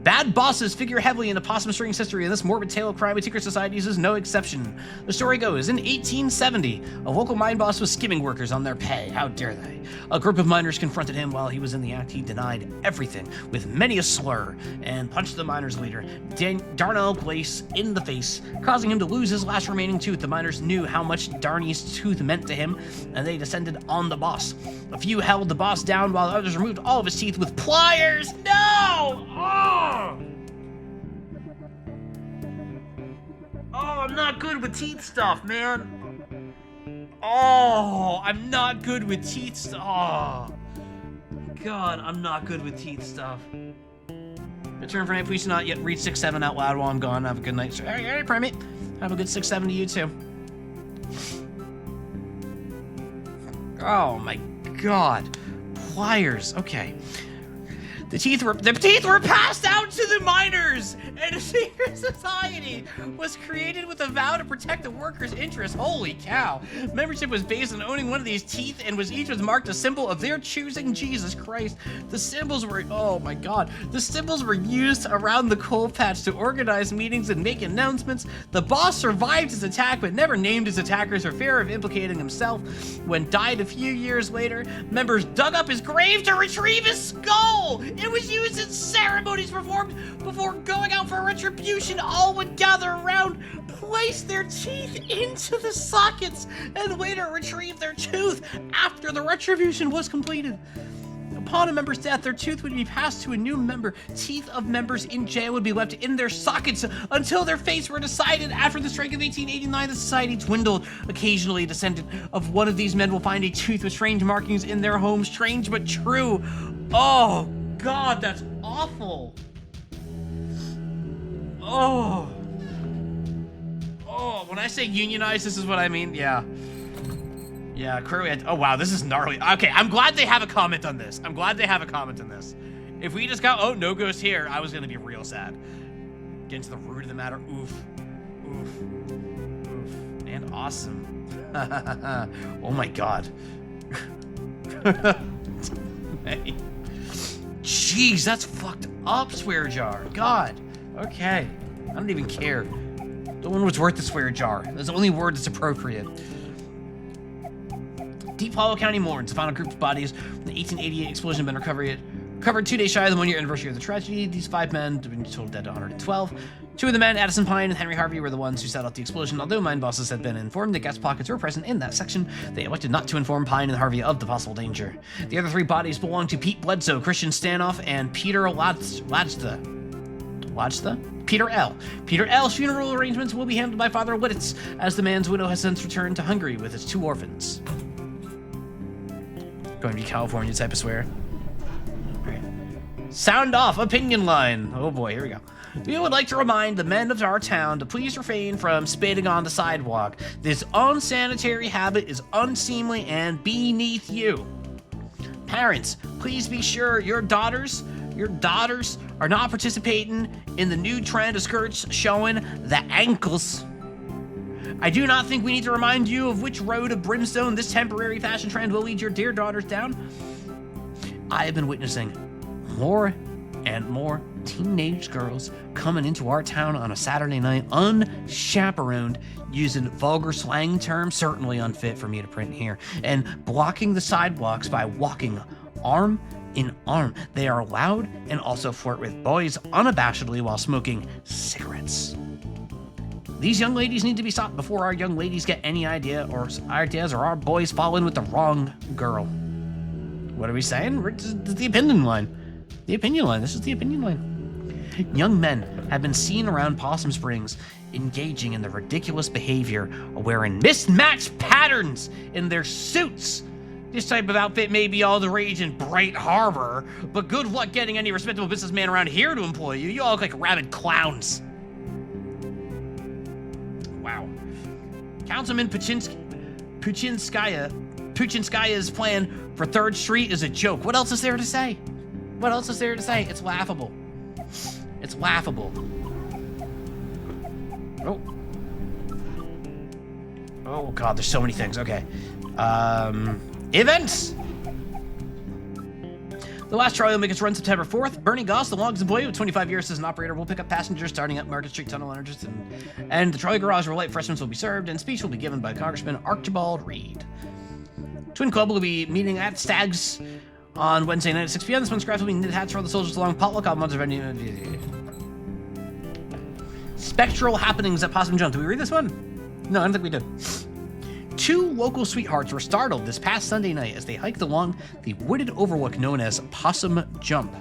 Bad bosses figure heavily into Possum Springs history, and this morbid tale of crime and secret societies is no exception. The story goes, in 1870, a local mine boss was skimming workers on their pay. How dare they? A group of miners confronted him while he was in the act. He denied everything, with many a slur, and punched the miners' leader, Darnell Glace, in the face, causing him to lose his last remaining tooth. The miners knew how much Darney's tooth meant to him, and they descended on the boss. A few held the boss down, while others removed all of his teeth with pliers. No! Oh, I'm not good with teeth stuff, man. Oh, I'm not good with teeth stuff. Oh, God, I'm not good with teeth stuff. Return for night, please do not yet read 6-7 out loud while I'm gone. Have a good night, sir. All right, Primate. Have a good 6-7 to you, too. Oh, my God. Pliers. Okay. The teeth were passed out to the miners, and a secret society was created with a vow to protect the workers' interests. Holy cow. Membership was based on owning one of these teeth, and each was marked a symbol of their choosing. Jesus Christ. The symbols were, oh my God. The symbols were used around the coal patch to organize meetings and make announcements. The boss survived his attack, but never named his attackers for fear of implicating himself. When died a few years later, members dug up his grave to retrieve his skull. It was used in ceremonies performed before going out for retribution. All would gather around, place their teeth into the sockets, and later retrieve their tooth after the retribution was completed. Upon a member's death, their tooth would be passed to a new member. Teeth of members in jail would be left in their sockets until their fates were decided. After the strike of 1889, the society dwindled. Occasionally, a descendant of one of these men will find a tooth with strange markings in their home. Strange but true. Oh, God, that's awful. Oh, when I say unionize, this is what I mean. Yeah, Crow. Oh, wow, this is gnarly. Okay, I'm glad they have a comment on this. If we just got, oh, no ghost here, I was gonna be real sad. Get into the root of the matter. Oof. And awesome. Oh my God. Hey. Jeez, that's fucked up, swear jar. God. Okay. I don't even care. The one was worth the swear jar. That's the only word that's appropriate. Deep Hollow County mourns. The final group of bodies from the 1888 explosion have been recovered 2 days shy of the 1-year anniversary of the tragedy. These 5 men have been total dead to 112. 2 of the men, Addison Pine and Henry Harvey, were the ones who set off the explosion. Although mine bosses had been informed that gas pockets were present in that section, they elected not to inform Pine and Harvey of the possible danger. The other 3 bodies belonged to Pete Bledsoe, Christian Stanoff, and Peter Lajtha. Peter L. Peter L's funeral arrangements will be handled by Father Lidditz, as the man's widow has since returned to Hungary with his 2 orphans. Going to be California type of swear. Alright. Sound off, opinion line. Oh boy, here we go. We would like to remind the men of our town to please refrain from spitting on the sidewalk. This unsanitary habit is unseemly and beneath you. Parents, please be sure your daughters are not participating in the new trend of skirts showing the ankles. I do not think we need to remind you of which road of brimstone this temporary fashion trend will lead your dear daughters down. I have been witnessing more and more teenage girls coming into our town on a Saturday night unchaperoned, using vulgar slang terms, certainly unfit for me to print here, and blocking the sidewalks by walking arm in arm. They are loud and also flirt with boys unabashedly while smoking cigarettes. These young ladies need to be stopped before our young ladies get any ideas or our boys fall in with the wrong girl. What are we saying? This is the opinion line. This is the opinion line. Young men have been seen around Possum Springs engaging in the ridiculous behavior of wearing mismatched patterns in their suits. This type of outfit may be all the rage in Bright Harbor, but good luck getting any respectable businessman around here to employ you. You all look like rabid clowns. Wow. Councilman Puchinskaya Puchinskaya's plan for 3rd Street is a joke. What else is there to say? What else is there to say? It's laughable. It's laughable. Oh. Oh, God, there's so many things. Okay. Events! The last trolley will make its run September 4th. Bernie Goss, the longest employee with 25 years as an operator, will pick up passengers starting at Market Street Tunnel entrance, and the trolley garage where light refreshments will be served, and speech will be given by Congressman Archibald Reed. Twin Club will be meeting at Stag's on Wednesday night at 6 p.m. This month's craft will be knit hats for all the soldiers along potluck on months of venue. Spectral happenings at Possum Jump. Did we read this one? No, I don't think we did. 2 local sweethearts were startled this past Sunday night as they hiked along the wooded overlook known as Possum Jump.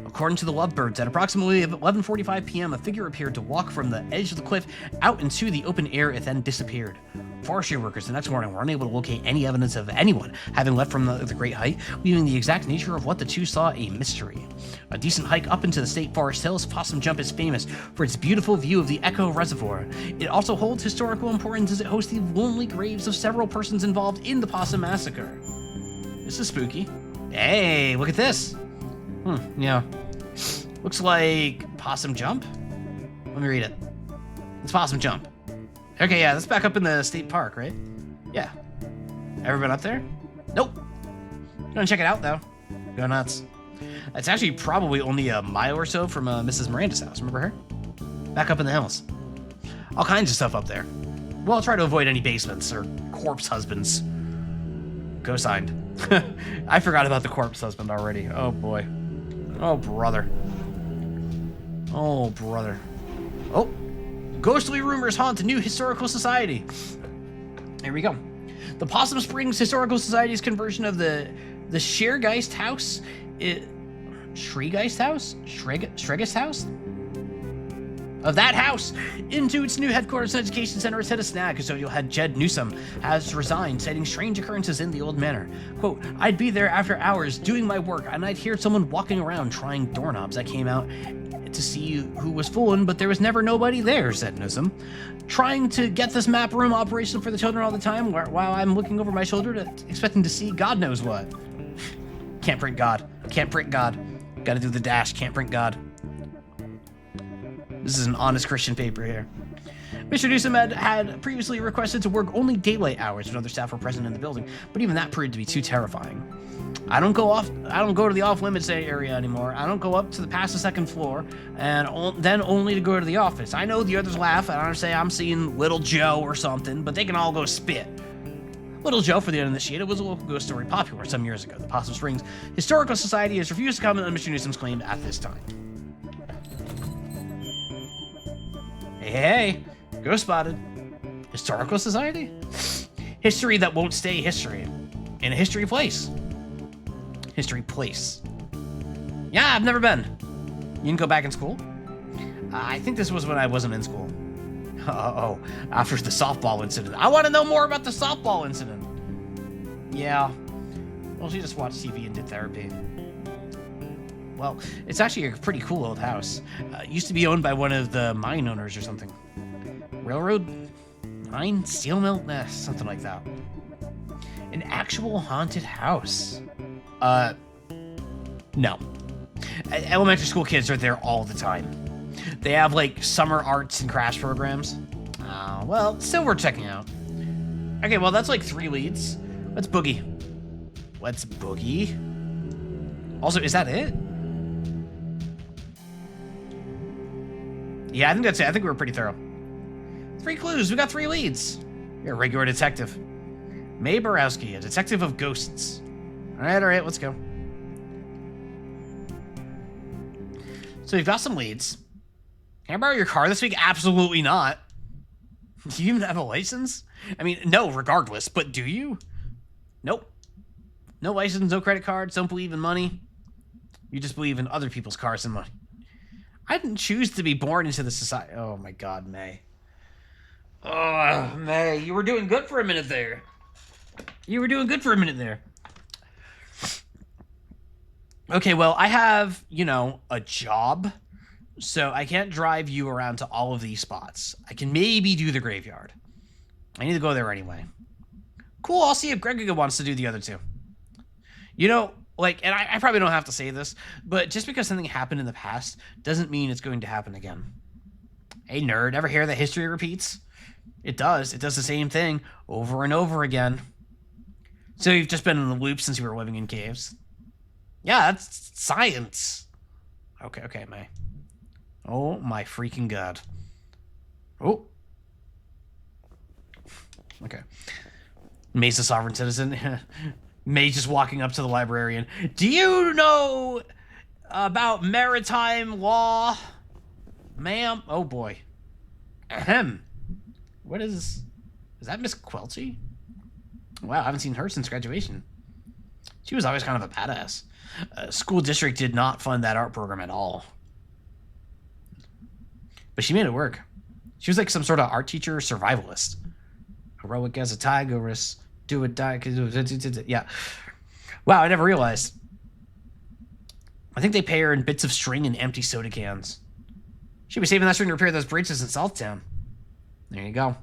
According to the Lovebirds, at approximately 11:45 p.m., a figure appeared to walk from the edge of the cliff out into the open air. It then disappeared. Forestry workers the next morning were unable to locate any evidence of anyone having left from the great height, leaving the exact nature of what the two saw a mystery. A decent hike up into the state forest hills, Possum Jump is famous for its beautiful view of the Echo Reservoir. It also holds historical importance as it hosts the lonely graves of several persons involved in the Possum Massacre. This is spooky. Hey, look at this. Yeah. Looks like Possum Jump? Let me read it. It's Possum Jump. Okay, yeah, that's back up in the state park, right? Yeah. Ever been up there? Nope. Gonna check it out, though. Go nuts. It's actually probably only a mile or so from Mrs. Miranda's house. Remember her? Back up in the hills. All kinds of stuff up there. Well, I'll try to avoid any basements or corpse husbands. Go signed. I forgot about the corpse husband already. Oh, boy. Oh, brother. Oh, brother. Oh. Ghostly rumors haunt the new historical society. Here we go. The Possum Springs Historical Society's conversion of the Shergeist House, Shregeist House? Shregeist House? Of that house into its new headquarters and education center has hit a snag. Custodial head Jed Newsom has resigned, citing strange occurrences in the old manor. Quote, I'd be there after hours doing my work and I'd hear someone walking around trying doorknobs. I came out to see who was fooling, but there was never nobody there, said Newsom. Trying to get this map room operational for the children all the time while I'm looking over my shoulder expecting to see God knows what. Can't print God. Can't print God. Gotta do the dash. Can't print God. This is an honest Christian paper here. Mr. Newsom had previously requested to work only daylight hours when other staff were present in the building, but even that proved to be too terrifying. I don't go to the off-limits area anymore. I don't go up to past the 2nd floor, and then only to go to the office. I know the others laugh, and I say I'm seeing Little Joe or something, but they can all go spit. Little Joe, for the uninitiated, was a local ghost story popular some years ago. The Possum Springs Historical Society has refused to comment on Mr. Newsom's claim at this time. Hey, ghost spotted. Historical Society? History that won't stay history. In a history place. History place. Yeah, I've never been. You didn't go back in school? I think this was when I wasn't in school. Oh, after the softball incident. I want to know more about the softball incident. Yeah. Well, she just watched TV and did therapy. Well, it's actually a pretty cool old house. Used to be owned by one of the mine owners or something. Railroad? Mine? Steel mill? Something like that. An actual haunted house. No. Elementary school kids are there all the time. They have, like, summer arts and crafts programs. Well, still worth checking out. Okay, well, that's like 3 leads. Let's boogie. Let's boogie. Also, is that it? Yeah, I think that's it. I think we were pretty thorough. 3 clues. We got 3 leads. You're a regular detective. Mae Borowski, a detective of ghosts. All right, let's go. So we've got some leads. Can I borrow your car this week? Absolutely not. Do you even have a license? I mean, no, regardless, but do you? Nope. No license, no credit cards, don't believe in money. You just believe in other people's cars and money. I didn't choose to be born into the society. Oh my God, May. Oh, May, you were doing good for a minute there. Okay, well, I have, a job, so I can't drive you around to all of these spots. I can maybe do the graveyard. I need to go there anyway. Cool, I'll see if Greg wants to do the other two. You know, like, and I probably don't have to say this, but just because something happened in the past doesn't mean it's going to happen again. Hey, nerd, ever hear that history repeats? It does. It does the same thing over and over again. So you've just been in the loop since you were living in caves? Yeah, that's science. Okay, May. Oh, my freaking God. Oh. Okay. May's a sovereign citizen. May just walking up to the librarian. Do you know about maritime law? Ma'am? Oh, boy. Ahem. What is that Miss Quelchy? Wow, I haven't seen her since graduation. She was always kind of a badass. School district did not fund that art program at all. But she made it work. She was like some sort of art teacher survivalist. Heroic as a tigress. Do it, die. Yeah. Wow, I never realized. I think they pay her in bits of string and empty soda cans. She'll be saving that string to repair those bridges in Southtown. There you go.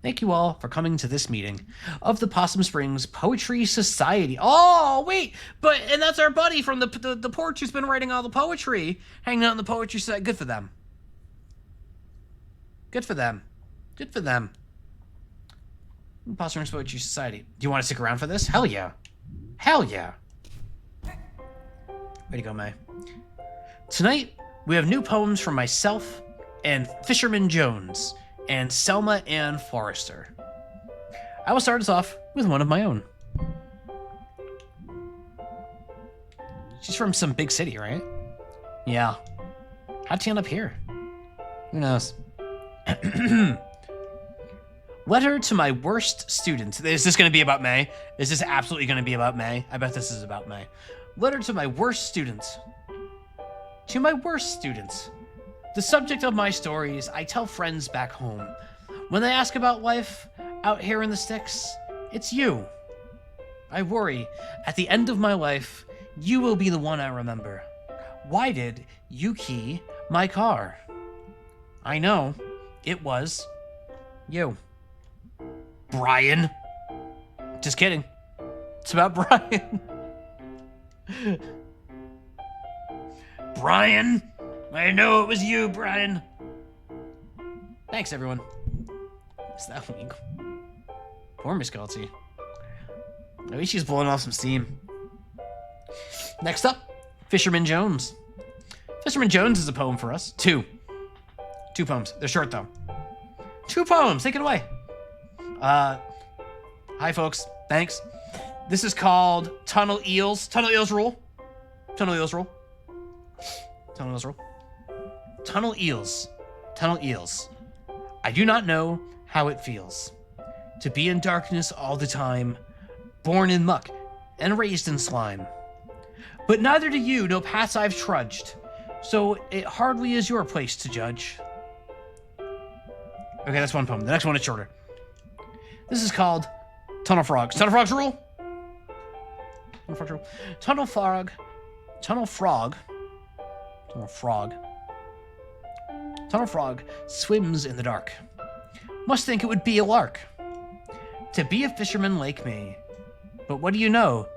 Thank you all for coming to this meeting of the Possum Springs Poetry Society. Oh, wait, and that's our buddy from the porch who's been writing all the poetry, hanging out in the Poetry Society. Good for them. Good for them. Good for them. Possum Springs Poetry Society. Do you want to stick around for this? Hell yeah. Hell yeah. Way to go, May. Tonight, we have new poems from myself and Fisherman Jones and Selma Ann Forrester. I will start us off with one of my own. She's from some big city, right? Yeah. How'd she end up here? Who knows? Letter to my worst student. Is this going to be about May? Is this absolutely going to be about May? I bet this is about May. Letter to my worst students. To my worst students. The subject of my stories I tell friends back home. When they ask about life out here in the sticks, it's you. I worry, at the end of my life, you will be the one I remember. Why did you key my car? I know, it was you. Brian. Just kidding. It's about Brian. Brian, I know it was you, Brian. Thanks, everyone. Is that weak? Poor Miss Galty. At least she's blowing off some steam. Next up, Fisherman Jones. Fisherman Jones is a poem for us. Two poems. They're short, though. 2 poems. Take it away. Hi, folks. Thanks. This is called Tunnel Eels. Tunnel Eels Rule. Tunnel Eels Rule. Tunnel Eels Rule. Tunnel Eels. Tunnel Eels. I do not know how it feels to be in darkness all the time, born in muck and raised in slime. But neither do you know paths I've trudged, so it hardly is your place to judge. Okay, that's one poem. The next one is shorter. This is called Tunnel Frogs. Tunnel Frogs Rule. Tunnel Frogs Rule. Tunnel Frog. Tunnel Frog. Tunnel Frog. Tunnel Frog swims in the dark. Must think it would be a lark to be a fisherman like me. But what do you know?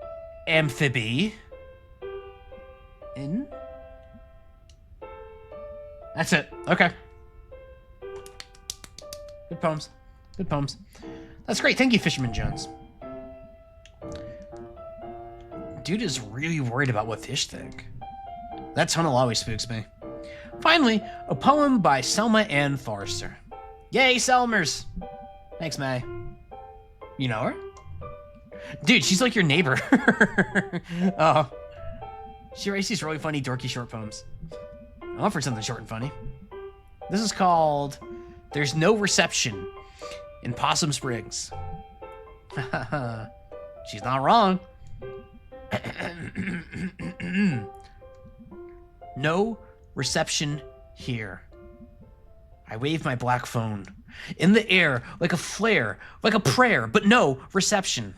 Amphibie. In? That's it. Okay. Good poems. Good poems. That's great. Thank you, Fisherman Jones. Dude is really worried about what fish think. That tunnel always spooks me. Finally, a poem by Selma Ann Forrester. Yay, Selmers! Thanks, May. You know her? Dude, she's like your neighbor. Oh. She writes these really funny, dorky short poems. I offered something short and funny. This is called There's No Reception in Possum Springs. She's not wrong. No reception here. I wave my black phone in the air like a flare, like a prayer, but no reception.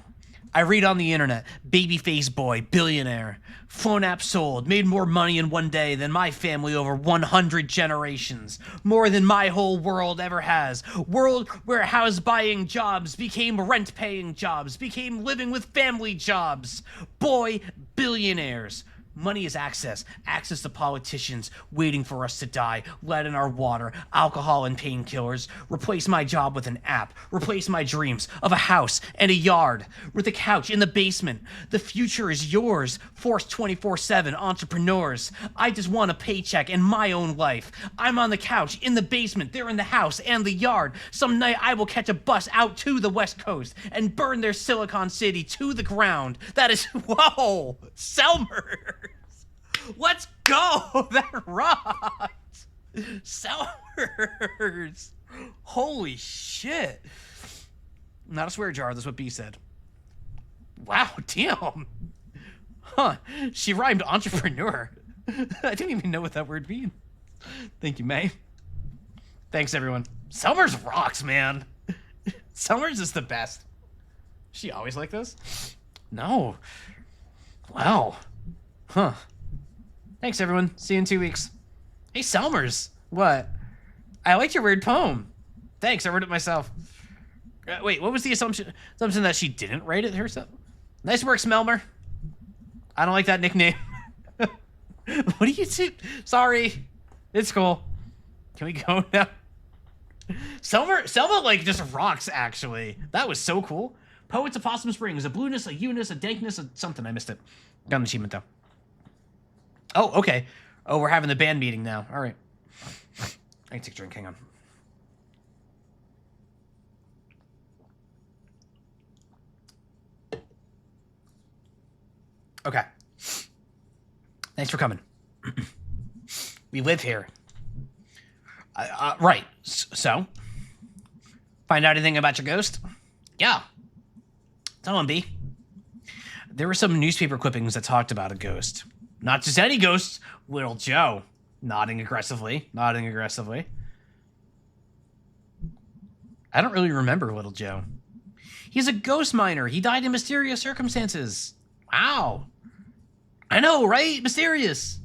I read on the internet, babyface boy, billionaire, phone app sold, made more money in one day than my family over 100 generations, more than my whole world ever has. World where house buying jobs became rent paying jobs, became living with family jobs. Boy, billionaires. Money is access. Access to politicians waiting for us to die. Lead in our water. Alcohol and painkillers. Replace my job with an app. Replace my dreams of a house and a yard. With a couch in the basement. The future is yours. Force 24/7 entrepreneurs. I just want a paycheck and my own life. I'm on the couch, in the basement, they're in the house and the yard. Some night I will catch a bus out to the West Coast and burn their Silicon City to the ground. That is, whoa, Selmer. Let's go! That rocks! Sellers! Holy shit! Not a swear jar, that's what B said. Wow, damn! Huh, she rhymed entrepreneur. I didn't even know what that word means. Thank you, May. Thanks, everyone. Summers rocks, man. Summers is the best. Is she always like this? No. Wow. Huh. Thanks, everyone. See you in 2 weeks. Hey, Selmers. What? I liked your weird poem. Thanks, I wrote it myself. Wait, what was the assumption? Assumption that she didn't write it herself? Nice work, Smelmer. I don't like that nickname. What do you do? Sorry. It's cool. Can we go now? Selma, like, just rocks, actually. That was so cool. Poets of Possum Springs. A blueness, a ewness, a dankness, a something. I missed it. Got an achievement, though. Oh, okay. Oh, we're having the band meeting now. All right. I can take a drink. Hang on. Okay. Thanks for coming. We live here. Right. So, find out anything about your ghost? Yeah. Tell him, B. There were some newspaper clippings that talked about a ghost. Not just any ghost, Little Joe. Nodding aggressively. Nodding aggressively. I don't really remember Little Joe. He's a ghost miner. He died in mysterious circumstances. Wow. I know, right? Mysterious.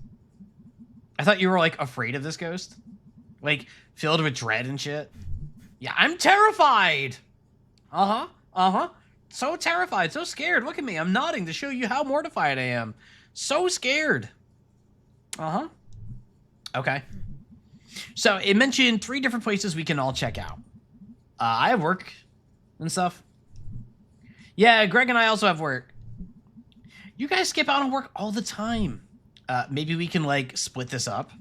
I thought you were, like, afraid of this ghost. Like, filled with dread and shit. Yeah, I'm terrified. Uh-huh. Uh-huh. So terrified. So scared. Look at me. I'm nodding to show you how mortified I am. So scared. Uh-huh. Okay. So it mentioned 3 different places we can all check out. I have work and stuff. Yeah, Greg and I also have work. You guys skip out on work all the time. Maybe we can, like, split this up.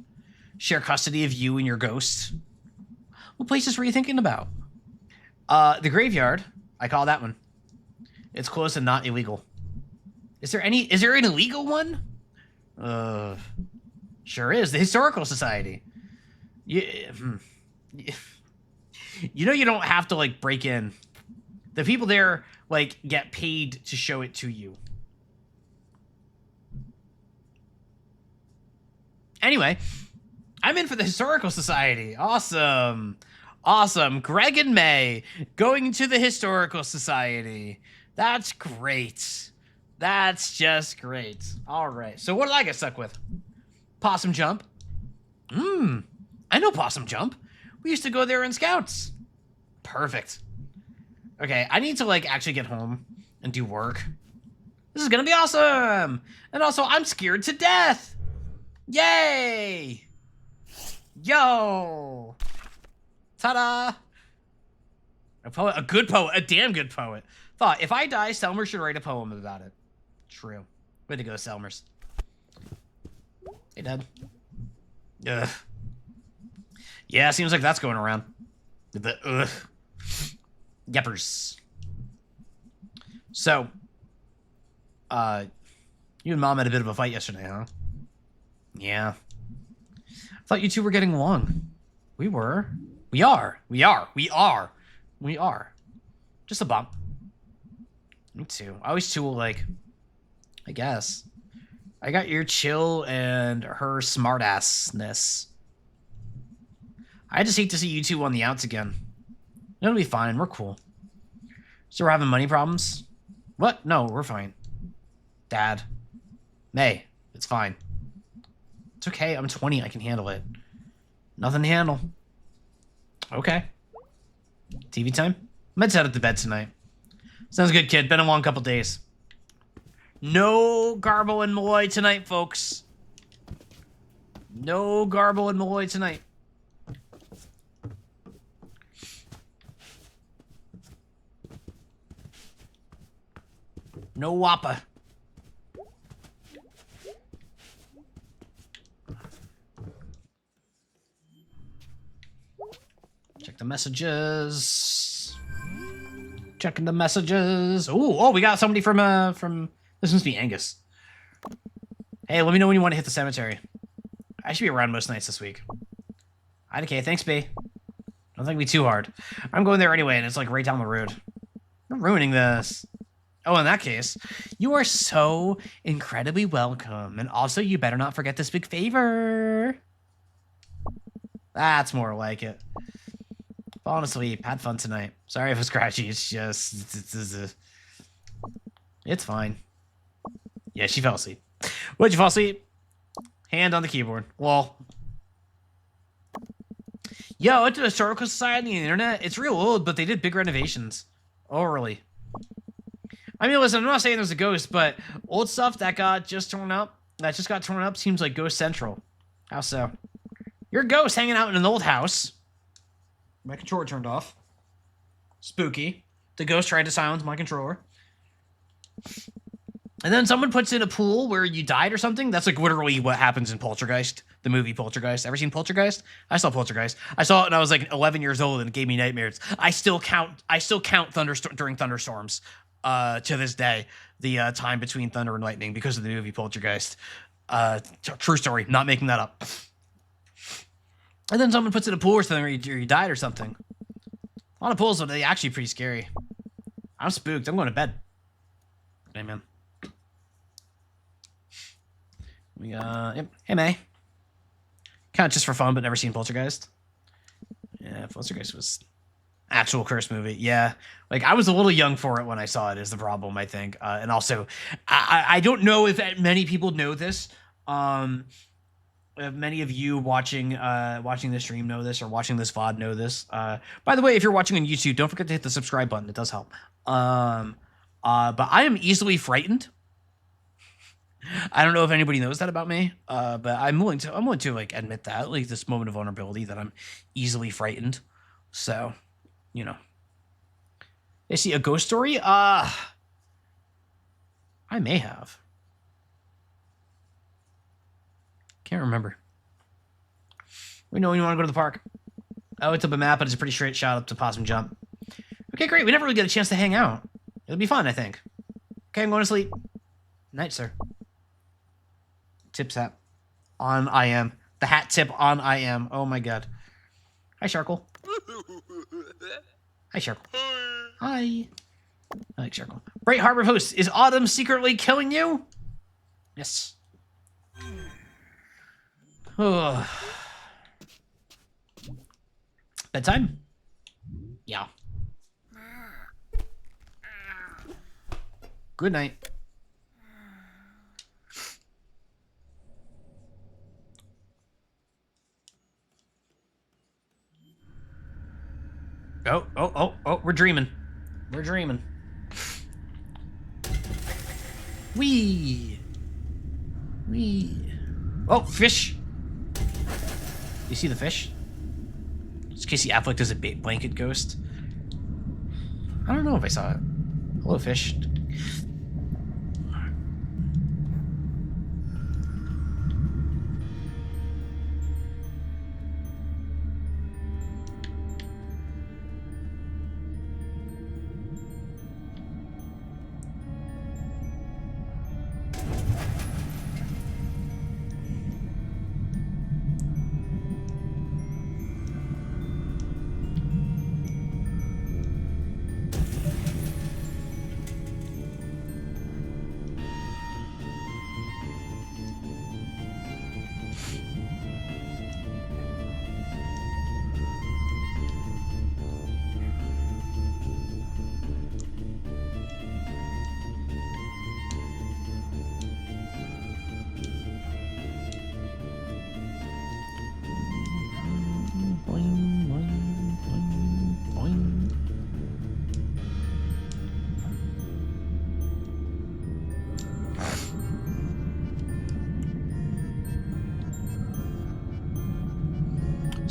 Share custody of you and your ghost. What places were you thinking about? The graveyard. I call that one. It's close and not illegal. Is there an illegal one? Sure is. The Historical Society. Yeah. You know you don't have to, like, break in. The people there, like, get paid to show it to you. Anyway, I'm in for the Historical Society. Awesome. Awesome. Greg and May going to the Historical Society. That's great. That's just great. All right. So what did I get stuck with? Possum Jump. I know Possum Jump. We used to go there in Scouts. Perfect. Okay, I need to, like, actually get home and do work. This is gonna be awesome. And also, I'm scared to death. Yay! Yo! Ta-da! A poet, a good poet, a damn good poet. Thought, if I die, Selmer should write a poem about it. True. Way to go, Selmers. Hey, Dad. Ugh. Yeah, seems like that's going around. The ugh. Yeppers. So, you and Mom had a bit of a fight yesterday, huh? Yeah. I thought you two were getting along. We were. We are. We are. We are. We are. Just a bump. Me too. I always tool, like, I guess. I got your chill and her smartassness. I just hate to see you two on the outs again. It'll be fine. We're cool. So we're having money problems? What? No, we're fine. Dad. May, it's fine. It's okay. I'm 20. I can handle it. Nothing to handle. Okay. TV time? I'm head out to bed tonight. Sounds good, kid. Been a long couple days. No Garbo and Malloy tonight, folks. No Garbo and Malloy tonight. No Wappa. Check the messages. Checking the messages. Ooh, oh, we got somebody from this must be Angus. Hey, let me know when you want to hit the cemetery. I should be around most nights this week. IDK, thanks, B. Don't think it'll be too hard. I'm going there anyway, and it's like right down the road. You're ruining this. Oh, in that case, you are so incredibly welcome. And also, you better not forget this big favor. That's more like it. Falling asleep. Had fun tonight. Sorry if it's scratchy. It's just... It's fine. Yeah, she fell asleep. What'd you fall asleep? Hand on the keyboard. Lol. Yo, I went to the Historical Society on the internet. It's real old, but they did big renovations. Oh, really? I mean, listen, I'm not saying there's a ghost, but old stuff that just got torn up, seems like Ghost Central. How so? You're a ghost hanging out in an old house. My controller turned off. Spooky. The ghost tried to silence my controller. And then someone puts in a pool where you died or something. That's like literally what happens in Poltergeist, the movie Poltergeist. Ever seen Poltergeist? I saw Poltergeist. I saw it when I was like 11 years old and it gave me nightmares. I still count during thunderstorms to this day, the time between thunder and lightning because of the movie Poltergeist. True story, not making that up. And then someone puts in a pool or something where you died or something. A lot of pools are actually pretty scary. I'm spooked. I'm going to bed. Hey, man. We yep. Hey, May. Kind of just for fun, but never seen Poltergeist. Yeah, Poltergeist was actual curse movie. Yeah, like I was a little young for it when I saw it. Is the problem, I think. And also, I don't know if many people know this. If many of you watching this stream know this or watching this VOD know this. By the way, if you're watching on YouTube, don't forget to hit the subscribe button. It does help. But I am easily frightened. I don't know if anybody knows that about me, but I'm willing to like admit that, like this moment of vulnerability, that I'm easily frightened. So, you know. They see a ghost story? I may have. Can't remember. We know when you want to go to the park. I looked up a map, but it's a pretty straight shot up to Possum Jump. Okay, great. We never really get a chance to hang out. It'll be fun, I think. Okay, I'm going to sleep. Night, sir. Tips hat. On I am. The hat tip on I am. Oh my god. Hi, Sharkle. Hi, Sharkle. Hi. I like Sharkle. Bright Harbor Host. Is Autumn secretly killing you? Yes. Oh. Bedtime? Yeah. Good night. Oh, we're dreaming. We're dreaming. Wee. Oh, fish. You see the fish? It's Casey Affleck as a blanket ghost. I don't know if I saw it. Hello, fish.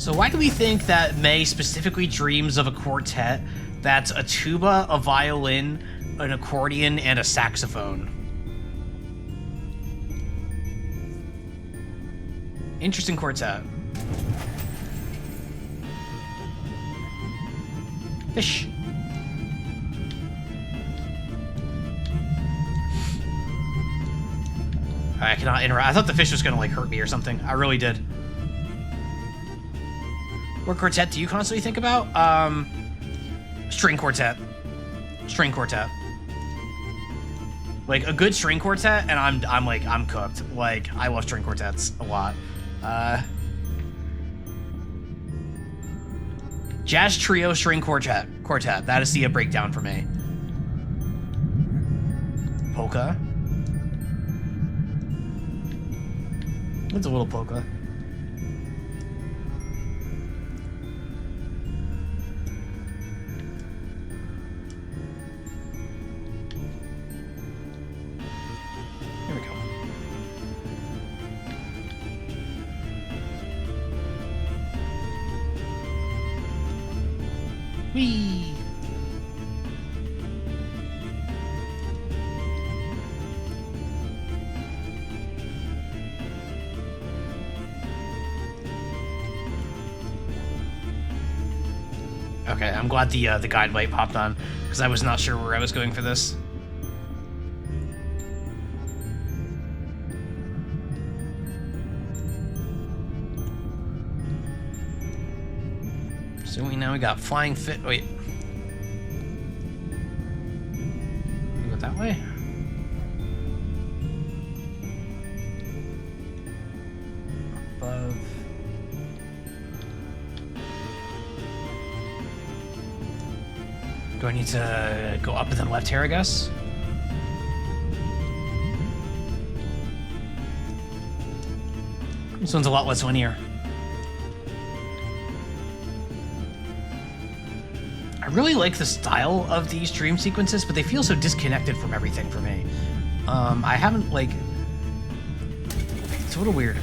So why do we think that May specifically dreams of a quartet that's a tuba, a violin, an accordion, and a saxophone? Interesting quartet. Fish. I cannot interact. I thought the fish was gonna like hurt me or something. I really did. What quartet do you constantly think about? String quartet. String quartet. Like a good string quartet, and I'm cooked. Like I love string quartets a lot. Jazz trio string quartet. That is the breakdown for me. Polka. It's a little polka. Here we go. Whee! Okay, I'm glad the guide light popped on, because I was not sure where I was going for this. So now we got flying fit. Wait. We go that way? Above. Do I need to go up and then left here, I guess? This one's a lot less linear. I really like the style of these dream sequences, but they feel so disconnected from everything for me. I haven't, like... It's a little weird.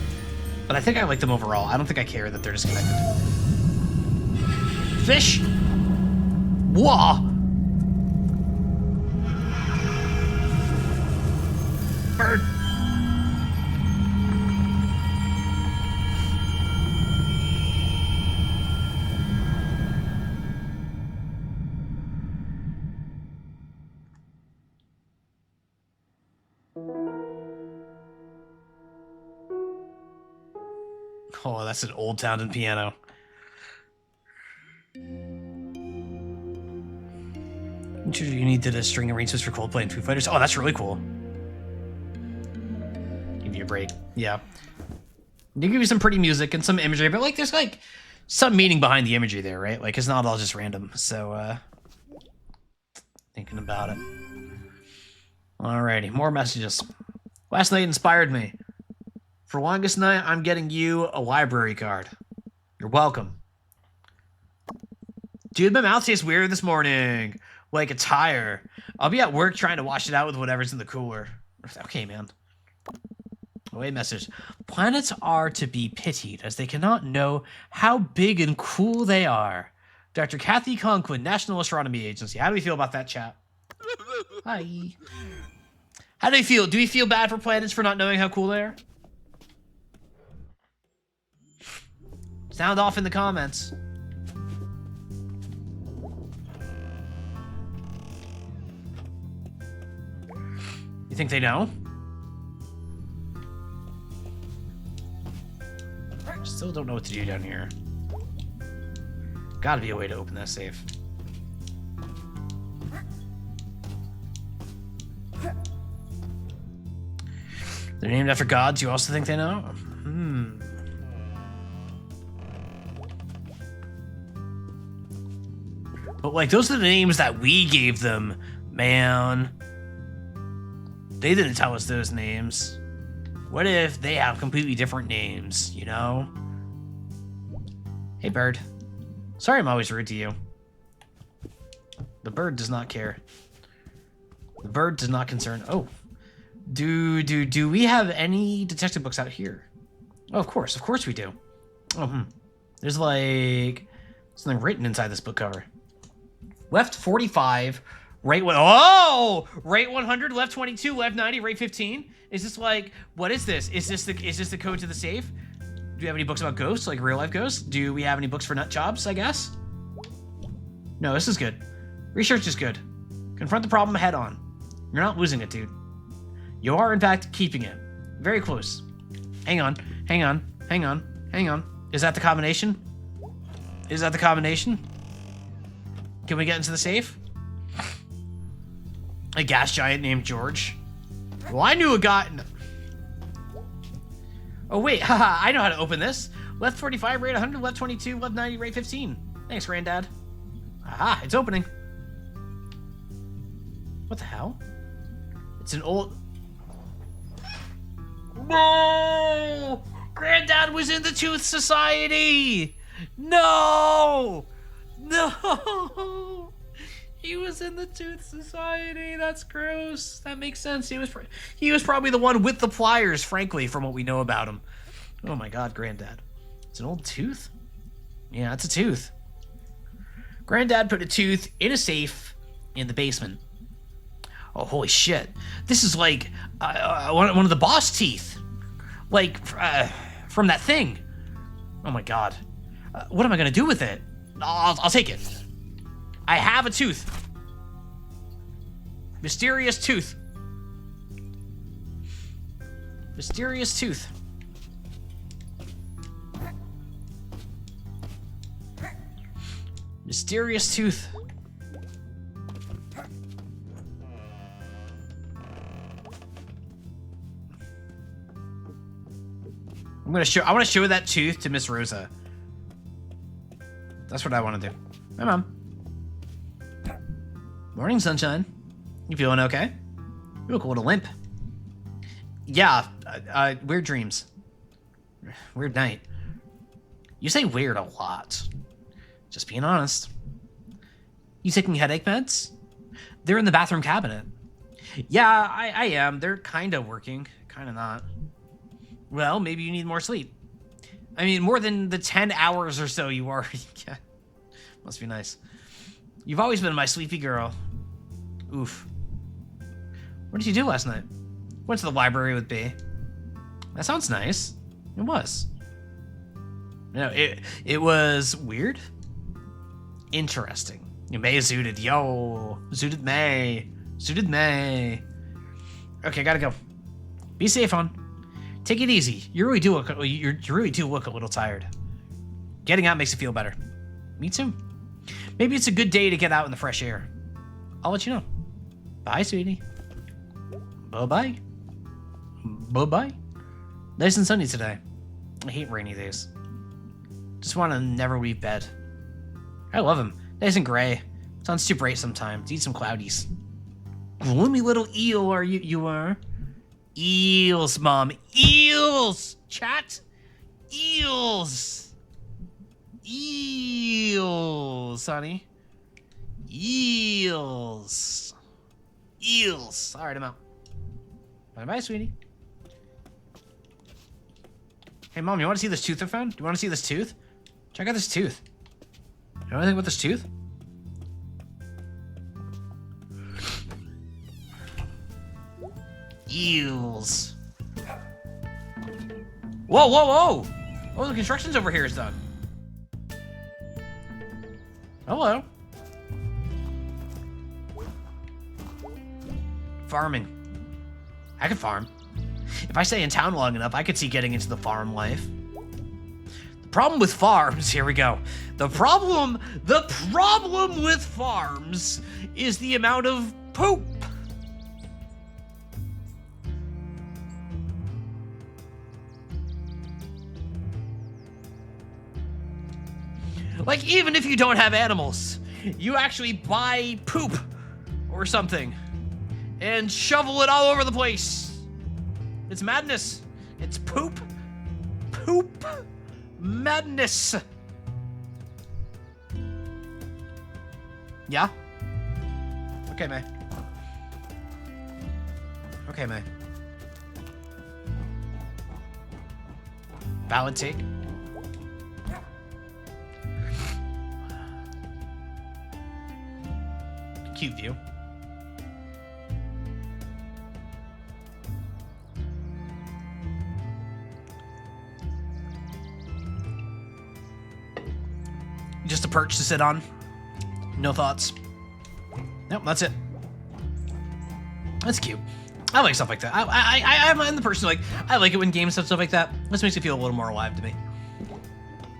But I think I like them overall. I don't think I care that they're disconnected. Fish! Whoa! Bird! Oh, that's an old Townsend piano. You need to string arrangements for Coldplay and Foo Fighters. Oh, that's really cool. Give you a break. Yeah. They give you some pretty music and some imagery, but like there's like some meaning behind the imagery there, right? Like it's not all just random. So thinking about it. Alrighty, more messages. Last night inspired me. For longest night, I'm getting you a library card. You're welcome. Dude, my mouth tastes weird this morning. Like a tire. I'll be at work trying to wash it out with whatever's in the cooler. Okay, man. Away message. Planets are to be pitied as they cannot know how big and cool they are. Dr. Kathy Conklin, National Astronomy Agency. How do we feel about that, chat? Hi. How do we feel? Do we feel bad for planets for not knowing how cool they are? Sound off in the comments. You think they know? Still don't know what to do down here. Gotta be a way to open that safe. They're named after gods. You also think they know? Hmm. But like, those are the names that we gave them, man. They didn't tell us those names. What if they have completely different names, you know? Hey, bird. Sorry I'm always rude to you. The bird does not care. The bird does not concern. Oh. Do we have any detective books out here? Oh, of course we do. Oh, There's like something written inside this book cover. Left 45, right one. Oh, right 100, left 22, left 90, right 15. Is this like, what is this? Is this the code to the safe? Do we have any books about ghosts, like real life ghosts? Do we have any books for nut jobs, I guess? No, this is good. Research is good. Confront the problem head on. You're not losing it, dude. You are, in fact, keeping it. Very close. Hang on, hang on, hang on, hang on. Is that the combination? Is that the combination? Can we get into the safe? A gas giant named George. Well, I knew a guy... Oh, wait, haha, I know how to open this. Left 45, right 100, left 22, left 90, right 15. Thanks, Granddad. Aha, it's opening. What the hell? It's an old... No! Granddad was in the Tooth Society! No! No! He was in the Tooth Society. That's gross. That makes sense. He was probably the one with the pliers, frankly, from what we know about him. Oh my God, Granddad. It's an old tooth? Yeah, it's a tooth. Granddad put a tooth in a safe in the basement. Oh, holy shit. This is like one of the boss teeth. Like, from that thing. Oh my God. What am I gonna do with it? I'll take it. I have a tooth. Mysterious tooth. Mysterious tooth. Mysterious tooth. I want to show that tooth to Miss Rosa. That's what I want to do. Hi, Mom. Morning, sunshine. You feeling okay? You look a little limp. Yeah, weird dreams. Weird night. You say weird a lot. Just being honest. You taking headache meds? They're in the bathroom cabinet. Yeah, I am. They're kind of working. Kind of not. Well, maybe you need more sleep. I mean, more than the 10 hours or so you already get. Must be nice. You've always been my sleepy girl. Oof. What did you do last night? Went to the library with B. That sounds nice. It was. No, it was weird. Interesting. May zooted. Yo. Zooted May. Zooted May. Okay, gotta go. Be safe, hon. Take it easy. You really do look a little tired. Getting out makes you feel better. Me too. Maybe it's a good day to get out in the fresh air. I'll let you know. Bye, sweetie. Bye-bye. Bye-bye. Nice and sunny today. I hate rainy days. Just want to never leave bed. I love him. Nice and gray. Sun's too bright sometimes. Need some cloudies. Gloomy little eel are you are. Eels, Mom. Eels! Chat? Eels! Eels, honey. Eels. Eels. Alright, I'm out. Bye-bye, sweetie. Hey, Mom, you want to see this tooth I found? Do you want to see this tooth? Check out this tooth. You know anything about this tooth? Eels. Whoa, whoa, whoa! Oh, the construction's over here is done. Hello. Farming. I could farm. If I stay in town long enough, I could see getting into the farm life. The problem with farms, here we go. The problem with farms is the amount of poop. Like, even if you don't have animals, you actually buy poop or something and shovel it all over the place. It's madness. It's poop madness. Yeah? Okay, May. Okay, May. Valid take. cute view. Just a perch to sit on. No thoughts. Nope, that's it. That's cute. I like stuff like that. I'm the person like, I like it when games have stuff like that. This makes it feel a little more alive to me.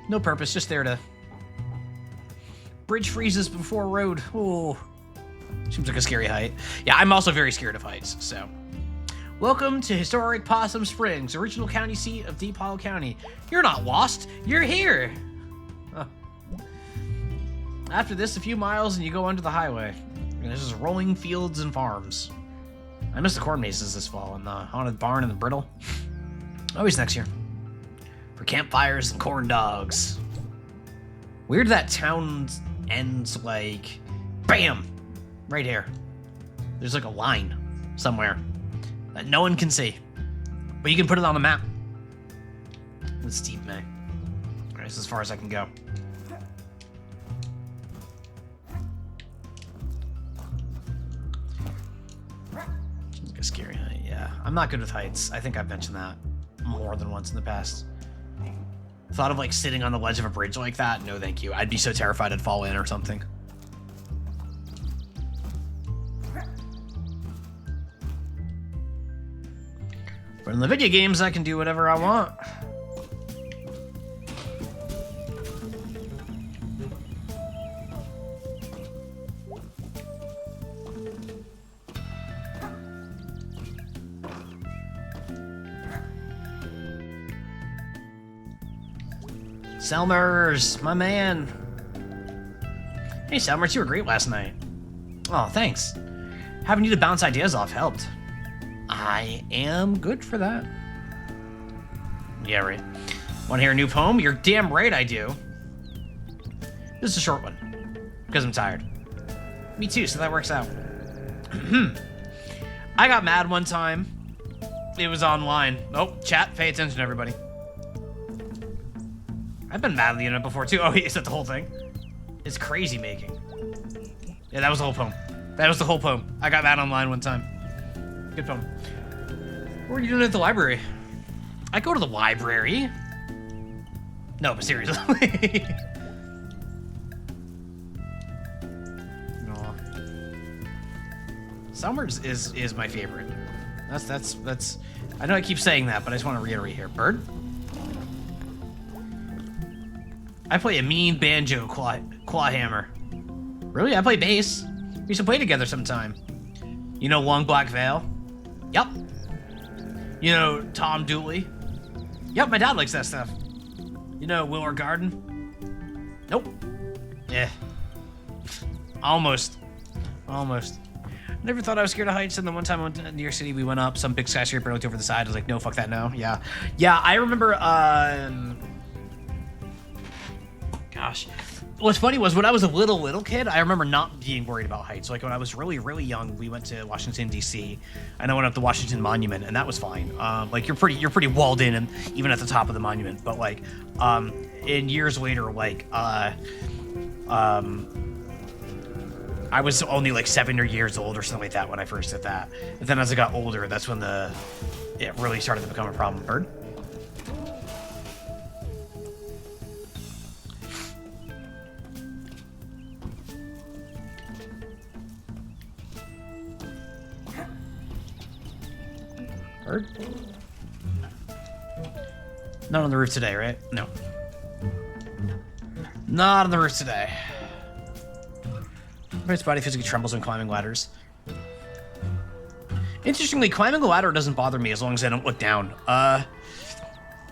No purpose, just there to... Bridge freezes before road. Oh, seems like a scary height. Yeah, I'm also very scared of heights, so. Welcome to historic Possum Springs, original county seat of Deep Hollow County. You're not lost, you're here. Huh. After this, a few miles and you go under the highway. And there's just rolling fields and farms. I missed the corn mazes this fall and the haunted barn and the brittle. Always next year. For campfires and corn dogs. Weird that town ends like, bam, right here. There's like a line somewhere that no one can see, but you can put it on the map. It's steep, man. All right, this is as far as I can go. Seems like a scary height. Yeah, I'm not good with heights. I think I've mentioned that more than once in the past. Thought of like sitting on the ledge of a bridge like that? No, thank you. I'd be so terrified I'd fall in or something. But in the video games, I can do whatever I want. Selmers, my man. Hey, Selmers, you were great last night. Oh, thanks. Having you to bounce ideas off helped. I am good for that. Yeah, right. Want to hear a new poem? You're damn right I do. This is a short one, because I'm tired. Me too, so that works out. I got mad one time. It was online. Oh, chat, pay attention, everybody. I've been mad on the internet before, too. Oh, is that the whole thing? It's crazy making. Yeah, that was the whole poem. That was the whole poem. I got mad online one time. Good poem. What are you doing at the library? I go to the library. No, but seriously. No. Summers is my favorite. That's. I know I keep saying that, but I just want to reiterate here. Bird? I play a mean banjo claw hammer. Really? I play bass. We should play together sometime. You know Long Black Veil? Yep. You know Tom Dooley? Yep, my dad likes that stuff. You know Will or Garden? Nope. Yeah. Almost. Never thought I was scared of heights, and then one time I went to New York City, we went up some big skyscraper, looked over the side, I was like, no, fuck that, no. Yeah, I remember, gosh. What's funny was when I was a little kid, I remember not being worried about heights. Like when I was really young, we went to Washington D.C. and I went up the Washington Monument, and that was fine. Like you're pretty walled in, and even at the top of the monument. But like, in years later, like, I was only like 7 years old or something like that when I first did that. And then as I got older, that's when it really started to become a problem. Bird. Bird? Not on the roof today, right? No. Not on the roof today. His body physically trembles when climbing ladders. Interestingly, climbing a ladder doesn't bother me as long as I don't look down.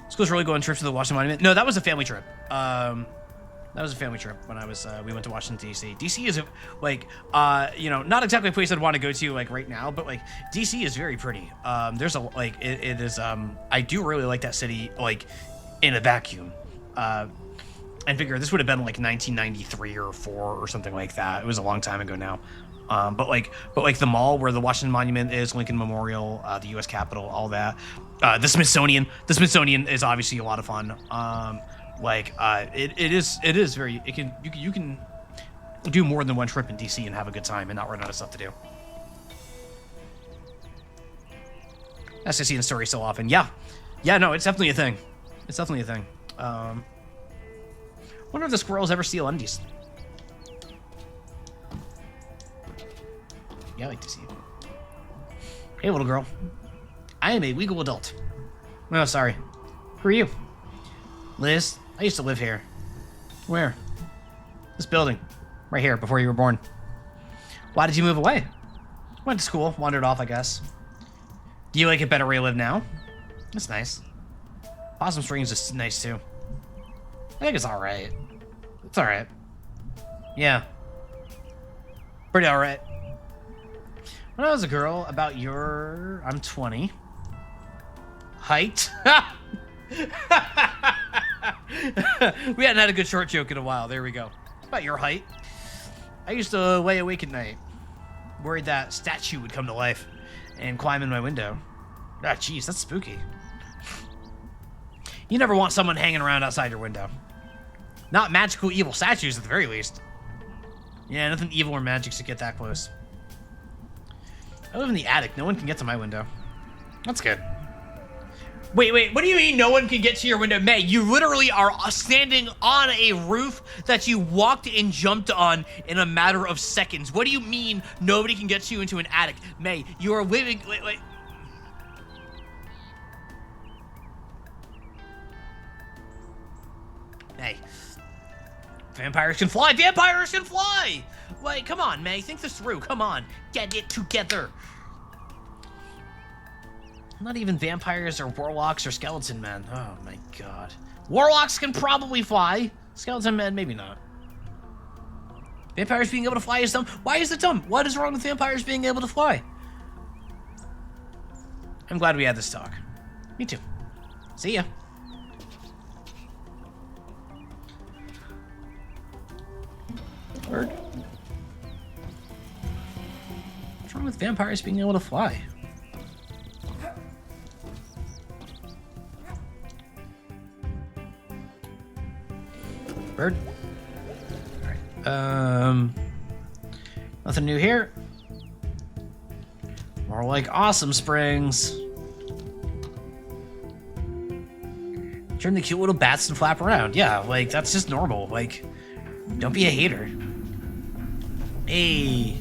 School's really going trips to the Washington Monument. No, that was a family trip. That was a family trip when I was, we went to Washington, D.C. D.C. is, like, you know, not exactly a place I'd want to go to, like, right now, but, like, D.C. is very pretty. There's a, like, it is, I do really like that city, like, in a vacuum. And figure this would have been, like, 1993 or 4 or something like that. It was a long time ago now. But like the mall where the Washington Monument is, Lincoln Memorial, the U.S. Capitol, all that. The Smithsonian is obviously a lot of fun. It is very, you can, do more than one trip in DC and have a good time and not run out of stuff to do. That's just seeing stories so often. Yeah. Yeah, no, it's definitely a thing. It's definitely a thing. Wonder if the squirrels ever steal undies. Yeah, I like to see it. Hey, little girl. I am a legal adult. Oh, sorry. Who are you? Liz, I used to live here. Where? This building. Right here, before you were born. Why did you move away? Went to school, wandered off, I guess. Do you like it better where you live now? That's nice. Possum Springs is nice, too. I think it's alright. It's alright. Yeah. Pretty alright. When I was a girl, about your... I'm 20. Height? We hadn't had a good short joke in a while. There we go. About your height. I used to lay awake at night, worried that statue would come to life and climb in my window. Ah, jeez, that's spooky. You never want someone hanging around outside your window. Not magical evil statues at the very least. Yeah, nothing evil or magic should get that close. I live in the attic. No one can get to my window. That's good. Wait, what do you mean no one can get to your window? May, you literally are standing on a roof that you walked and jumped on in a matter of seconds. What do you mean nobody can get you into an attic? May, you are living... Wait. Hey. Vampires can fly! Vampires can fly! Like, come on, May, think this through. Come on, get it together. Not even vampires or warlocks or skeleton men. Oh my god. Warlocks can probably fly. Skeleton men, maybe not. Vampires being able to fly is dumb. Why is it dumb? What is wrong with vampires being able to fly? I'm glad we had this talk. Me too. See ya. Bird. What's wrong with vampires being able to fly? Bird. Alright. Nothing new here. More like Awesome Springs. Turn the cute little bats and flap around. Yeah, like, that's just normal. Like, don't be a hater. Hey.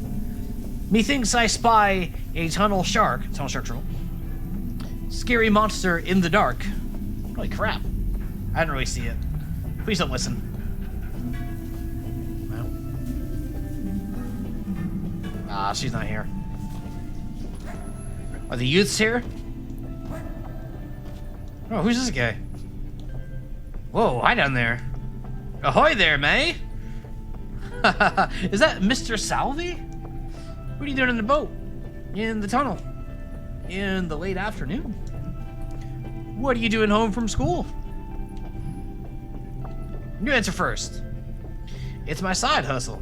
Methinks I spy a tunnel shark. Tunnel shark troll. Scary monster in the dark. Holy crap. I didn't really see it. Please don't listen. Ah, she's not here. Are the youths here? Oh, who's this guy? Whoa, hi down there. Ahoy there, May! Is that Mr. Salvi? What are you doing in the boat? In the tunnel? In the late afternoon? What are you doing home from school? You answer first. It's my side hustle.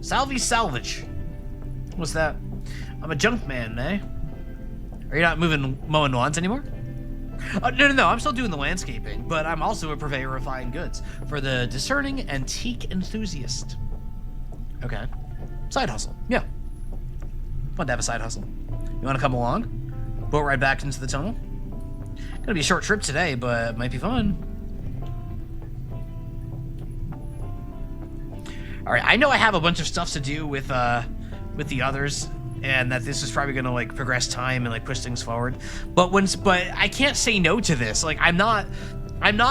Salvi's Salvage. What's that? I'm a junk man, eh? Are you not mowing lawns anymore? No, I'm still doing the landscaping, but I'm also a purveyor of fine goods for the discerning antique enthusiast. Okay. Side hustle. Yeah. Fun to have a side hustle. You want to come along? Boat ride back into the tunnel? Gonna be a short trip today, but it might be fun. Alright, I know I have a bunch of stuff to do with the others, and that this is probably gonna like progress time and like push things forward. But I can't say no to this. Like I'm not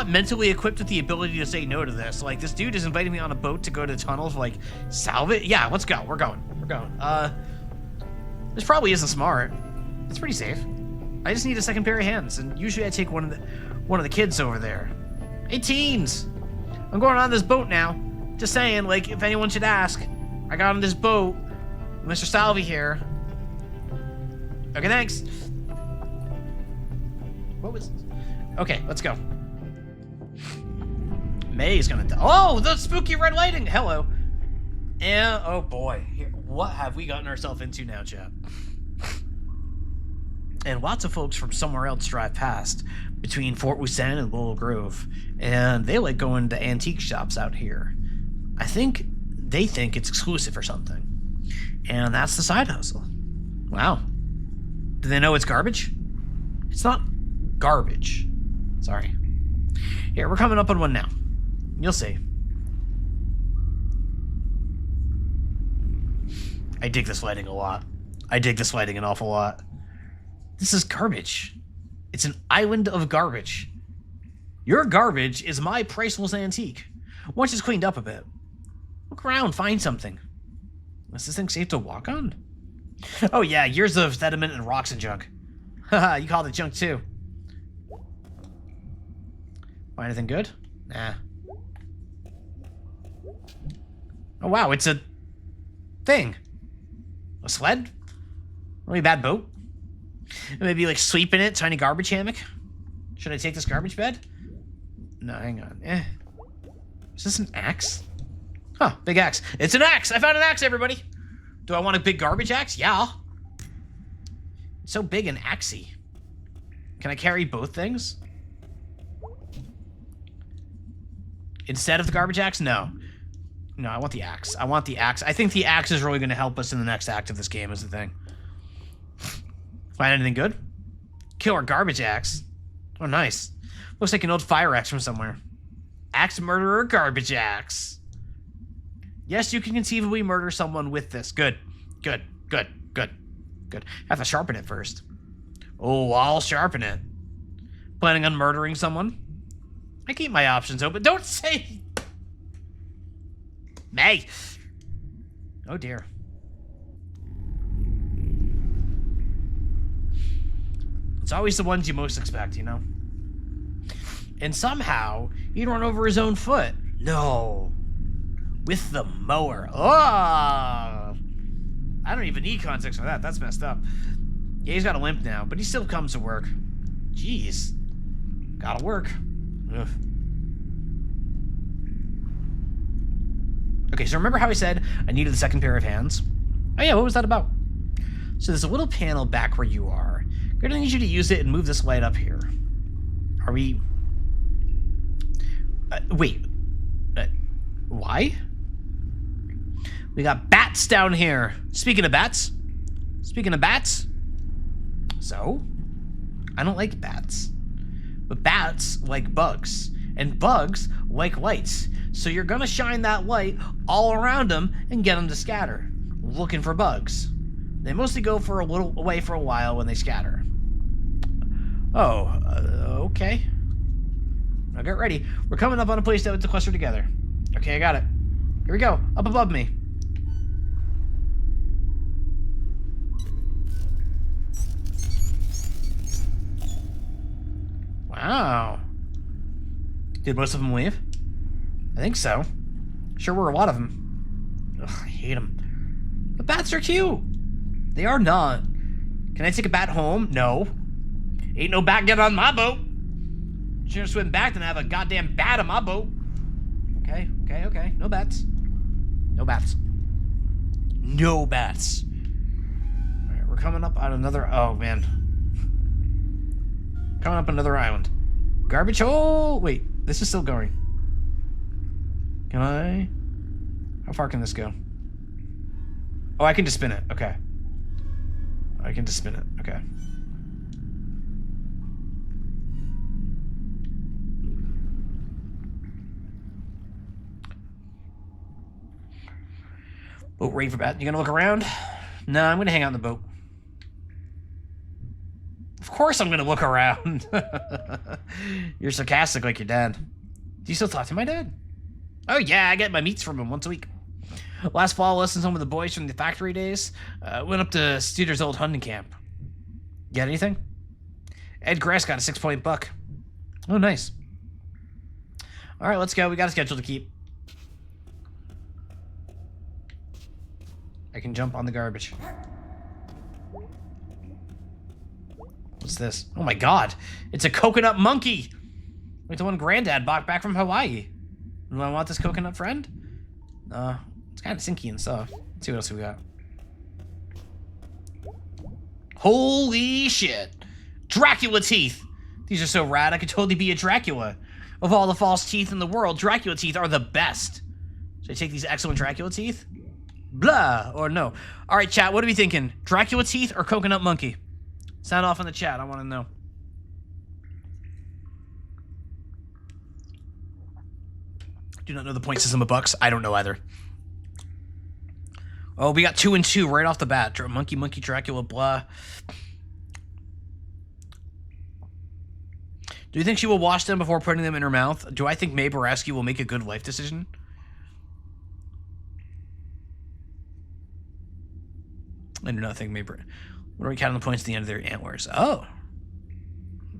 mentally equipped with the ability to say no to this. Like this dude is inviting me on a boat to go to the tunnels, like salve it. Yeah, let's go. We're going. This probably isn't smart. It's pretty safe. I just need a second pair of hands, and usually I take one of the kids over there. Hey teens, I'm going on this boat now. Just saying, like if anyone should ask, I got on this boat. Mr. Salvi here. Okay, thanks. What was... Okay, let's go. May's gonna die. Oh, the spooky red lighting! Hello. And, oh boy. Here, what have we gotten ourselves into now, chat? And lots of folks from somewhere else drive past between Fort Wusan and Willow Grove. And they like going to antique shops out here. I think they think it's exclusive or something. And that's the side hustle. Wow. Do they know it's garbage? It's not garbage. Sorry. Here, we're coming up on one now. You'll see. I dig this lighting a lot. I dig this lighting an awful lot. This is garbage. It's an island of garbage. Your garbage is my priceless antique. Once it's cleaned up a bit. Look around, find something. Is this thing safe to walk on? Oh yeah, years of sediment and rocks and junk. Haha, you called it junk too. Find anything good? Nah. Oh wow, it's a thing. A sled? Really bad boat? Maybe like sleep in it, tiny garbage hammock? Should I take this garbage bed? No, hang on. Is this an axe? Huh, big axe. It's an axe! I found an axe, everybody! Do I want a big garbage axe? Yeah. It's so big and axey. Can I carry both things? Instead of the garbage axe? No. No, I want the axe. I want the axe. I think the axe is really going to help us in the next act of this game is the thing. Find anything good? Killer garbage axe. Oh, nice. Looks like an old fire axe from somewhere. Axe murderer garbage axe. Yes, you can conceivably murder someone with this. Good. Good. Good. Good. Good. Have to sharpen it first. Oh, I'll sharpen it. Planning on murdering someone? I keep my options open. Don't say... May. Oh, dear. It's always the ones you most expect, you know? And somehow, he'd run over his own foot. No. With the mower. Oh! I don't even need context for that. That's messed up. Yeah, he's got a limp now, but he still comes to work. Jeez. Gotta work. Ugh. Okay, so remember how I said I needed the second pair of hands? Oh yeah, what was that about? So there's a little panel back where you are. I'm gonna need you to use it and move this light up here. Are we... wait. Why? We got bats down here. Speaking of bats. So, I don't like bats. But bats like bugs. And bugs like lights. So you're gonna shine that light all around them and get them to scatter. Looking for bugs. They mostly go for a little away for a while when they scatter. Oh, okay. Now get ready. We're coming up on a place that to cluster together. Okay, I got it. Here we go. Up above me. Wow. Did most of them leave? I think so. Sure were a lot of them. Ugh, I hate them. The bats are cute. They are not. Can I take a bat home? No. Ain't no bat getting on my boat. Shouldn't swim back than have a goddamn bat on my boat. Okay. No bats. No bats. No bats. Alright, we're coming up on another... Oh, man. Coming up another island. Garbage hole! Wait, this is still going. Can I... How far can this go? Oh, I can just spin it. Okay. I can just spin it. Okay. Boat ready for bat. You gonna look around? No, I'm gonna hang out in the boat. Of course I'm gonna look around. You're sarcastic like your dad. Do you still talk to my dad? Oh yeah, I get my meats from him once a week. Last fall, I listened to some of the boys from the factory days. Went up to Studer's old hunting camp. Get anything? Ed Grass got a 6-point buck. Oh, nice. All right, let's go. We got a schedule to keep. I can jump on the garbage. What's this? Oh my god. It's a coconut monkey! Like the one Granddad bought back from Hawaii. Do I want this coconut friend? It's kind of sinky and stuff. Let's see what else we got. Holy shit! Dracula teeth! These are so rad, I could totally be a Dracula. Of all the false teeth in the world, Dracula teeth are the best. Should I take these excellent Dracula teeth? Blah, or no. All right, chat, what are we thinking? Dracula teeth or coconut monkey? Sound off in the chat, I want to know. Do not know the point system of bucks. I don't know either. Oh, we got 2 and 2 right off the bat. Monkey, Dracula, blah. Do you think she will wash them before putting them in her mouth? Do I think Mae Boraski will make a good life decision? I do not think Mae Boraski... What are we counting the points at the end of their antlers? Oh.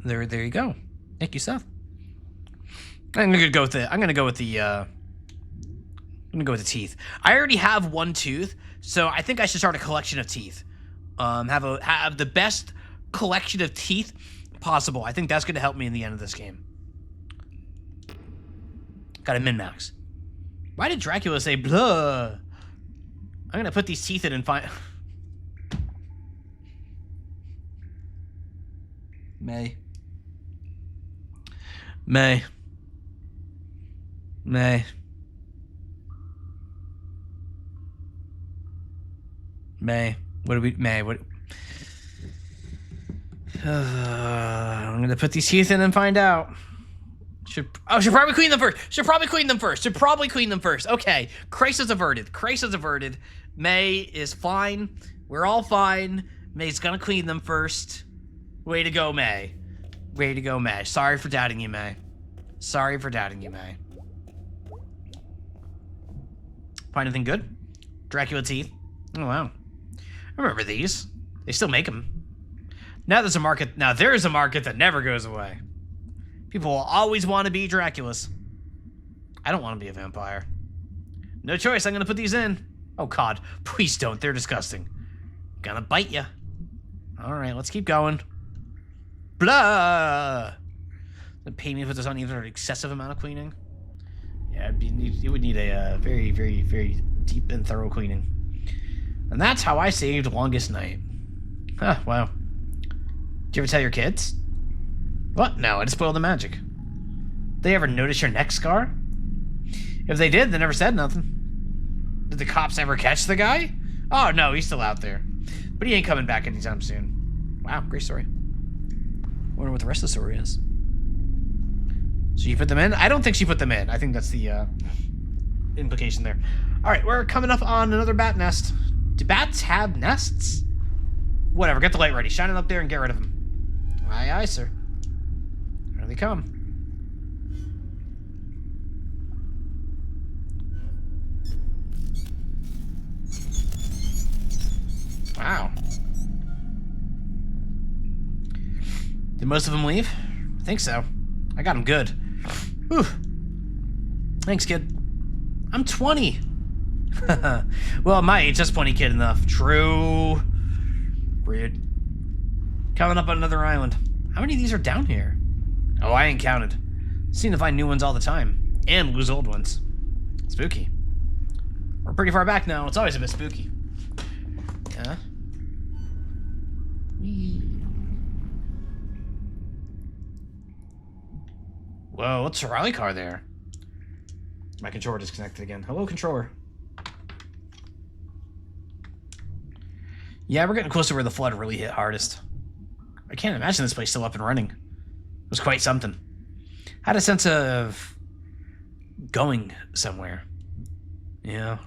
There you go. Thank you, Seth. I'm gonna go with the teeth. I already have 1 tooth, so I think I should start a collection of teeth. Have the best collection of teeth possible. I think that's gonna help me in the end of this game. Got a min-max. Why did Dracula say blah? I'm gonna put these teeth in and find... Mae. What do we... Mae, what... I'm gonna put these teeth in and find out. Should probably clean them first. Okay. Crisis averted. Mae is fine. We're all fine. Mae's gonna clean them first. Way to go, Mae. Sorry for doubting you, Mae. Find anything good? Dracula teeth. Oh, wow. I remember these. They still make them. Now there is a market that never goes away. People will always want to be Draculas. I don't want to be a vampire. No choice, I'm gonna put these in. Oh god, please don't, they're disgusting. Gonna bite ya. Alright, let's keep going. Blah! The pay me to put this on even an excessive amount of cleaning. Yeah, it would need a very, very, very deep and thorough cleaning. And that's how I saved Longest Night. Huh, wow. Did you ever tell your kids? What? No, it spoiled the magic. Did they ever notice your neck scar? If they did, they never said nothing. Did the cops ever catch the guy? Oh, no, he's still out there. But he ain't coming back anytime soon. Wow, great story. Wonder what the rest of the story is. So you put them in? I don't think she put them in. I think that's the implication there. All right, we're coming up on another bat nest. Do bats have nests? Whatever, get the light ready. Shine it up there and get rid of them. Aye, aye, sir. Here they come. Wow. Did most of them leave? I think so. I got them good. Whew. Thanks, kid. I'm 20. Well, my age, that's 20 kid enough. True. Weird. Coming up on another island. How many of these are down here? Oh, I ain't counted. Seem to find new ones all the time. And lose old ones. Spooky. We're pretty far back now. It's always a bit spooky. Yeah. Whoa, what's a rally car there? My controller disconnected again. Hello, controller. Yeah, we're getting close to where the flood really hit hardest. I can't imagine this place still up and running. It was quite something. Had a sense of going somewhere. Yeah.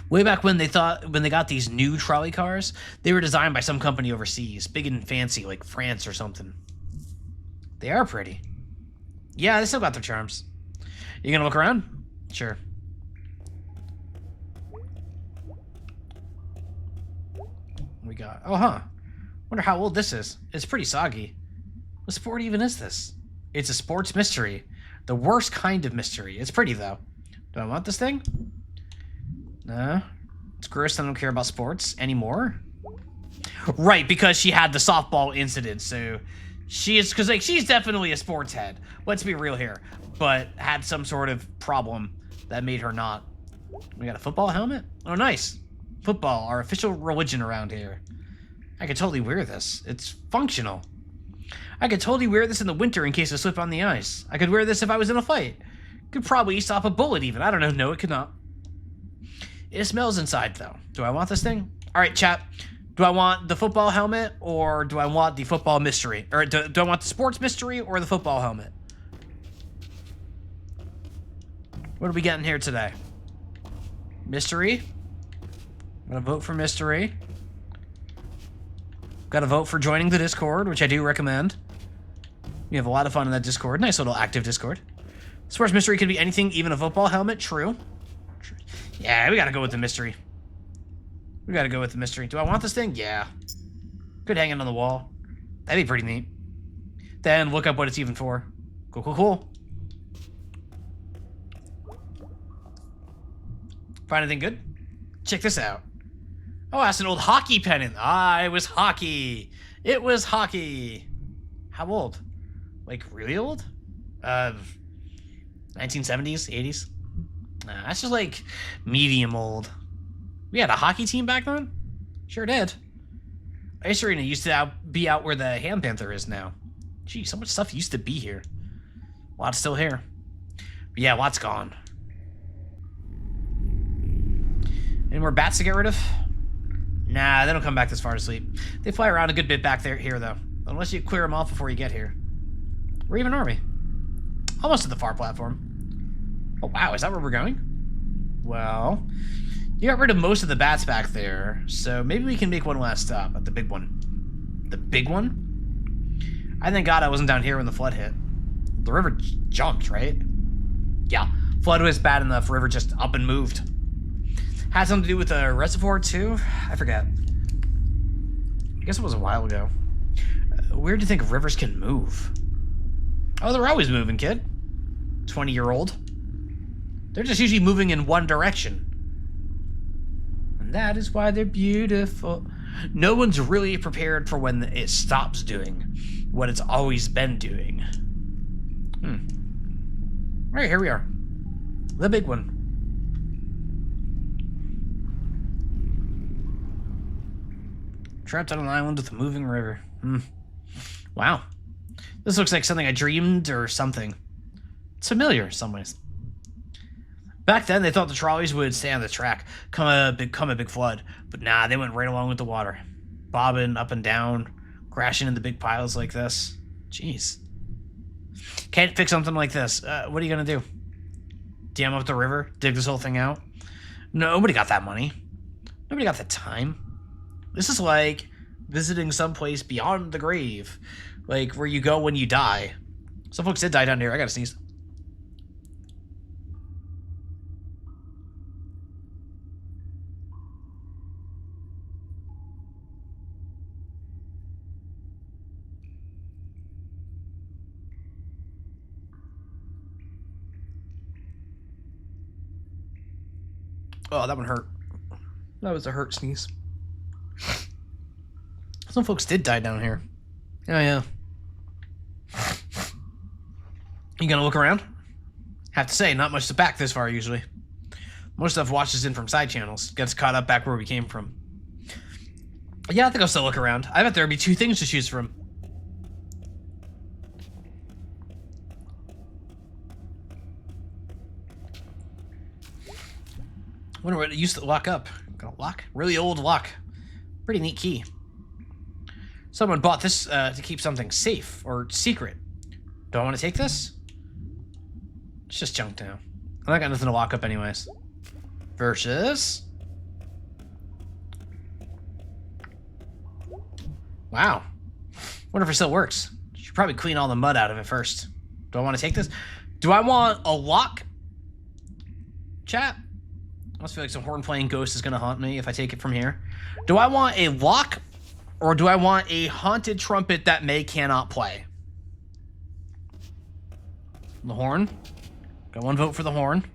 Way back when they got these new trolley cars, they were designed by some company overseas, big and fancy, like France or something. They are pretty. Yeah, they still got their charms. You gonna look around? Sure. We got... Oh, huh. Wonder how old this is. It's pretty soggy. What sport even is this? It's a sports mystery. The worst kind of mystery. It's pretty, though. Do I want this thing? No. It's gross. I don't care about sports anymore. Right, because she had the softball incident, so... she's definitely a sports head. Let's be real here. But had some sort of problem that made her not. We got a football helmet? Oh, nice. Football, our official religion around here. I could totally wear this. It's functional. I could totally wear this in the winter in case I slip on the ice. I could wear this if I was in a fight. Could probably stop a bullet even. I don't know. No, it could not. It smells inside, though. Do I want this thing? All right, chat. Do I want the football helmet or do I want the football mystery? Or do I want the sports mystery or the football helmet? What are we getting here today? Mystery. I'm gonna vote for mystery. Gotta vote for joining the Discord, which I do recommend. We have a lot of fun in that Discord. Nice little active Discord. Sports mystery could be anything, even a football helmet. True. Yeah, we gotta go with the mystery. We gotta go with the mystery. Do I want this thing? Yeah. Could hang it on the wall. That'd be pretty neat. Then look up what it's even for. Cool, cool, cool. Find anything good? Check this out. Oh, that's an old hockey pennant. Ah, it was hockey. It was hockey. How old? Like, really old? 1970s, 80s? Nah, that's just like medium old. We had a hockey team back then? Sure did. Ice Arena used to be out where the Ham Panther is now. Gee, so much stuff used to be here. A lot's still here. But yeah, a lot's gone. Any more bats to get rid of? Nah, they don't come back this far to sleep. They fly around a good bit back there here, though. Unless you clear them off before you get here. Where even are we? Almost to the far platform. Oh, wow, is that where we're going? Well, you got rid of most of the bats back there, so maybe we can make one last stop at the big one. The big one? I thank God I wasn't down here when the flood hit. The river jumped, right? Yeah, flood was bad enough, river just up and moved. Had something to do with the reservoir, too? I forget. I guess it was a while ago. Weird to think rivers can move. Oh, they're always moving, kid. 20-year-old. They're just usually moving in one direction. And that is why they're beautiful. No one's really prepared for when it stops doing what it's always been doing. All right, here we are. The big one. Trapped on an island with a moving river. Wow. This looks like something I dreamed or something. It's familiar in some ways. Back then, they thought the trolleys would stay on the track, come a big flood. But nah, they went right along with the water. Bobbing up and down, crashing into big piles like this. Jeez. Can't fix something like this. What are you gonna do? Dam up the river? Dig this whole thing out? Nobody got that money. Nobody got the time. This is like visiting someplace beyond the grave. Like where you go when you die. Some folks did die down here. I gotta sneeze. Oh, that one hurt. That was a hurt sneeze. Some folks did die down here. Oh, yeah. You gonna look around? Have to say, not much to back this far, usually. Most stuff watches in from side channels. Gets caught up back where we came from. Yeah, I think I'll still look around. I bet there'd be two things to choose from. Wonder what it used to lock up. Got a lock? Really old lock. Pretty neat key. Someone bought this to keep something safe or secret. Do I want to take this? It's just junk now. I got nothing to lock up anyways. Versus... Wow. Wonder if it still works. Should probably clean all the mud out of it first. Do I want to take this? Do I want a lock? Chat? I almost feel like some horn-playing ghost is going to haunt me if I take it from here. Do I want a lock, or do I want a haunted trumpet that cannot play? The horn. Got one vote for the horn.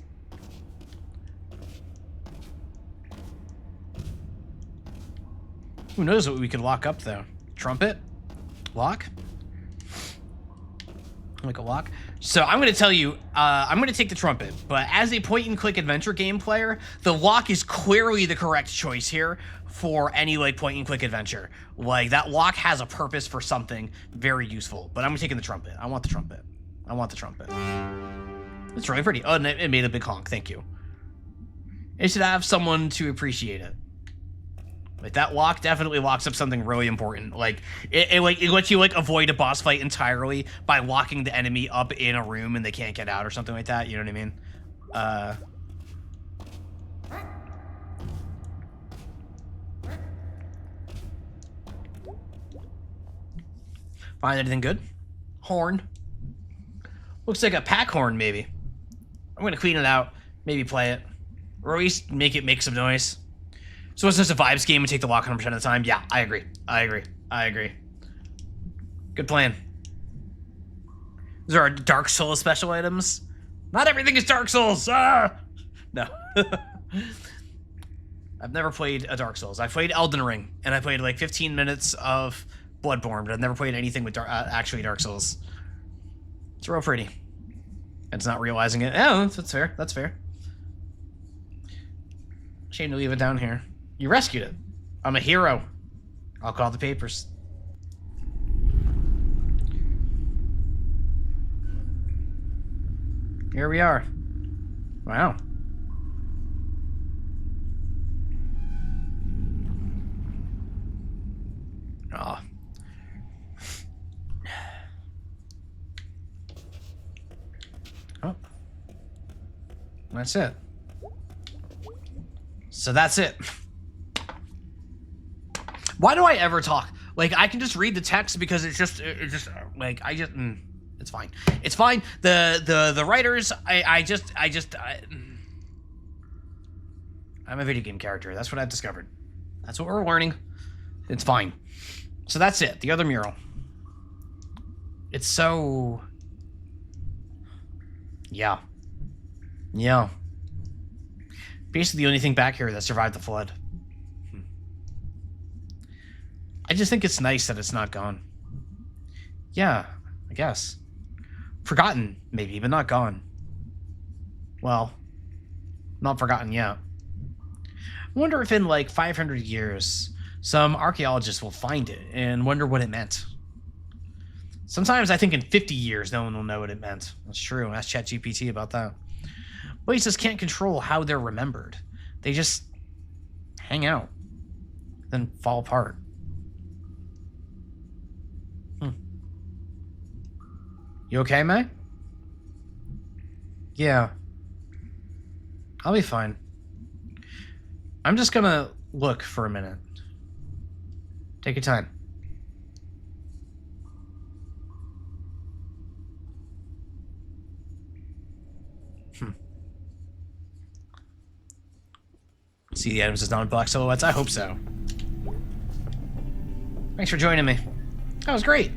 Who knows what we could lock up, though? Trumpet? Lock? Like a lock? So I'm going to tell you, I'm going to take the trumpet, but as a point-and-click adventure game player, the lock is clearly the correct choice here for any, like, point-and-click adventure. Like, that lock has a purpose for something very useful, but I'm taking the trumpet. I want the trumpet. I want the trumpet. It's really pretty. Oh, and it made a big honk. Thank you. It should have someone to appreciate it. Like, that lock definitely locks up something really important. Like, it lets you, like, avoid a boss fight entirely by locking the enemy up in a room and they can't get out or something like that. You know what I mean? Find anything good? Horn. Looks like a pack horn, maybe. I'm gonna clean it out, maybe play it, or at least make some noise. So it's just a vibes game and take the lock 100% of the time? Yeah, I agree. Good plan. These are our Dark Souls special items. Not everything is Dark Souls! Ah! No. I've never played a Dark Souls. I played Elden Ring, and I played like 15 minutes of Bloodborne, but I've never played anything with actually Dark Souls. It's real pretty. And it's not realizing it. Oh, that's fair. That's fair. Shame to leave it down here. You rescued it. I'm a hero. I'll call the papers. Here we are. Wow. Oh. Oh. That's it. So that's it. Why do I ever talk? Like, I can just read the text because it's just like, it's fine. It's fine. The writers, I'm a video game character. That's what I've discovered. That's what we're learning. It's fine. So that's it. The other mural. It's so... Yeah. Yeah. Basically the only thing back here that survived the flood. I just think it's nice that it's not gone. Yeah, I guess. Forgotten, maybe, but not gone. Well, not forgotten yet. I wonder if in like 500 years, some archaeologists will find it and wonder what it meant. Sometimes I think in 50 years, no one will know what it meant. That's true. Ask ChatGPT about that. Places can't control how they're remembered. They just hang out, then fall apart. You okay, May? Yeah. I'll be fine. I'm just gonna look for a minute. Take your time. See the items as non-black silhouettes? I hope so. Thanks for joining me. That was great.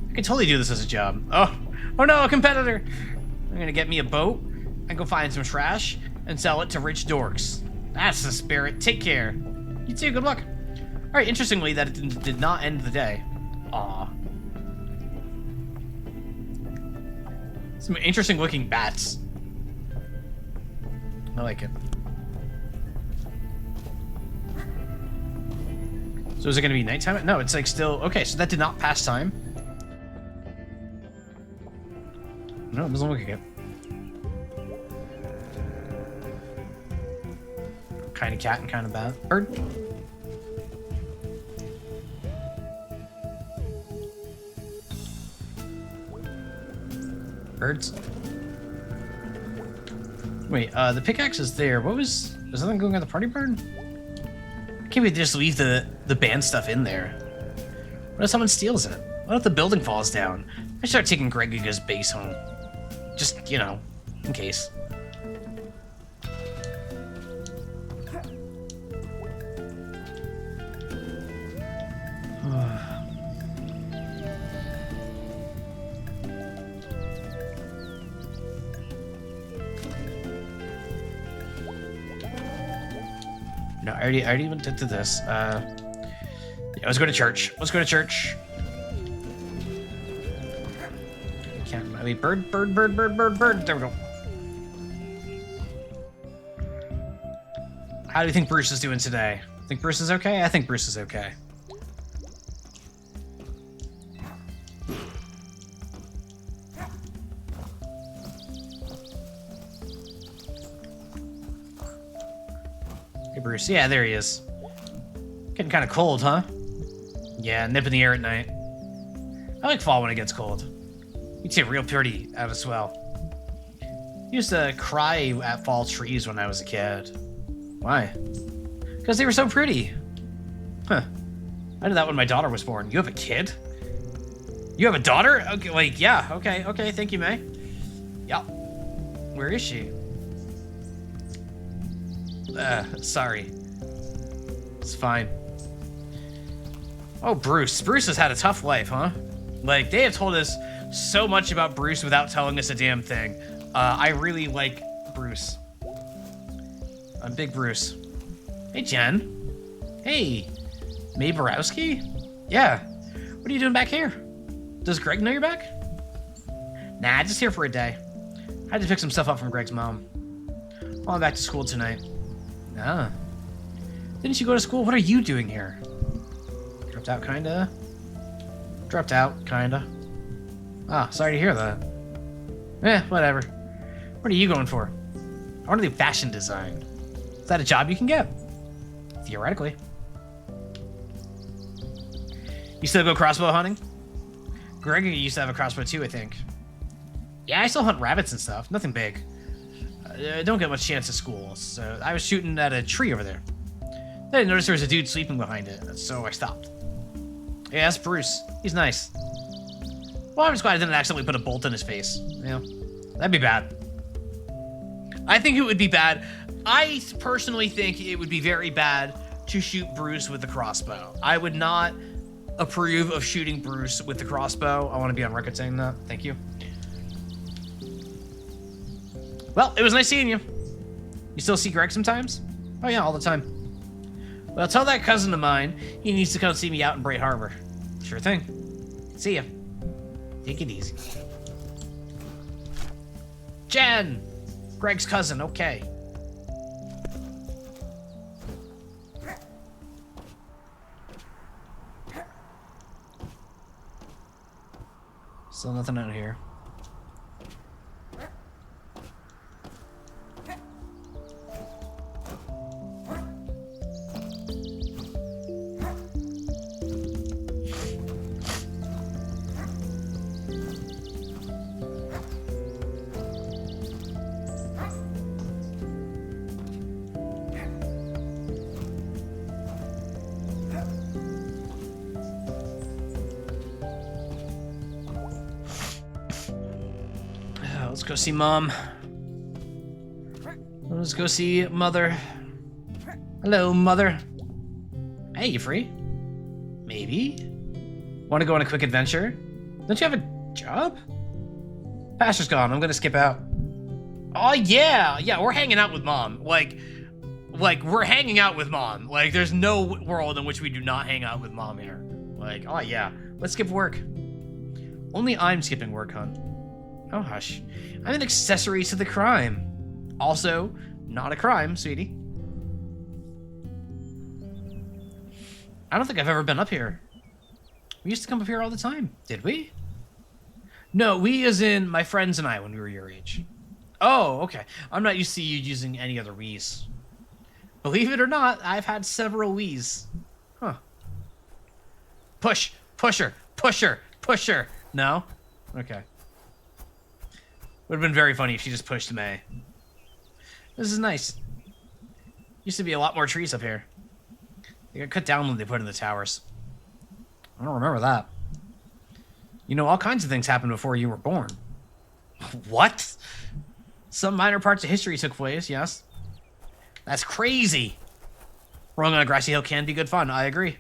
I could totally do this as a job. Oh no, a competitor! I'm gonna get me a boat and go find some trash and sell it to rich dorks. That's the spirit. Take care. You too, good luck. Alright, interestingly, that it did not end the day. Aw. Some interesting looking bats. I like it. So is it gonna be nighttime? No, it's like still... Okay, so that did not pass time. No, it doesn't look like it. Kind of cat and kind of bat. Bird. Birds. Wait, the pickaxe is there. What was... Was something going on the party barn? Can't we just leave the band stuff in there? What if someone steals it? What if the building falls down? I start taking Gregiga's base home. Just, you know, in case. No, I already went into this. Yeah, let's go to church. Let's go to church. Can't. Wait, bird. There we go. How do you think Bruce is doing today? Think Bruce is okay? I think Bruce is okay. Bruce. Yeah, there he is. Getting kind of cold, huh? Yeah, nip in the air at night. I like fall when it gets cold. You see real pretty out as well. Used to cry at fall trees when I was a kid. Why? Because they were so pretty. Huh. I did that when my daughter was born. You have a kid? You have a daughter? Okay, like, yeah, okay, thank you, May. Yeah. Where is she? Sorry. It's fine. Oh, Bruce. Bruce has had a tough life, huh? Like, they have told us so much about Bruce without telling us a damn thing. I really like Bruce. I'm Big Bruce. Hey, Jen. Hey. May Borowski? Yeah. What are you doing back here? Does Greg know you're back? Nah, just here for a day. I had to pick some stuff up from Greg's mom. Well, I'm back to school tonight. Ah. Didn't you go to school? What are you doing here? Dropped out, kinda. Dropped out, kinda. Ah, sorry to hear that. Whatever. What are you going for? I want to do fashion design. Is that a job you can get? Theoretically. You still go crossbow hunting? Greg used to have a crossbow too, I think. Yeah, I still hunt rabbits and stuff. Nothing big. I don't get much chance at school, so I was shooting at a tree over there. Then I noticed there was a dude sleeping behind it, so I stopped. Yeah, that's Bruce. He's nice. Well, I'm just glad I didn't accidentally put a bolt in his face. Yeah, that'd be bad. I think it would be bad. I personally think it would be very bad to shoot Bruce with the crossbow. I would not approve of shooting Bruce with the crossbow. I want to be on record saying that. Thank you. Well, it was nice seeing you. You still see Greg sometimes? Oh yeah, all the time. Well, tell that cousin of mine he needs to come see me out in Bright Harbor. Sure thing. See ya. Take it easy. Jen! Greg's cousin, okay. Still nothing out here. Let's go see Mom. Let's go see Mother. Hello, Mother. Hey, you free? Maybe? Want to go on a quick adventure? Don't you have a job? Pastor's gone. I'm gonna skip out. Oh, yeah. Yeah, we're hanging out with Mom. Like, we're hanging out with Mom. Like, there's no world in which we do not hang out with Mom here. Like, oh, yeah. Let's skip work. Only I'm skipping work, hon. Oh, hush. I'm an accessory to the crime. Also, not a crime, sweetie. I don't think I've ever been up here. We used to come up here all the time. Did we? No, we as in my friends and I when we were your age. Oh, okay. I'm not used to you using any other Wii's. Believe it or not, I've had several Wii's. Huh. Push! Pusher! Pusher! Pusher! No? Okay. Would have been very funny if she just pushed May. This is nice. Used to be a lot more trees up here. They got cut down when they put in the towers. I don't remember that. You know, all kinds of things happened before you were born. What? Some minor parts of history took place, yes. That's crazy. Rolling on a grassy hill can be good fun, I agree.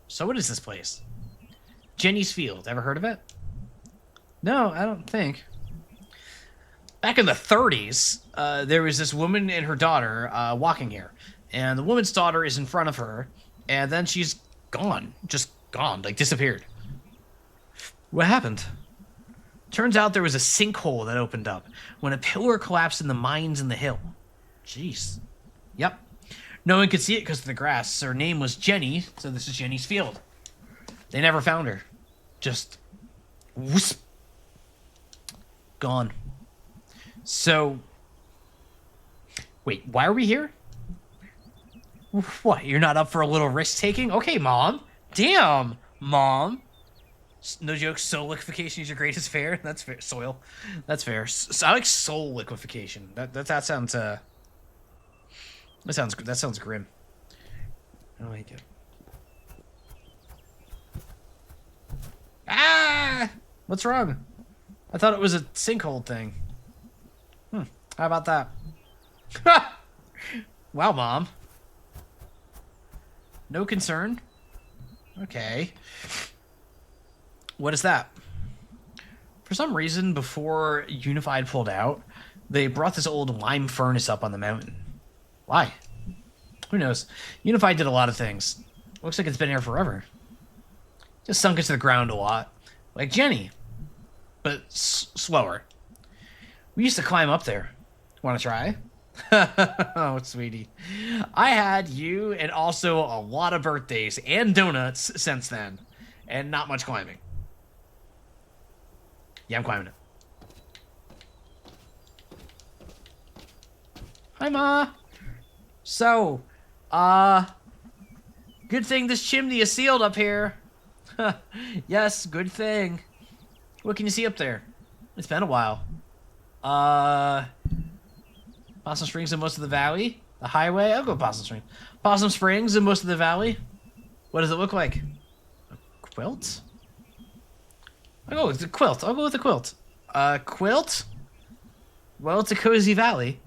So what is this place? Jenny's Field, ever heard of it? No, I don't think. Back in the 30s, there was this woman and her daughter walking here. And the woman's daughter is in front of her, and then she's gone. Just gone, like disappeared. What happened? Turns out there was a sinkhole that opened up when a pillar collapsed in the mines in the hill. Jeez. Yep. No one could see it because of the grass. Her name was Jenny, so this is Jenny's Field. They never found her. Just whoosp. Gone. So, wait, why are we here? What, you're not up for a little risk-taking? Okay, Mom. Damn, Mom. No joke, soul liquefaction is your greatest fear? That's fair. Soil. That's fair. So I like soul liquefaction. That sounds, that sounds grim. Oh, I do. Ah! What's wrong? I thought it was a sinkhole thing. How about that? Wow, Mom. No concern? Okay. What is that? For some reason, before Unified pulled out, they brought this old lime furnace up on the mountain. Why? Who knows? Unified did a lot of things. Looks like it's been here forever. Just sunk into the ground a lot. Like Jenny. But slower. We used to climb up there. Want to try? Oh, sweetie. I had you and also a lot of birthdays and donuts since then. And not much climbing. Yeah, I'm climbing it. Hi, Ma. So, good thing this chimney is sealed up here. Yes, good thing. What can you see up there? It's been a while. Possum Springs and most of the valley. The highway. I'll go Possum Springs. Possum Springs and most of the valley. What does it look like? A quilt? I'll go with the quilt. I'll go with the quilt. Quilt? Well, it's a cozy valley.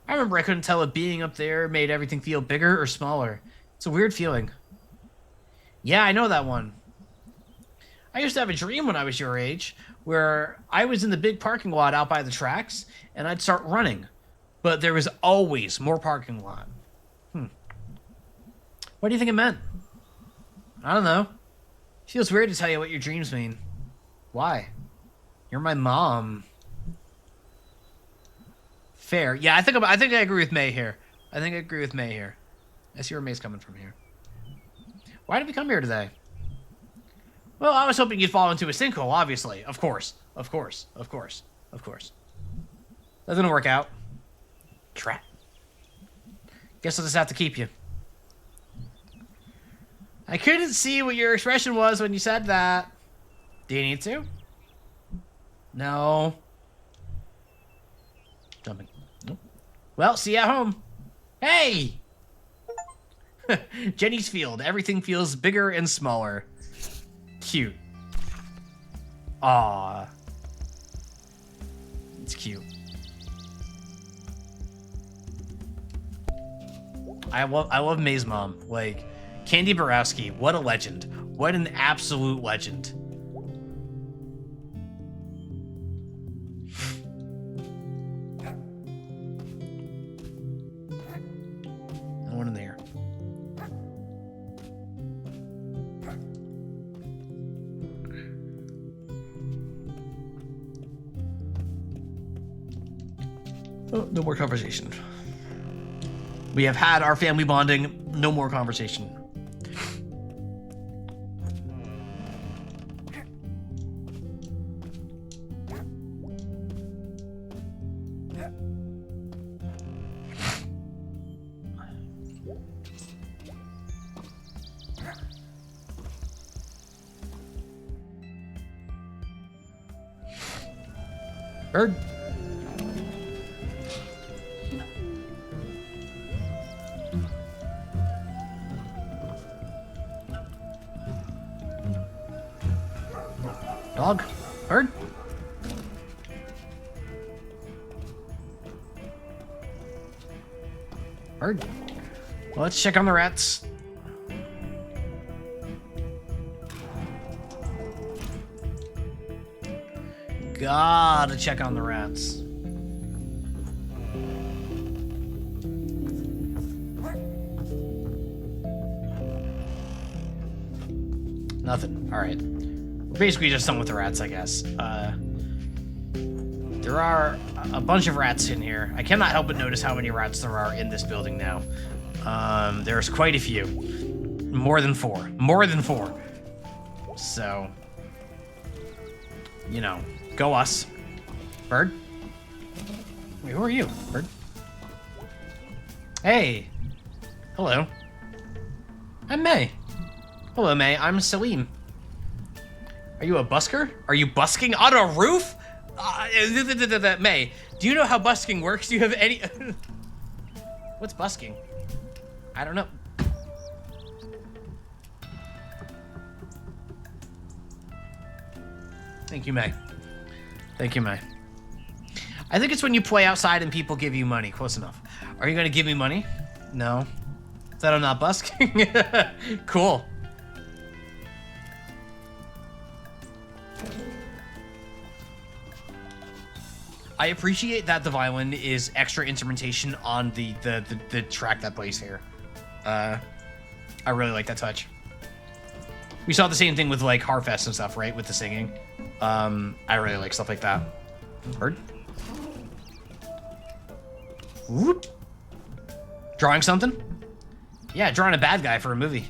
I remember I couldn't tell if being up there made everything feel bigger or smaller. It's a weird feeling. Yeah, I know that one. I used to have a dream when I was your age where I was in the big parking lot out by the tracks and I'd start running. But there was always more parking lot. What do you think it meant? I don't know. Feels weird to tell you what your dreams mean. Why? You're my mom. Fair. Yeah, I think I agree with May here. I see where May's coming from here. Why did we come here today? Well, I was hoping you'd fall into a sinkhole, obviously. Of course. That didn't work out. Trap. Guess I'll just have to keep you. I couldn't see what your expression was when you said that. Do you need to? No. Jumping. Nope. Well, see you at home. Hey! Jenny's field. Everything feels bigger and smaller. Cute. Aww. It's cute. I love May's mom. Like, Candy Borowski, what a legend. What an absolute legend. No one in there. Oh, no more conversation. We have had our family bonding. No more conversation. Bird. Dog? Bird? Bird? Well, let's check on the rats. Gotta check on the rats. Nothing. Alright. We're basically just done with the rats, I guess. There are a bunch of rats in here. I cannot help but notice how many rats there are in this building now. There's quite a few. More than four. So, you know, go us. Bird? Wait, who are you, Bird? Hey. Hello. I'm May. Hello, May. I'm Salim. Are you a busker? Are you busking on a roof? May, do you know how busking works? Do you have any... What's busking? I don't know. Thank you, May. Thank you, May. I think it's when you play outside and people give you money. Close enough. Are you going to give me money? No. Is that I'm not busking? Cool. I appreciate that the violin is extra instrumentation on the track that plays here. I really like that touch. We saw the same thing with like Harfest and stuff, right? With the singing. I really like stuff like that. Heard? Whoop. Drawing something? Yeah, drawing a bad guy for a movie.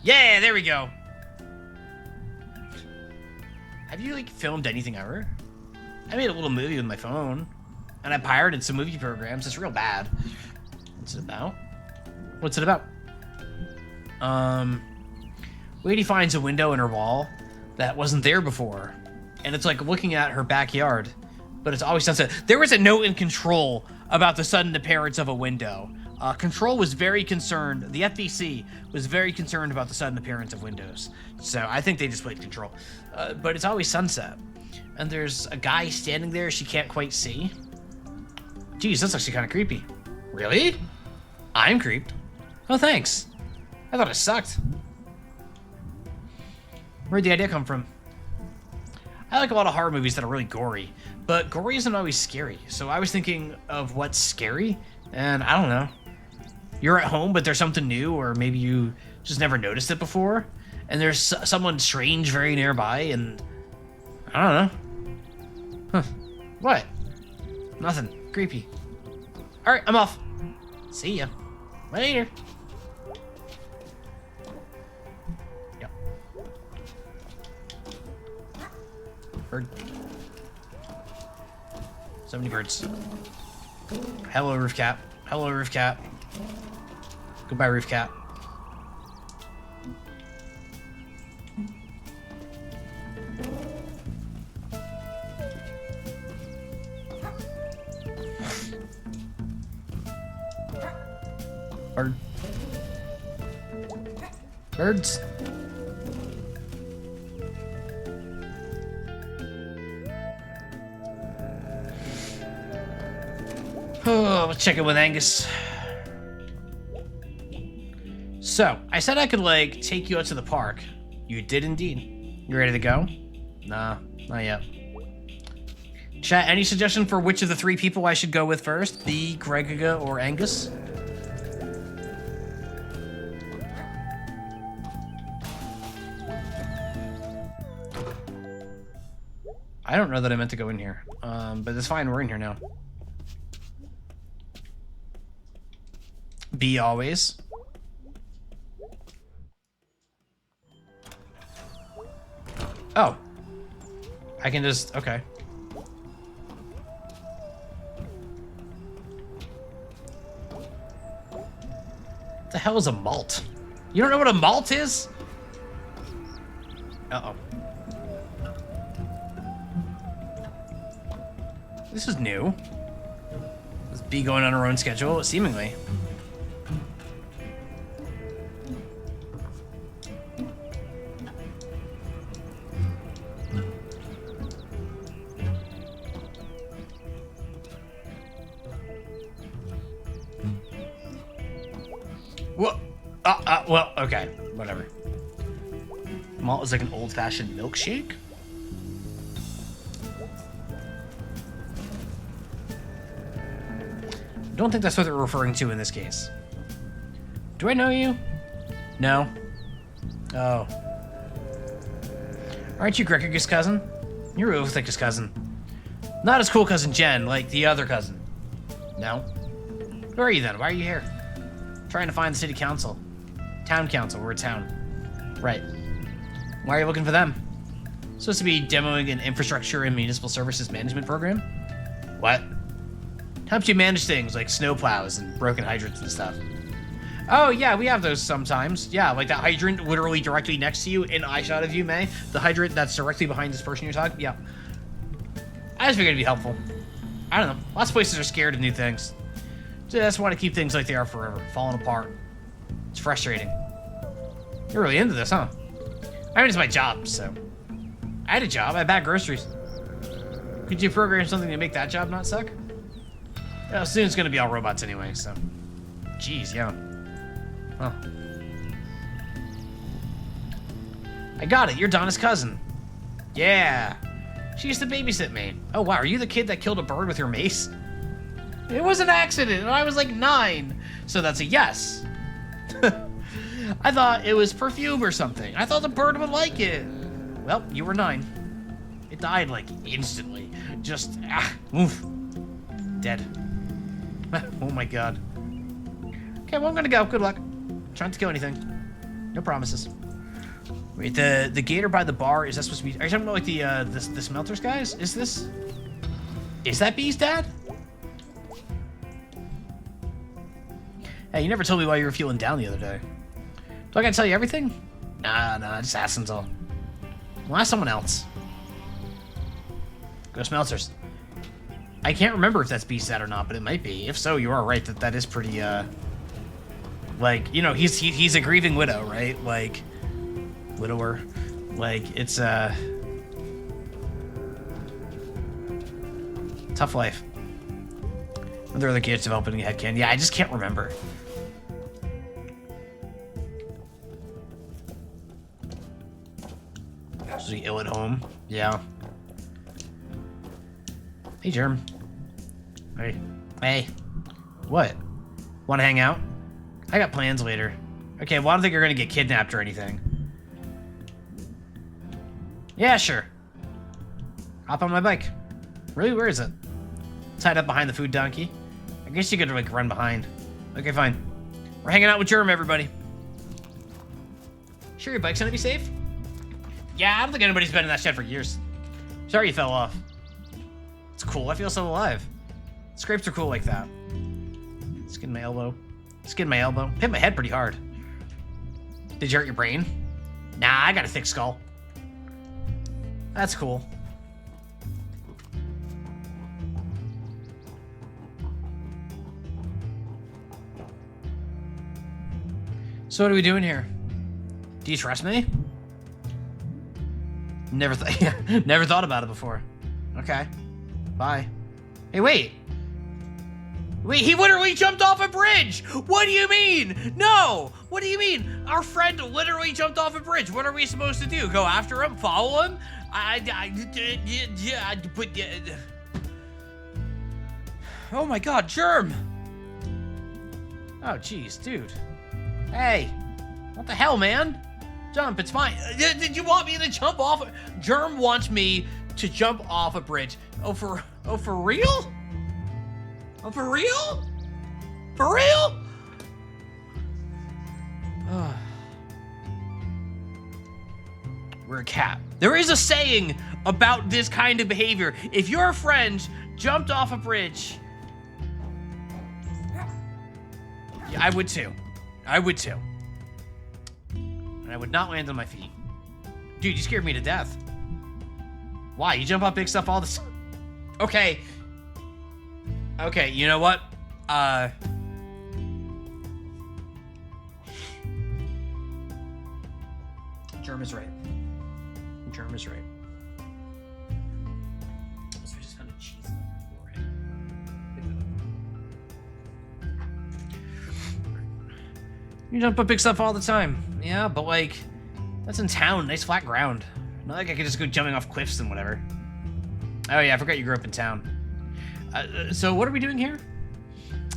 Yeah, there we go. Have you like filmed anything ever? I made a little movie with my phone, and I pirated some movie programs. It's real bad. What's it about? What's it about? Lady finds a window in her wall that wasn't there before, and it's like looking at her backyard, but it's always sunset. There was a note in Control about the sudden appearance of a window. Control was very concerned. The FBC was very concerned about the sudden appearance of windows. So I think they just played Control. But it's always sunset. And there's a guy standing there she can't quite see. Geez, that's actually kind of creepy. Really? I'm creeped. Oh, thanks. I thought it sucked. Where'd the idea come from? I like a lot of horror movies that are really gory, but gory isn't always scary. So I was thinking of what's scary, and I don't know. You're at home, but there's something new, or maybe you just never noticed it before, and there's someone strange very nearby, and I don't know. Huh. What? Nothing. Creepy. Alright, I'm off. See ya. Later. Yep. Bird. So many birds. Hello, roof cat. Hello, roof cat. Goodbye, roof cat. Bird. Birds. Oh, let's check in with Angus. So, I said I could, like, take you out to the park. You did indeed. You ready to go? Nah, not yet. Chat, any suggestion for which of the three people I should go with first? B, Gregiga, or Angus? I don't know that I meant to go in here, but it's fine, we're in here now. B always. Oh. I can just, okay. What the hell is a malt? You don't know what a malt is? Uh-oh. This is new. Is B going on her own schedule? Seemingly. Well, okay, whatever. Malt is like an old-fashioned milkshake? I don't think that's what they're referring to in this case. Do I know you? No. Oh. Aren't you Gregiga's cousin? You're Ulthic's cousin. Not as cool cousin Jen, like the other cousin. No. Who are you then? Why are you here? Trying to find the city council. Town council, we're a town. Right. Why are you looking for them? Supposed to be demoing an infrastructure and municipal services management program? What? Helps you manage things like snowplows and broken hydrants and stuff. Oh, yeah, we have those sometimes. Yeah, like that hydrant literally directly next to you in eye shot of you, May. The hydrant that's directly behind this person you're talking. Yeah. I just figured it'd be helpful. I don't know. Lots of places are scared of new things. Just want to keep things like they are forever, falling apart. It's frustrating. You're really into this, huh? I mean, it's my job, so. I had a job. I bag groceries. Could you program something to make that job not suck? Well, soon it's gonna be all robots anyway, so. Jeez, yeah. Huh. I got it. You're Donna's cousin. Yeah. She used to babysit me. Oh, wow. Are you the kid that killed a bird with your mace? It was an accident, and I was like 9. So that's a yes. I thought it was perfume or something. I thought the bird would like it. Well, you were 9. It died, like, instantly. Just, oof. Dead. Oh, my God. Okay, well, I'm gonna go. Good luck. Trying to kill anything. No promises. Wait, the gator by the bar, is that supposed to be... Are you talking about, like, the smelters guys? Is this... Is that Bee's dad? Hey, you never told me why you were feeling down the other day. Do I gotta tell you everything? Nah, just ask them all. Well, ask someone else. Go smelters. I can't remember if that's Bee's dad or not, but it might be. If so, you are right that is pretty, like, you know, he's a grieving widow, right? Like, widower. Like, it's tough life. Are there other kids developing a headcanon? Yeah, I just can't remember. Was he ill at home? Yeah. Hey, Germ. Hey. Hey. What? Want to hang out? I got plans later. Okay, well, I don't think you're gonna get kidnapped or anything. Yeah, sure. Hop on my bike. Really? Where is it? Tied up behind the food donkey. I guess you could, like, run behind. Okay, fine. We're hanging out with Germ, everybody. Sure your bike's gonna be safe? Yeah, I don't think anybody's been in that shed for years. Sorry you fell off. It's cool. I feel so alive. Scrapes are cool like that. Skin my elbow. Skin my elbow. Hit my head pretty hard. Did you hurt your brain? Nah, I got a thick skull. That's cool. So what are we doing here? Do you trust me? Never thought about it before. Okay. Bye. Hey, wait. Wait, he literally jumped off a bridge! What do you mean? No! What do you mean? Our friend literally jumped off a bridge. What are we supposed to do? Go after him? Follow him? Oh my God, Germ! Oh, jeez, dude. Hey, what the hell, man? Jump, it's fine. Did you want me to jump off? Germ wants me to jump off a bridge. Oh, for real? Oh, for real? For real? We're a cat. There is a saying about this kind of behavior. If your friend jumped off a bridge, yeah, I would too. I would too. And I would not land on my feet. Dude, you scared me to death. Why? You jump off big stuff all the time. Okay. Okay, you know what? Germ is right. Germ is right. So we just found a cheese on the floor, right? Pick that up. You jump up big stuff all the time. Yeah, but like, that's in town. Nice flat ground. Not like I could just go jumping off cliffs and whatever. Oh yeah, I forgot you grew up in town. So what are we doing here?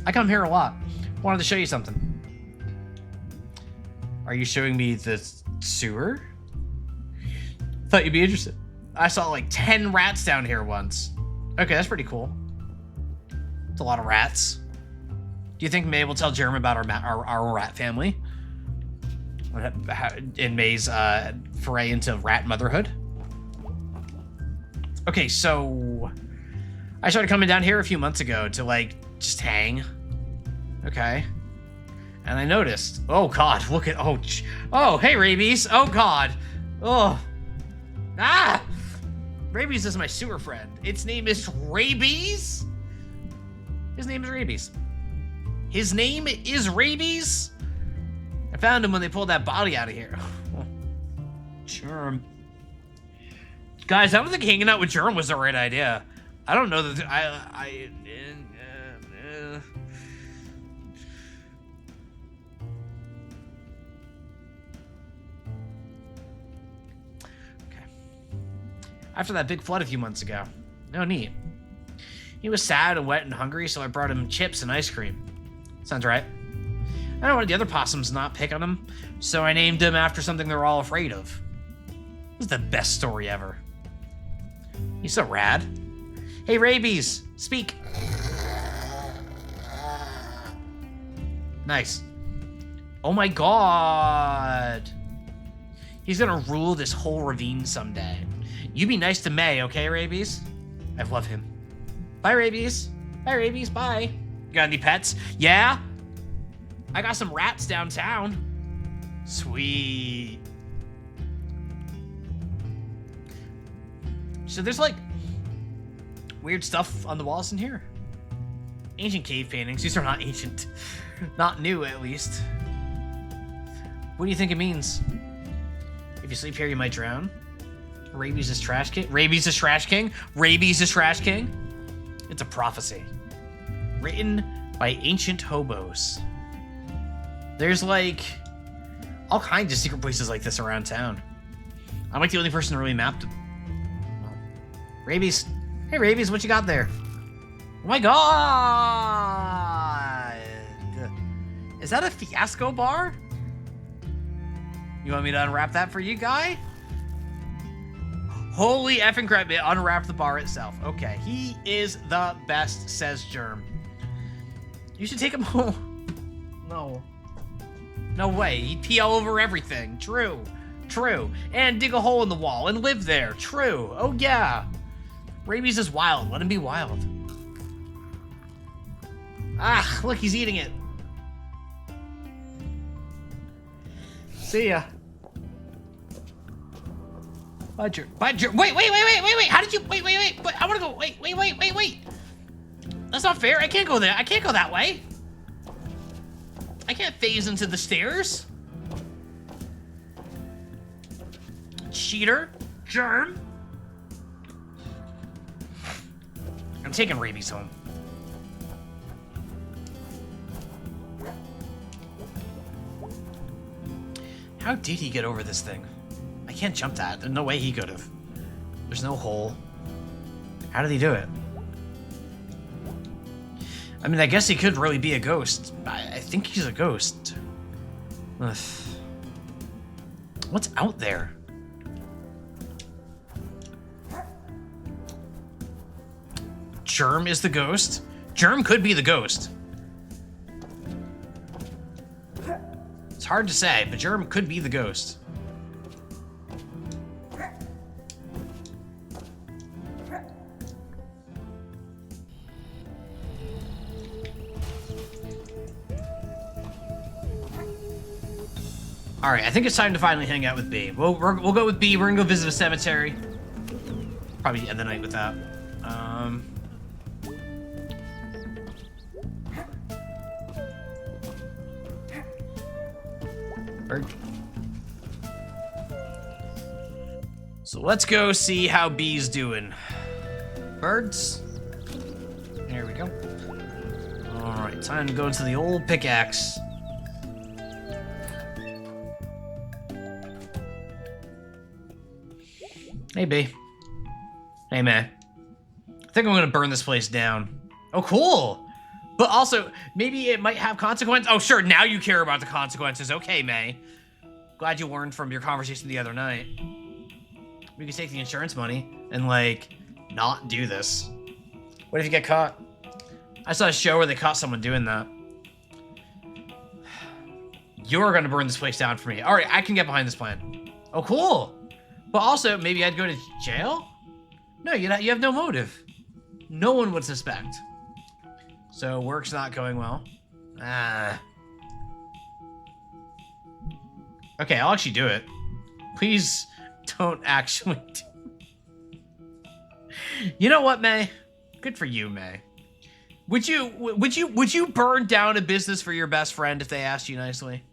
I come here a lot. Wanted to show you something. Are you showing me the sewer? Thought you'd be interested. I saw like 10 rats down here once. Okay, that's pretty cool. It's a lot of rats. Do you think May will tell Jeremy about our rat family? In May's foray into rat motherhood? Okay, so I started coming down here a few months ago to like just hang. Okay. And I noticed, oh God, look at, oh, hey Rabies, oh God, oh, Rabies is my sewer friend. Its name is Rabies? His name is Rabies. His name is Rabies? I found him when they pulled that body out of here. Germ. Guys, I don't think hanging out with Germ was the right idea. I don't know that Okay. After that big flood a few months ago. No need. He was sad and wet and hungry, so I brought him chips and ice cream. Sounds right. I don't want the other possums not pick on him, so I named him after something they're all afraid of. This is the best story ever. He's so rad. Hey, Rabies, speak. Nice. Oh my God. He's gonna rule this whole ravine someday. You be nice to May, okay, Rabies? I love him. Bye, Rabies. Bye, Rabies, bye. You got any pets? Yeah? I got some rats downtown. Sweet. So there's like weird stuff on the walls in here. Ancient cave paintings. These are not ancient. Not new, at least. What do you think it means? If you sleep here, you might drown. Rabies is trash king. Rabies is trash king. Rabies is trash king. It's a prophecy. Written by ancient hobos. There's like all kinds of secret places like this around town. I'm like the only person who really mapped them. Rabies. Hey, Rabies, what you got there? Oh my God! Is that a fiasco bar? You want me to unwrap that for you, guy? Holy effing crap, it unwrapped the bar itself. Okay, he is the best, says Germ. You should take him home. No. No way, he'd pee all over everything. True. True. And dig a hole in the wall and live there. True. Oh yeah. Rabies is wild. Let him be wild. Ah, look, he's eating it. See ya. Bye, Germ. Bye, Germ. Wait. How did you? Wait. I want to go. Wait. That's not fair. I can't go there. I can't go that way. I can't phase into the stairs. Cheater. Germ. I'm taking Rabies home. How did he get over this thing? I can't jump that. There's no way he could have. There's no hole. How did he do it? I mean, I guess he could really be a ghost. I think he's a ghost. Ugh. What's out there? Germ is the ghost? Germ could be the ghost. It's hard to say, but Germ could be the ghost. All right, I think it's time to finally hang out with B. We'll go with B. We're gonna go visit a cemetery. Probably end the night with that. Bird. So let's go see how B's doing. Birds. There we go. All right, time to go into the old pickaxe. Hey, B. Hey, man. I think I'm gonna burn this place down. Oh, cool. But also, maybe it might have consequences. Oh, sure, now you care about the consequences. Okay, May. Glad you learned from your conversation the other night. We could take the insurance money and, like, not do this. What if you get caught? I saw a show where they caught someone doing that. You're gonna burn this place down for me. All right, I can get behind this plan. Oh, cool. But also, maybe I'd go to jail? No, you have no motive. No one would suspect. So, work's not going well. Okay, I'll actually do it. Please don't actually You know what, May? Good for you, May. Would you burn down a business for your best friend if they asked you nicely?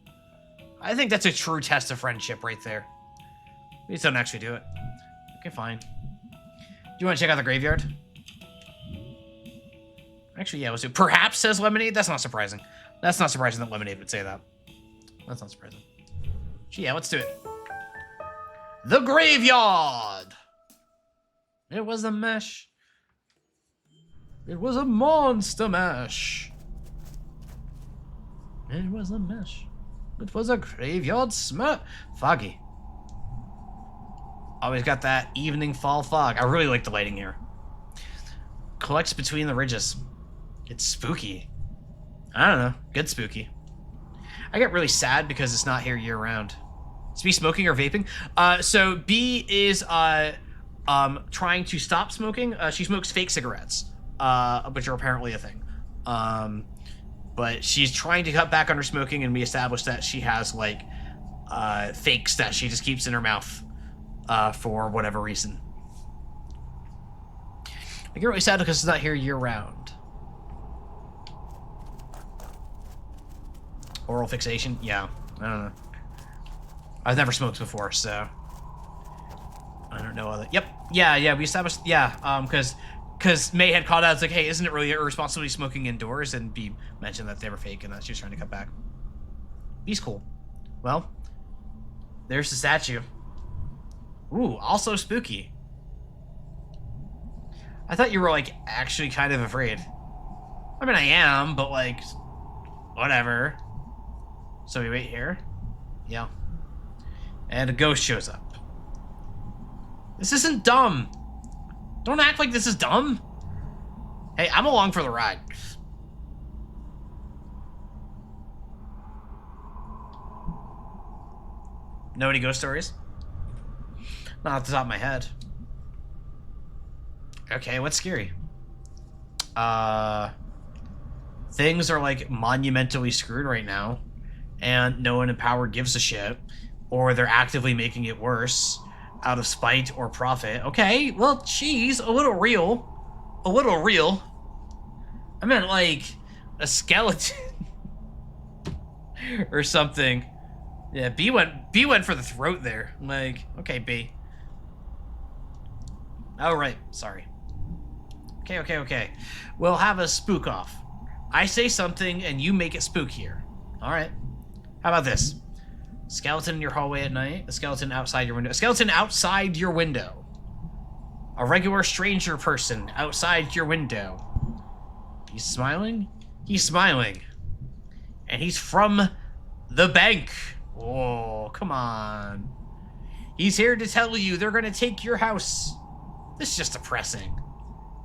I think that's a true test of friendship right there. Please don't actually do it. Okay, fine. Do you want to check out the graveyard? Actually, yeah, let's do it. Perhaps says Lemonade? That's not surprising. That's not surprising that Lemonade would say that. That's not surprising. Yeah, let's do it. The graveyard! It was a mesh. It was a monster mesh. It was a mesh. It was a graveyard foggy. Always got that evening fall fog. I really like the lighting here. Collects between the ridges. It's spooky. I don't know. Good spooky. I get really sad because it's not here year round. Is B smoking or vaping? So B is trying to stop smoking. She smokes fake cigarettes, which are apparently a thing. But she's trying to cut back on her smoking, and we established that she has like fakes that she just keeps in her mouth for whatever reason. I get really sad because it's not here year round. Oral fixation? Yeah, I don't know. I've never smoked before, so I don't know other. Yep, yeah, we established. Yeah, because May had called out. It's like, hey, isn't it really irresponsible smoking indoors? And B mentioned that they were fake and that she was trying to cut back. B's cool. Well, there's the statue. Ooh, also spooky. I thought you were like actually kind of afraid. I mean, I am, but like, whatever. So we wait here. Yeah. And a ghost shows up. This isn't dumb. Don't act like this is dumb. Hey, I'm along for the ride. Know any ghost stories? Not off the top of my head. Okay, what's scary? Things are like monumentally screwed right now, and no one in power gives a shit, or they're actively making it worse out of spite or profit. Okay, well, geez, a little real. A little real. I meant like a skeleton or something. Yeah, B went for the throat there. Like, okay, B. Oh, right, sorry. Okay. We'll have a spook off. I say something and you make it spookier. All right. How about this? Skeleton in your hallway at night. A skeleton outside your window. A skeleton outside your window. A regular stranger person outside your window. He's smiling? He's smiling. And he's from the bank. Oh, come on. He's here to tell you they're gonna take your house. This is just depressing.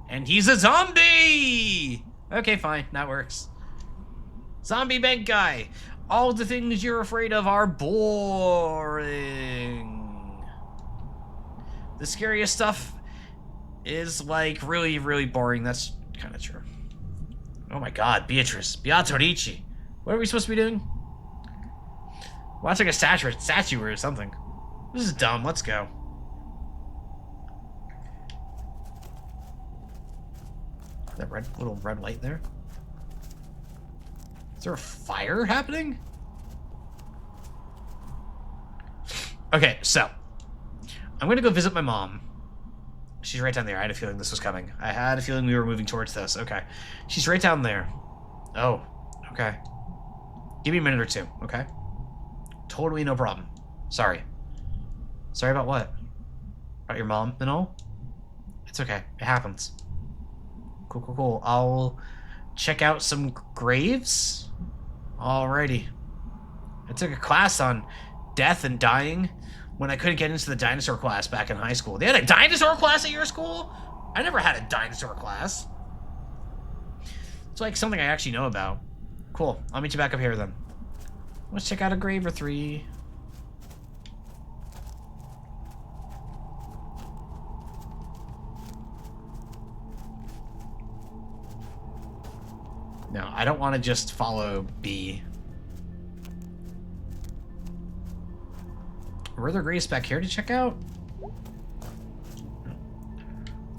And he's a zombie! Okay, fine. That works. Zombie bank guy. All the things you're afraid of are boring. The scariest stuff is, like, really, really boring. That's kind of true. Oh my god, Beatrice. What are we supposed to be doing? Watching a statue or something. This is dumb. Let's go. That little red light there? Is there a fire happening? Okay, so I'm gonna go visit my mom. She's right down there. I had a feeling this was coming. I had a feeling we were moving towards this. Okay. She's right down there. Oh, okay. Give me a minute or two, okay? Totally no problem. Sorry. Sorry about what? About your mom and all? It's okay. It happens. Cool. I'll check out some graves. Alrighty. I took a class on death and dying when I couldn't get into the dinosaur class back in high school. They had a dinosaur class at your school? I never had a dinosaur class. It's like something I actually know about. Cool. I'll meet you back up here then. Let's check out a grave or three. No, I don't want to just follow B. Were there graves back here to check out?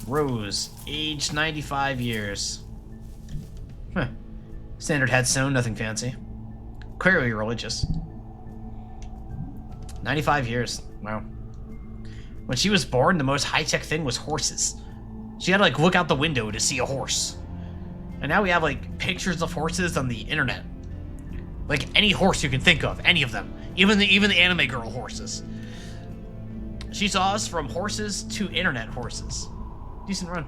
Rose, aged 95 years. Huh. Standard headstone, nothing fancy. Clearly religious. 95 years. Wow. When she was born, the most high-tech thing was horses. She had to, like, look out the window to see a horse. And now we have, like, pictures of horses on the internet. Like, any horse you can think of. Any of them. Even the anime girl horses. She saw us from horses to internet horses. Decent run.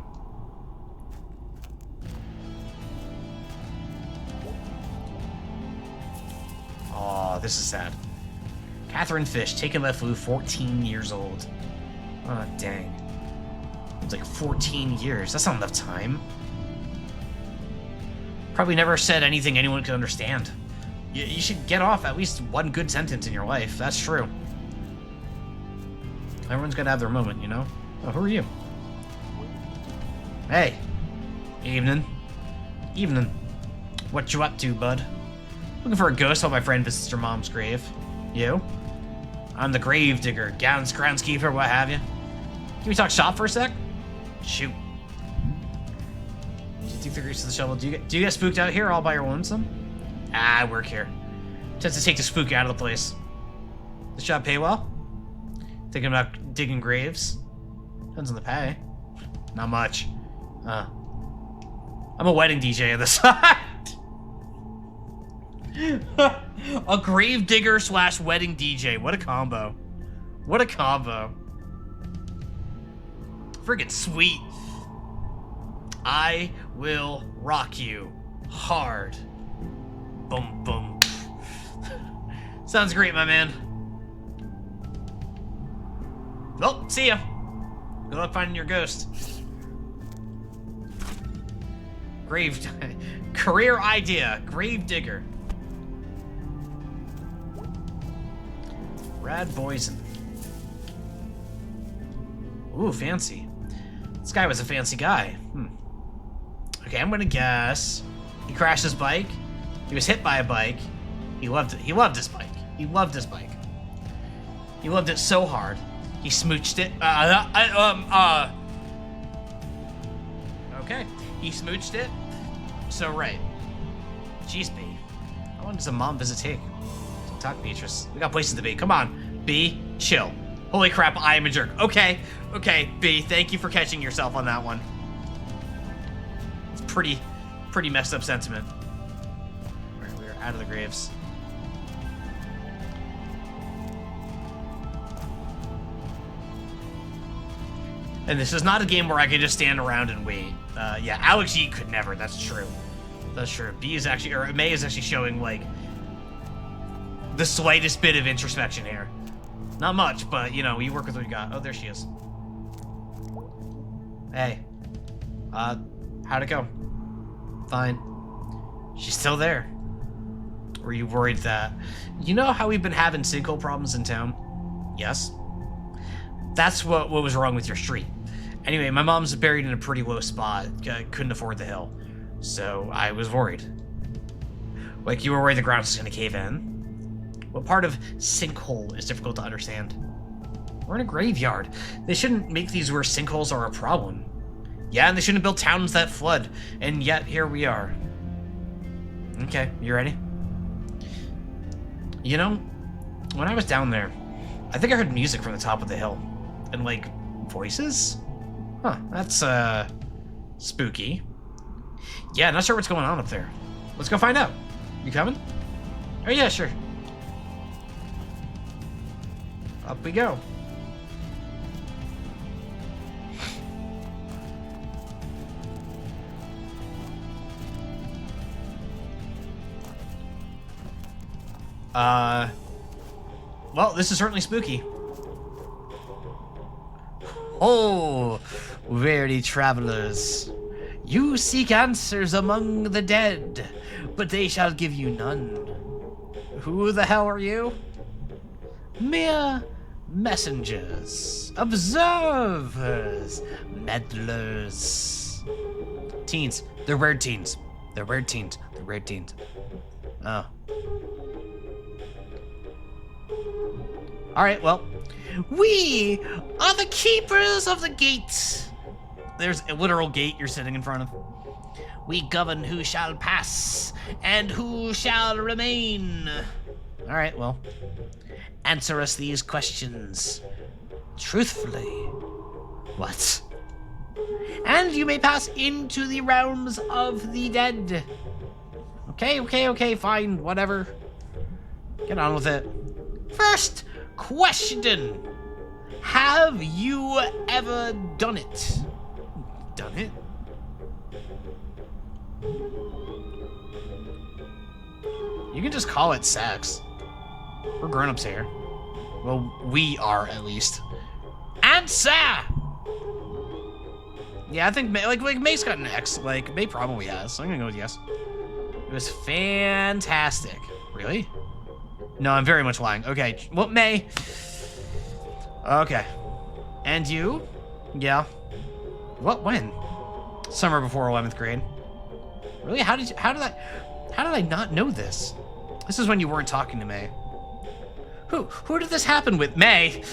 Oh, this is sad. Catherine Fish, taken by flu, 14 years old. Oh, dang. It's like 14 years. That's not enough time. Probably never said anything anyone could understand. You should get off at least one good sentence in your life. That's true. Everyone's gotta have their moment, you know? Oh, who are you? Hey. Evening. Evening. What you up to, bud? Looking for a ghost while my friend visits your mom's grave. You? I'm the grave digger, groundskeeper, what have you. Can we talk shop for a sec? Shoot. Do you think the grease of the shovel? Do you get spooked out here all by your lonesome? Ah, I work here. Tends to take the spook out of the place. This job pay well? Thinking about digging graves? Depends on the pay. Not much. I'm a wedding DJ on the side. A grave digger / wedding DJ. What a combo. What a combo. Friggin' sweet. I will rock you hard. Boom, boom. Sounds great, my man. Well, see ya. Good luck finding your ghost. Career idea. Grave digger. Rad Boysen. Ooh, fancy. This guy was a fancy guy. Okay, I'm gonna guess he crashed his bike. He was hit by a bike. He loved it. He loved his bike. He loved his bike. He loved it so hard. He smooched it. Okay. He smooched it. So right. Jeez, B. How long does a mom visit take? Talk, Beatrice. We got places to be. Come on, B. Chill. Holy crap, I am a jerk. Okay. Okay, B. Thank you for catching yourself on that one. It's pretty messed up sentiment. Alright, we're out of the graves. And this is not a game where I can just stand around and wait. Yeah, Alex Yee could never. That's true. That's true. B is actually, or May is actually showing, like, the slightest bit of introspection here. Not much, but, you know, you work with what you got. Oh, there she is. Hey. How'd it go? Fine. She's still there. Were you worried that... You know how we've been having sinkhole problems in town? Yes. That's what was wrong with your street. Anyway, my mom's buried in a pretty low spot. Couldn't afford the hill. So I was worried. Like, you were worried the ground was gonna cave in? What part of sinkhole is difficult to understand? We're in a graveyard. They shouldn't make these where sinkholes are a problem. Yeah, and they shouldn't build towns that flood. And yet, here we are. Okay, you ready? You know, when I was down there, I think I heard music from the top of the hill. And, like, voices? Huh, that's, spooky. Yeah, not sure what's going on up there. Let's go find out. You coming? Oh, yeah, sure. Up we go. Well, this is certainly spooky. Oh, weary travelers, you seek answers among the dead, but they shall give you none. Who the hell are you? Mere messengers, observers, meddlers. Teens. They're weird teens. They're weird teens. They're weird teens. Oh. All right, well, we are the keepers of the gate. There's a literal gate you're sitting in front of. We govern who shall pass and who shall remain. All right, well, answer us these questions truthfully. What? And you may pass into the realms of the dead. Okay, fine, whatever. Get on with it. First question. Have you ever done it? Done it? You can just call it sex. We're grown-ups here. Well, we are, at least. Answer! Yeah, I think like May's got an X. Like, May probably has. So I'm gonna go with yes. It was fantastic. Really? No, I'm very much lying. Okay, well, May. Okay. And you? Yeah. What? When? Summer before 11th grade. Really? How did I not know this? This is when you weren't talking to May. Who did this happen with? May.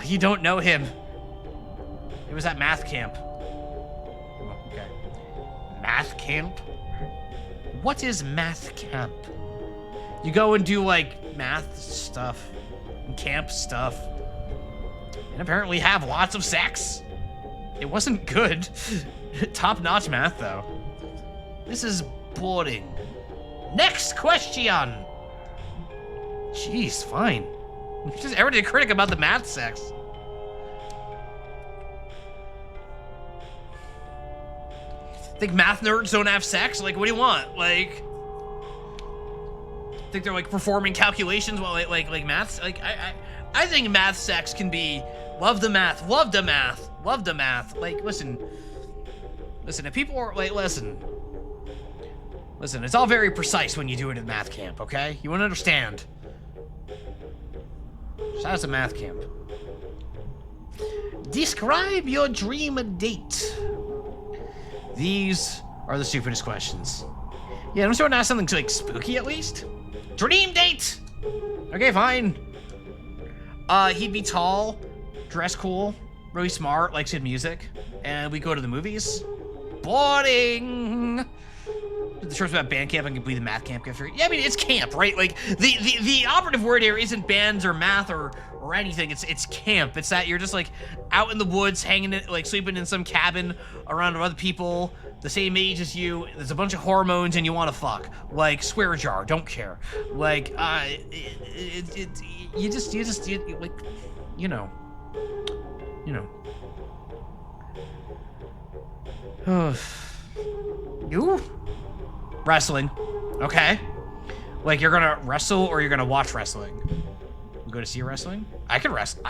You don't know him. It was at math camp. Okay. Math camp? What is math camp? You go and do like math stuff, and camp stuff, and apparently have lots of sex. It wasn't good. Top-notch math, though. This is boring. Next question. Jeez, fine. Just everybody a critic about the math sex. Think math nerds don't have sex? Like, what do you want? Like, think they're like performing calculations while like math? Like, I think math sex can be love the math, love the math, love the math. Like, listen, if people are like, listen, it's all very precise when you do it at math camp, okay? You want to understand. Shout out to math camp. Describe your dream date. These are the stupidest questions. Yeah, I'm starting to ask something like spooky at least. Dream date! Okay, fine. He'd be tall, dress cool, really smart, likes good music, and we go to the movies. Boring! The short's about band camp and complete the math camp. Yeah, I mean, it's camp, right? Like, the operative word here isn't bands or math or anything. It's camp. It's that you're just, like, out in the woods, hanging, like, sleeping in some cabin around other people the same age as you. There's a bunch of hormones and you want to fuck. Like, swear jar, don't care. Like, you just, like, you know. You? Wrestling. Okay. Like, you're gonna wrestle or you're gonna watch wrestling? You go to see wrestling? I could wrestle.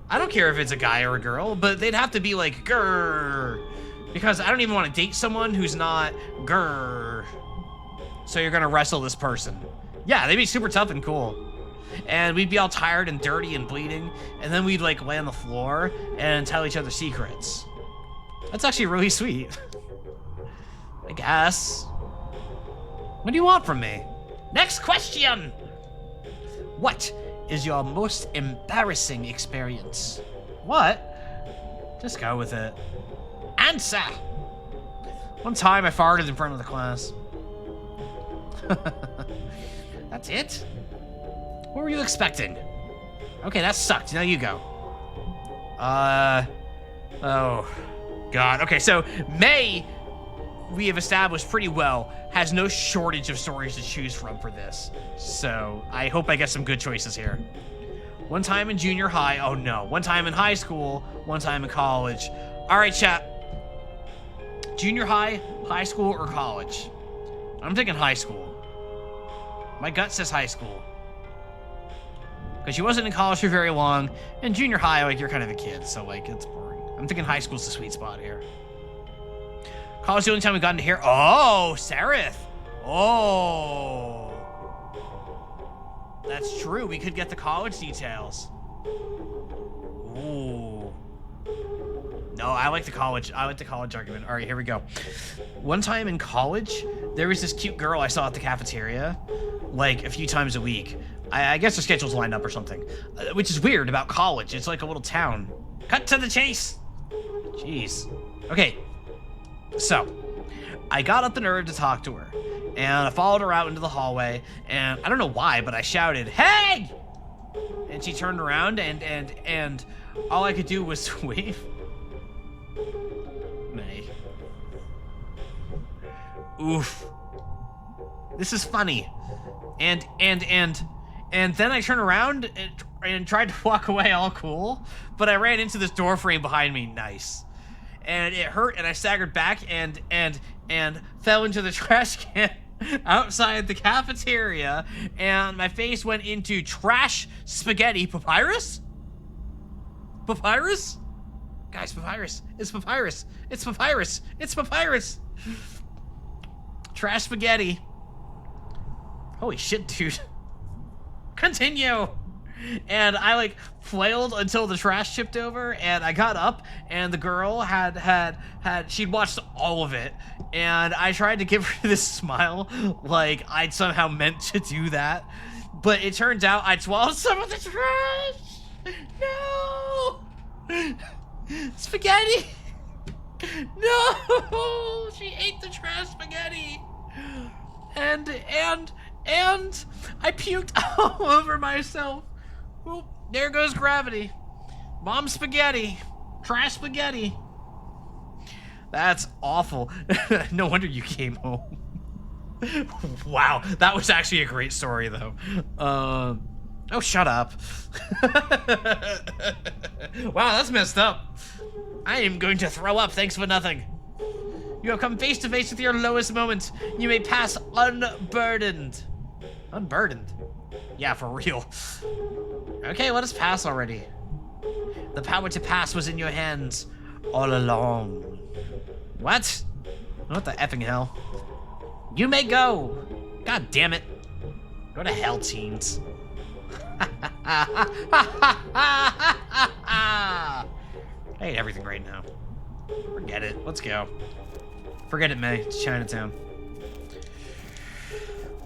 I don't care if it's a guy or a girl, but they'd have to be like, grrr. Because I don't even want to date someone who's not grrr. So you're gonna wrestle this person. Yeah, they'd be super tough and cool. And we'd be all tired and dirty and bleeding, and then we'd like lay on the floor and tell each other secrets. That's actually really sweet. I guess. What do you want from me? Next question! What is your most embarrassing experience? What? Just go with it. Answer! One time I farted in front of the class. That's it? What were you expecting? Okay, that sucked. Now you go. Oh, God. Okay, so May, we have established pretty well, has no shortage of stories to choose from for this. So I hope I get some good choices here. One time in junior high. Oh, no. One time in high school. One time in college. All right, chat. Junior high, high school, or college? I'm thinking high school. My gut says high school. Because she wasn't in college for very long, and junior high, like, you're kind of a kid, so, like, it's boring. I'm thinking high school's the sweet spot here. College, the only time we got into here. Oh, Seraph. Oh. That's true. We could get the college details. Ooh. No, I like the college argument. All right, here we go. One time in college, there was this cute girl I saw at the cafeteria, like, a few times a week. I guess their schedules lined up or something, which is weird about college. It's like a little town. Cut to the chase. Jeez. Okay, so I got up the nerve to talk to her, and I followed her out into the hallway, and I don't know why, but I shouted, "Hey!" And she turned around, and all I could do was wave. May. Oof. This is funny. And then I turned around and tried to walk away all cool, but I ran into this door frame behind me. Nice. And it hurt, and I staggered back and fell into the trash can outside the cafeteria, and my face went into trash spaghetti. Papyrus? Papyrus? Guys, papyrus. It's papyrus. It's papyrus. It's papyrus. Trash spaghetti. Holy shit, dude. Continue. And I like flailed until the trash chipped over, and I got up, and the girl she'd watched all of it, and I tried to give her this smile like I'd somehow meant to do that, but it turns out I'd swallowed some of the trash. No. Spaghetti. No. She ate the trash spaghetti. And I puked all over myself. Well, there goes gravity. Mom spaghetti. Trash spaghetti. That's awful. No wonder you came home. Wow, that was actually a great story, though. Oh, shut up. Wow, that's messed up. I am going to throw up thanks for nothing. You have come face to face with your lowest moment. You may pass unburdened. Unburdened? Yeah, for real. Okay, let us pass already. The power to pass was in your hands all along. What? What the effing hell? You may go. God damn it. Go to hell, teens. I hate everything right now. Forget it. Let's go. Forget it, May. It's Chinatown.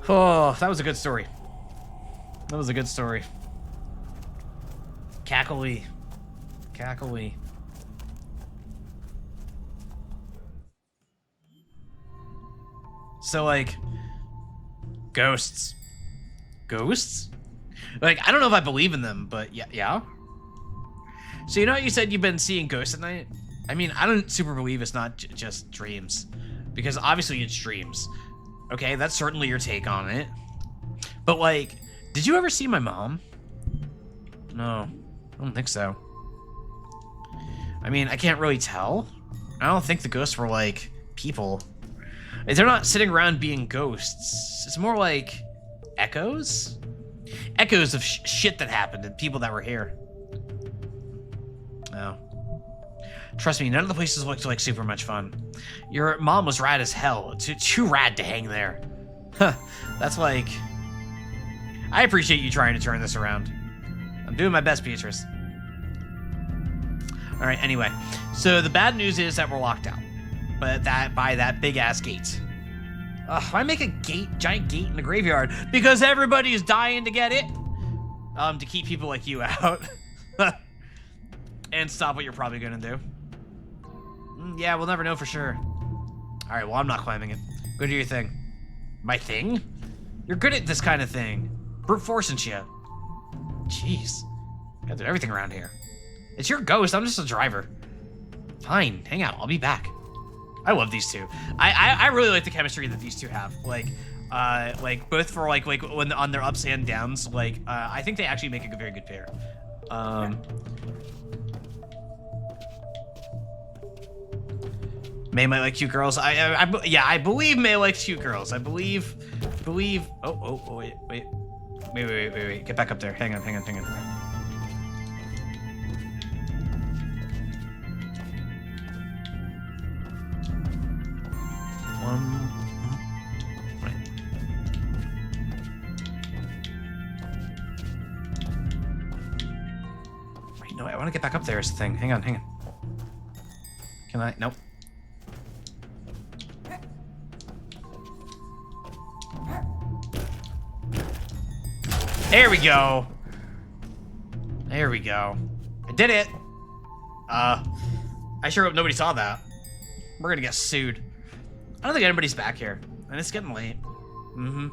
Oh, that was a good story. That was a good story. Cackle-y. Cackle-y. So, like, ghosts. Ghosts? Like, I don't know if I believe in them, but yeah. So, you know what you said you've been seeing ghosts at night? I mean, I don't super believe it's not just dreams. Because obviously it's dreams. Okay, that's certainly your take on it. But, like, did you ever see my mom? No, I don't think so. I mean, I can't really tell. I don't think the ghosts were, like, people. They're not sitting around being ghosts. It's more like echoes? Echoes of shit that happened and people that were here. Oh. Trust me, none of the places looked like super much fun. Your mom was rad as hell. Too rad to hang there. Huh. That's like... I appreciate you trying to turn this around. I'm doing my best, Beatrice. Alright, anyway. So the bad news is that we're locked out. But by that big-ass gate. Why make a giant gate in the graveyard? Because everybody is dying to get it. To keep people like you out. And stop what you're probably gonna do. Yeah, we'll never know for sure. Alright, well, I'm not climbing it. Go do your thing. My thing? You're good at this kind of thing. Brute force and shit. Jeez. Gotta do everything around here. It's your ghost, I'm just a driver. Fine, hang out, I'll be back. I love these two. I really like the chemistry that these two have. Like both for like when on their ups and downs. Like I think they actually make a very good pair. May might like cute girls. Yeah, I believe May likes cute girls. I believe. Oh, wait. Get back up there. Hang on. Right. Wait, no, I want to get back up there is the thing. Hang on. Can I? Nope. There we go. There we go. I did it. I sure hope nobody saw that. We're gonna get sued. I don't think anybody's back here, and it's getting late. Mm-hmm.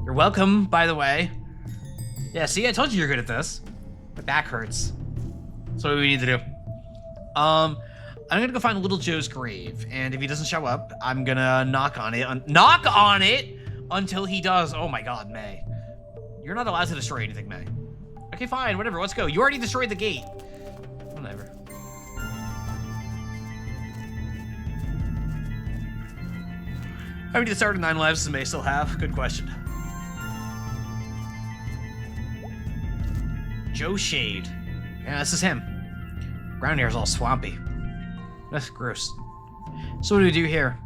You're welcome, by the way. Yeah, see, I told you you're good at this. My back hurts. That's what we need to do. I'm gonna go find Little Joe's grave, and if he doesn't show up, I'm gonna knock on it until he does. Oh my God, May. You're not allowed to destroy anything, May. Okay, fine, whatever, let's go. You already destroyed the gate. Whatever. How many started 9 lives does May still have? Good question. Joe Shade. Yeah, this is him. Ground here is all swampy. That's gross. So what do we do here?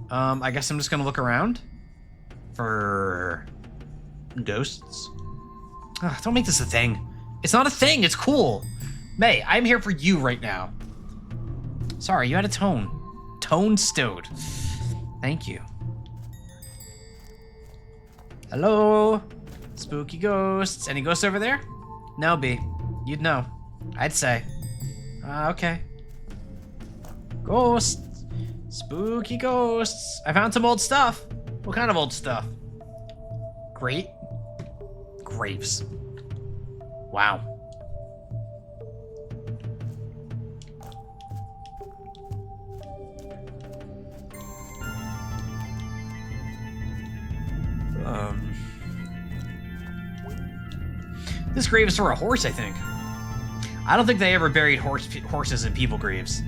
I guess I'm just gonna look around for ghosts. Ugh, don't make this a thing. It's not a thing, it's cool. May, I'm here for you right now. Sorry, you had a tone. Tone stowed. Thank you. Hello? Spooky ghosts. Any ghosts over there? No, B. You'd know. I'd say. Okay. Ghosts. Spooky ghosts. I found some old stuff. What kind of old stuff? Great. Graves. Wow. This grave is for a horse, I think. I don't think they ever buried horses in people graves.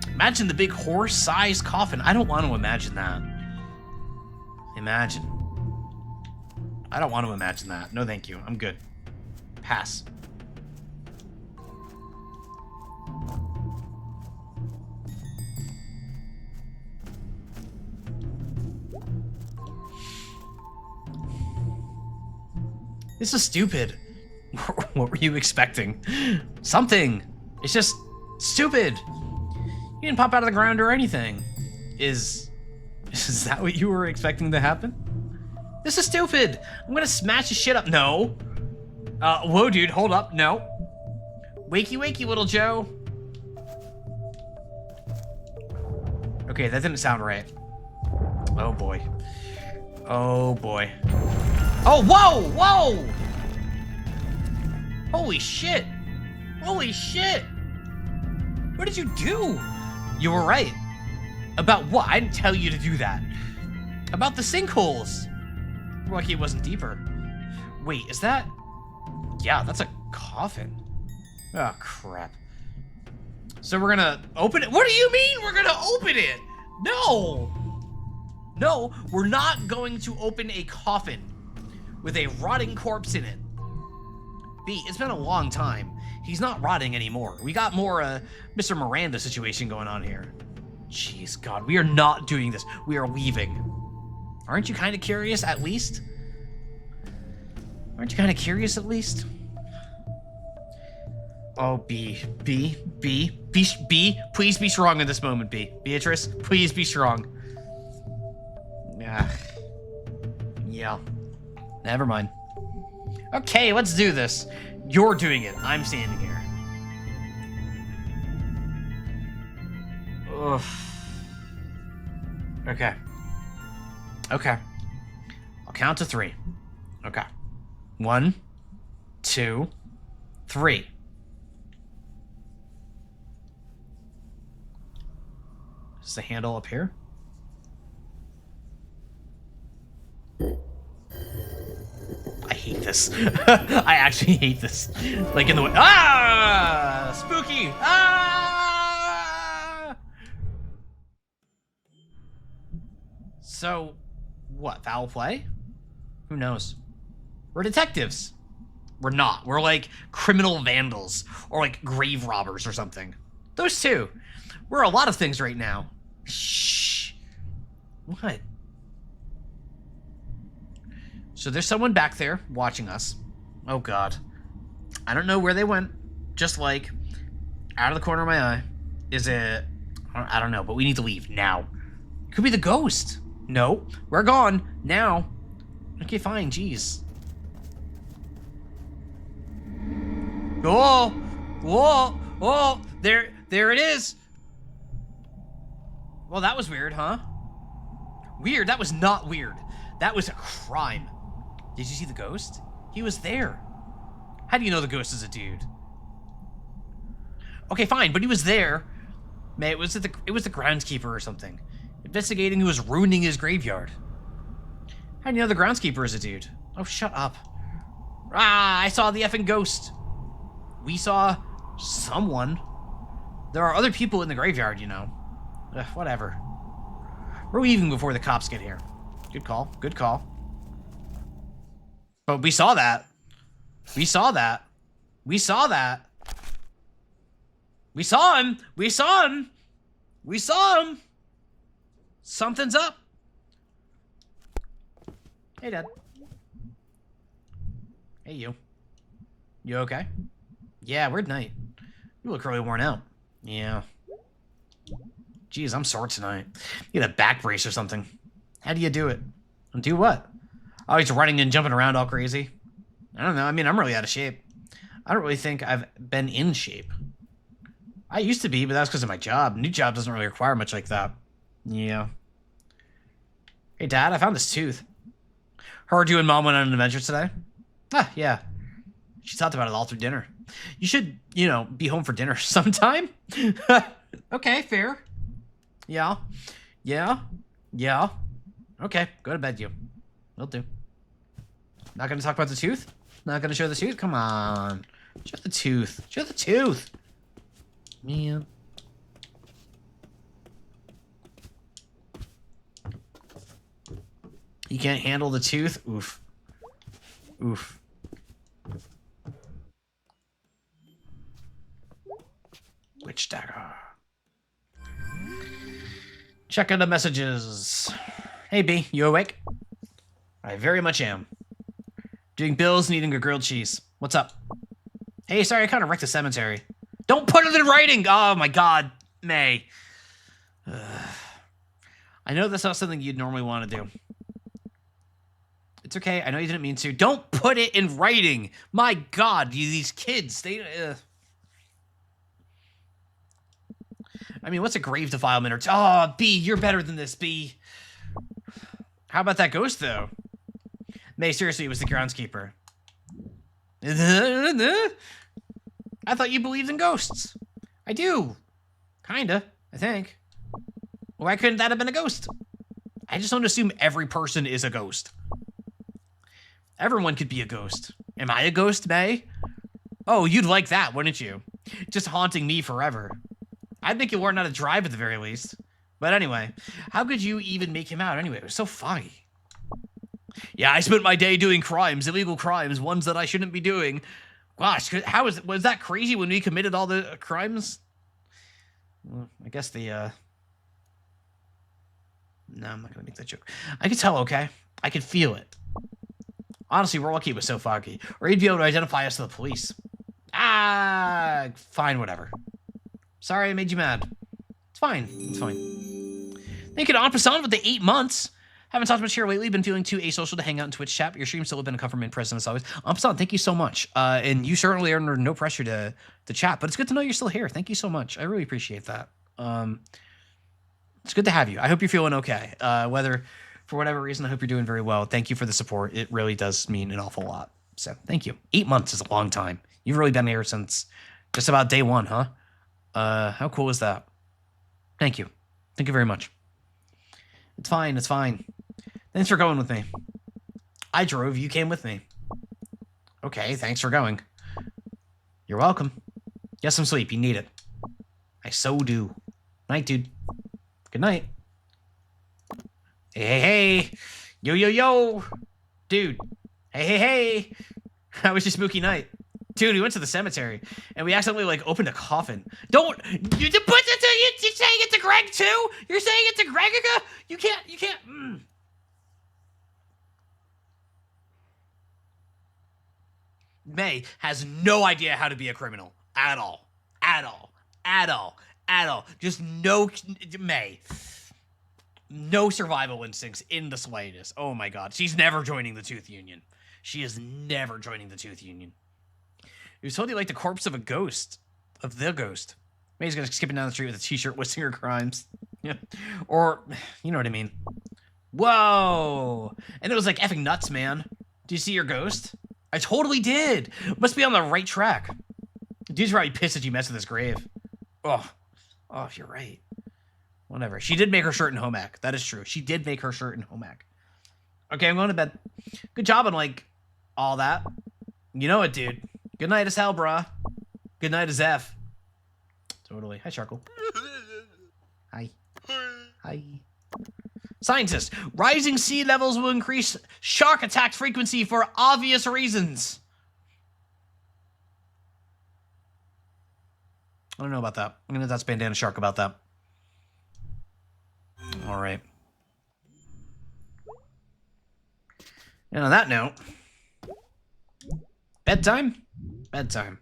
Imagine the big horse-sized coffin. I don't want to imagine that. Imagine. I don't want to imagine that. No, thank you. I'm good. Pass. This is stupid. What were you expecting? Something. It's just stupid. You didn't pop out of the ground or anything. Is that what you were expecting to happen? This is stupid. I'm gonna smash his shit up. No. Whoa, dude, hold up. No. Wakey, wakey, little Joe. Okay, that didn't sound right. Oh, boy. Oh, boy. Oh, whoa, whoa! Holy shit. Holy shit. What did you do? You were right. About what? I didn't tell you to do that. About the sinkholes. You're lucky it wasn't deeper. Wait, is that... Yeah, that's a coffin. Oh, crap. So we're gonna open it? What do you mean we're gonna open it? No! No, we're not going to open a coffin with a rotting corpse in it. B, it's been a long time. He's not rotting anymore. We got more Mr. Miranda situation going on here. Jeez, God, we are not doing this. We are leaving. Aren't you kind of curious, at least? Aren't you kind of curious, at least? Oh, B, please be strong in this moment, B. Beatrice, please be strong. Yeah. Never mind. Okay, let's do this. You're doing it. I'm standing here. Ugh. Okay. Okay. I'll count to 3. Okay. 1, 2, 3. Is the handle up here? I hate this. I actually hate this. Like in the way. Ah! Spooky! Ah! So, what? Foul play? Who knows? We're detectives. We're not. We're like criminal vandals or like grave robbers or something. Those two. We're a lot of things right now. Shh. What? So there's someone back there watching us. Oh, God. I don't know where they went. Just like, out of the corner of my eye. Is it... I don't know, but we need to leave now. It could be the ghost. No, we're gone now. Okay, fine, jeez. Oh, whoa, oh, there it is. Well, that was weird, huh? Weird, that was not weird. That was a crime. Did you see the ghost? He was there. How do you know the ghost is a dude? Okay, fine, but he was there. Man, it was the groundskeeper or something. Investigating who was ruining his graveyard. How do you know the groundskeeper is a dude? Oh, shut up. Ah, I saw the effing ghost. We saw someone. There are other people in the graveyard, you know. Ugh, whatever. We're leaving before the cops get here. Good call, good call. But we saw that. We saw that. We saw that. We saw him. We saw him. We saw him. Something's up. Hey, Dad. Hey, you. You okay? Yeah, weird night. You look really worn out. Yeah. Geez, I'm sore tonight. You get a back brace or something. How do you do it? Do what? Oh, he's running and jumping around all crazy. I don't know. I mean, I'm really out of shape. I don't really think I've been in shape. I used to be, but that's because of my job. New job doesn't really require much like that. Yeah. Hey, Dad, I found this tooth. Heard you and Mom went on an adventure today? Ah, yeah. She talked about it all through dinner. You should, you know, be home for dinner sometime. Okay, fair. Yeah. Yeah. Yeah. Okay, go to bed, you. Will do. Not gonna talk about the tooth? Not gonna show the tooth? Come on. Show the tooth. Show the tooth. Man. You can't handle the tooth? Oof. Oof. Witch dagger. Check out the messages. Hey, B, you awake? I very much am. Doing bills and eating a grilled cheese. What's up? Hey, sorry, I kind of wrecked the cemetery. Don't put it in writing! Oh my god, May. I know that's not something you'd normally want to do. It's okay, I know you didn't mean to. Don't put it in writing! My god, these kids, they... I mean, what's a grave defilement or... Oh, B, you're better than this, B. How about that ghost, though? May, seriously, it was the groundskeeper. I thought you believed in ghosts. I do. Kinda, I think. Why couldn't that have been a ghost? I just don't assume every person is a ghost. Everyone could be a ghost. Am I a ghost, May? Oh, you'd like that, wouldn't you? Just haunting me forever. I'd make you learn how to drive at the very least. But anyway, how could you even make him out anyway? It was so foggy. Yeah, I spent my day doing crimes, illegal crimes, ones that I shouldn't be doing. Gosh, was that crazy when we committed all the crimes? Well, I guess no, I'm not gonna make that joke. I could tell, okay? I could feel it. Honestly, we're lucky it was so foggy. Or he'd be able to identify us to the police. Ah, fine, whatever. Sorry I made you mad. It's fine. It's fine. Thank you to Anpasan with the 8 months. Haven't talked much here lately. Been feeling too asocial to hang out in Twitch chat. Your stream still have been a comfort present as always. Anpasan, thank you so much. And you certainly are under no pressure to chat, but it's good to know you're still here. Thank you so much. I really appreciate that. It's good to have you. I hope you're feeling okay. Whether for whatever reason, I hope you're doing very well. Thank you for the support. It really does mean an awful lot. So thank you. 8 months is a long time. You've really been here since just about day one, huh? How cool is that? Thank you. Thank you very much. It's fine. It's fine. Thanks for going with me. I drove. You came with me. Okay, thanks for going. You're welcome. Get some sleep. You need it. I so do. Night, dude. Good night. Hey, hey, hey. Yo, yo, yo. Dude. Hey, hey, hey. How was your spooky night? Dude, we went to the cemetery, and we accidentally, like, opened a coffin. Don't... You're saying it to Greg, too? You're saying it to Gregica? You can't... May has no idea how to be a criminal. At all. At all. At all. At all. Just no... May. No survival instincts in the slightest. Oh, my God. She's never joining the Tooth Union. She is never joining the Tooth Union. He was totally like the corpse of a ghost. Of the ghost. Maybe he's gonna skipping down the street with a t-shirt listing her crimes. Yeah. Or, you know what I mean. Whoa! And it was like effing nuts, man. Do you see your ghost? I totally did! Must be on the right track. Dude's probably pissed that you messed with his grave. Oh, you're right. Whatever. She did make her shirt in Homac. That is true. She did make her shirt in Homac. Okay, I'm going to bed. Good job on, like, all that. You know it, dude. Good night as hell, brah. Good night as F. Totally. Hi, Sharkle. Hi. Hi. Scientist, rising sea levels will increase shark attack frequency for obvious reasons. I don't know about that. I'm gonna ask Bandana Shark about that. All right. And on that note, bedtime? Bedtime.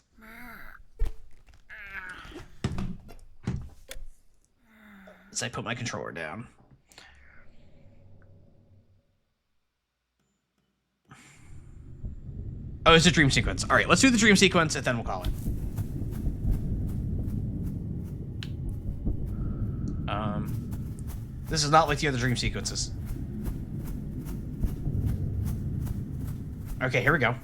As I put my controller down. Oh, it's a dream sequence. All right, let's do the dream sequence and then we'll call it. This is not like the other dream sequences. Okay, here we go.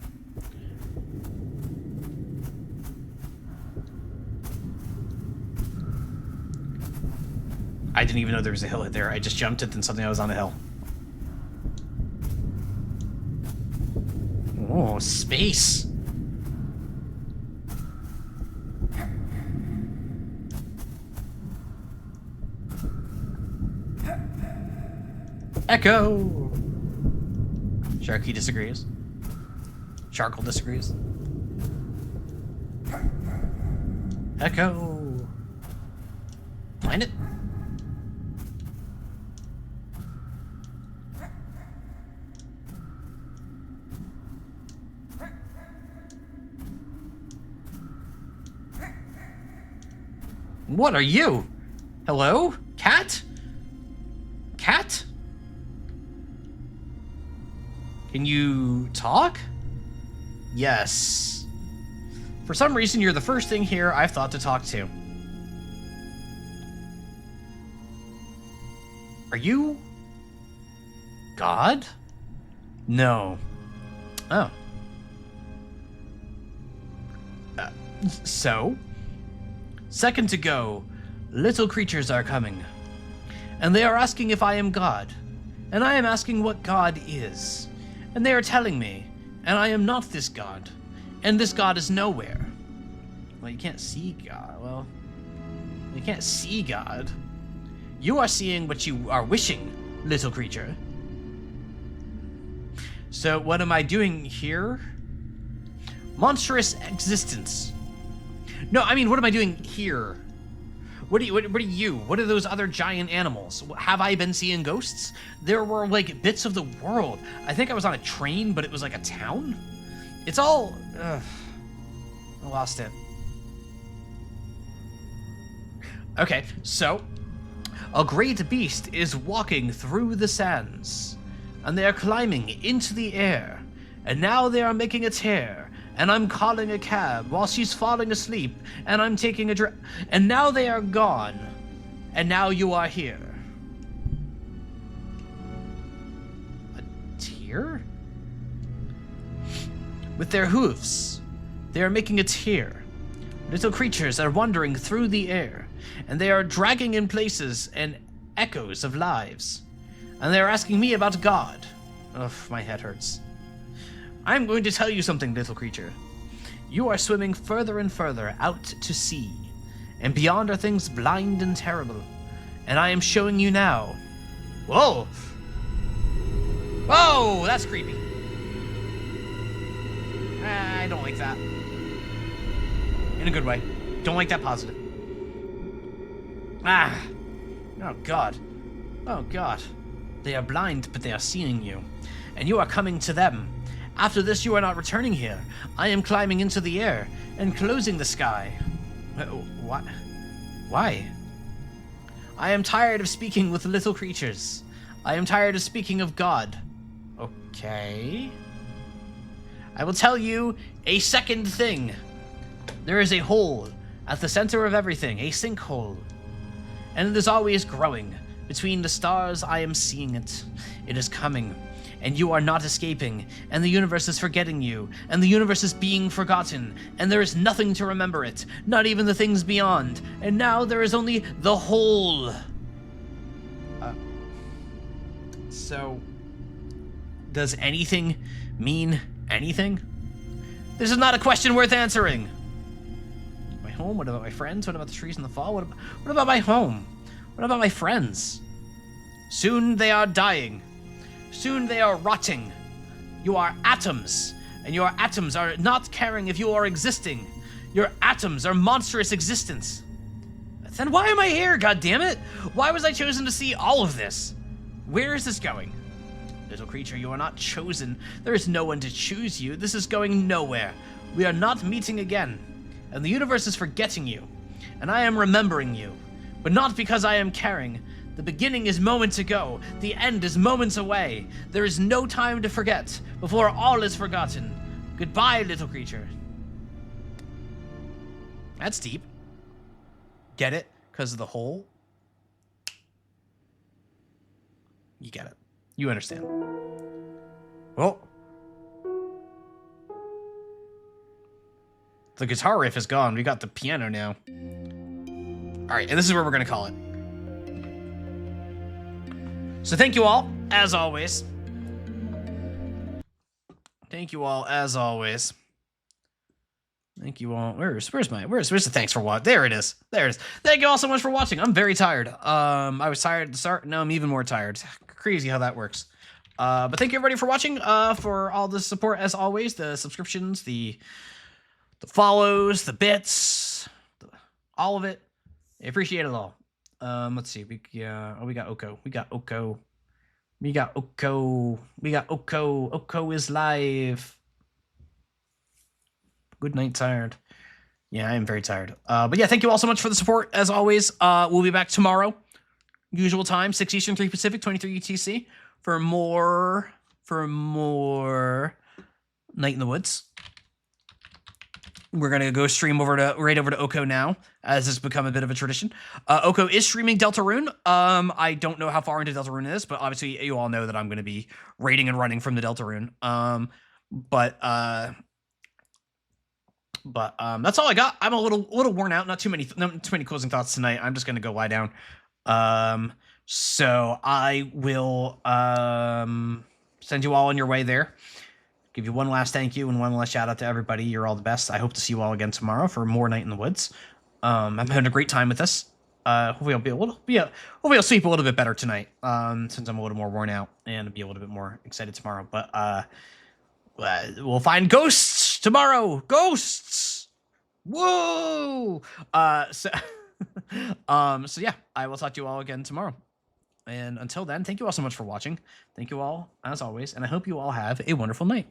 I didn't even know there was a hill there. I just jumped it and suddenly I was on a hill. Oh, space. Echo! Sharky disagrees. Sharkle disagrees. Echo! Find it? What are you? Hello? Cat? Cat? Can you talk? Yes. For some reason, you're the first thing here I've thought to talk to. Are you... God? No. Oh. So? Seconds ago, little creatures are coming. And they are asking if I am God. And I am asking what God is. And they are telling me, and I am not this God. And this God is nowhere. Well, you can't see God. Well, you can't see God. You are seeing what you are wishing, little creature. So what am I doing here? Monstrous existence. No, I mean, what am I doing here? What are you? What are those other giant animals? Have I been seeing ghosts? There were, like, bits of the world. I think I was on a train, but it was like a town? It's all... I lost it. Okay, so... A great beast is walking through the sands. And they are climbing into the air. And now they are making a tear. And I'm calling a cab while she's falling asleep, and I'm taking a and now they are gone, and now you are here. A tear? With their hoofs, they are making a tear. Little creatures are wandering through the air, and they are dragging in places and echoes of lives. And they are asking me about God. Ugh, my head hurts. I'm going to tell you something, little creature. You are swimming further and further out to sea, and beyond are things blind and terrible. And I am showing you now. Whoa! Whoa, that's creepy. I don't like that. In a good way. Don't like that positive. Ah! Oh, God. Oh, God. They are blind, but they are seeing you. And you are coming to them. After this, you are not returning here. I am climbing into the air and closing the sky. What? Why? I am tired of speaking with little creatures. I am tired of speaking of God. Okay. I will tell you a second thing, There is a hole at the center of everything, a sinkhole. And it is always growing. Between the stars, I am seeing it. It is coming, and you are not escaping, and the universe is forgetting you, and the universe is being forgotten, and there is nothing to remember it, not even the things beyond, and now there is only the hole. So, does anything mean anything? This is not a question worth answering. My home? What about my friends? What about the trees in the fall? What about my home? What about my friends? Soon they are dying. Soon they are rotting. You are atoms, and your atoms are not caring if you are existing. Your atoms are monstrous existence. Then why am I here, goddammit? Why was I chosen to see all of this? Where is this going? Little creature, you are not chosen. There is no one to choose you. This is going nowhere. We are not meeting again, and the universe is forgetting you, and I am remembering you, but not because I am caring. The beginning is moments ago. The end is moments away. There is no time to forget before all is forgotten. Goodbye, little creature. That's deep. Get it? Because of the hole? You get it. You understand. Oh. The guitar riff is gone. We got the piano now. All right, and this is where we're going to call it. So thank you all, as always. Thank you all, as always. Thank you all. Where's the thanks for what? There it is. There it is. Thank you all so much for watching. I'm very tired. I was tired at the start. Now I'm even more tired. Crazy how that works. But thank you everybody for watching. For all the support as always, the subscriptions, the follows, the bits, all of it. I appreciate it all. Let's see. We got Oko. We got Oko. Oko is live. Good night, tired. Yeah, I am very tired. But yeah, thank you all so much for the support, as always. We'll be back tomorrow. Usual time, 6 Eastern, 3 Pacific, 23 UTC, for more Night in the Woods. We're gonna go stream right over to Oko now, as it's become a bit of a tradition. Oko is streaming Deltarune. I don't know how far into Deltarune it is, but obviously you all know that I'm gonna be raiding and running from the Deltarune. But that's all I got. I'm a little worn out. Not too many closing thoughts tonight. I'm just gonna go lie down. So I will send you all on your way there. Give you one last thank you and one last shout out to everybody. You're all the best. I hope to see you all again tomorrow for more Night in the Woods. I'm having a great time with this. Hopefully I'll sleep a little bit better tonight. Since I'm a little more worn out, and be a little bit more excited tomorrow. But we'll find ghosts tomorrow. Ghosts. Whoa. So yeah, I will talk to you all again tomorrow. And until then, thank you all so much for watching. Thank you all, as always, and I hope you all have a wonderful night.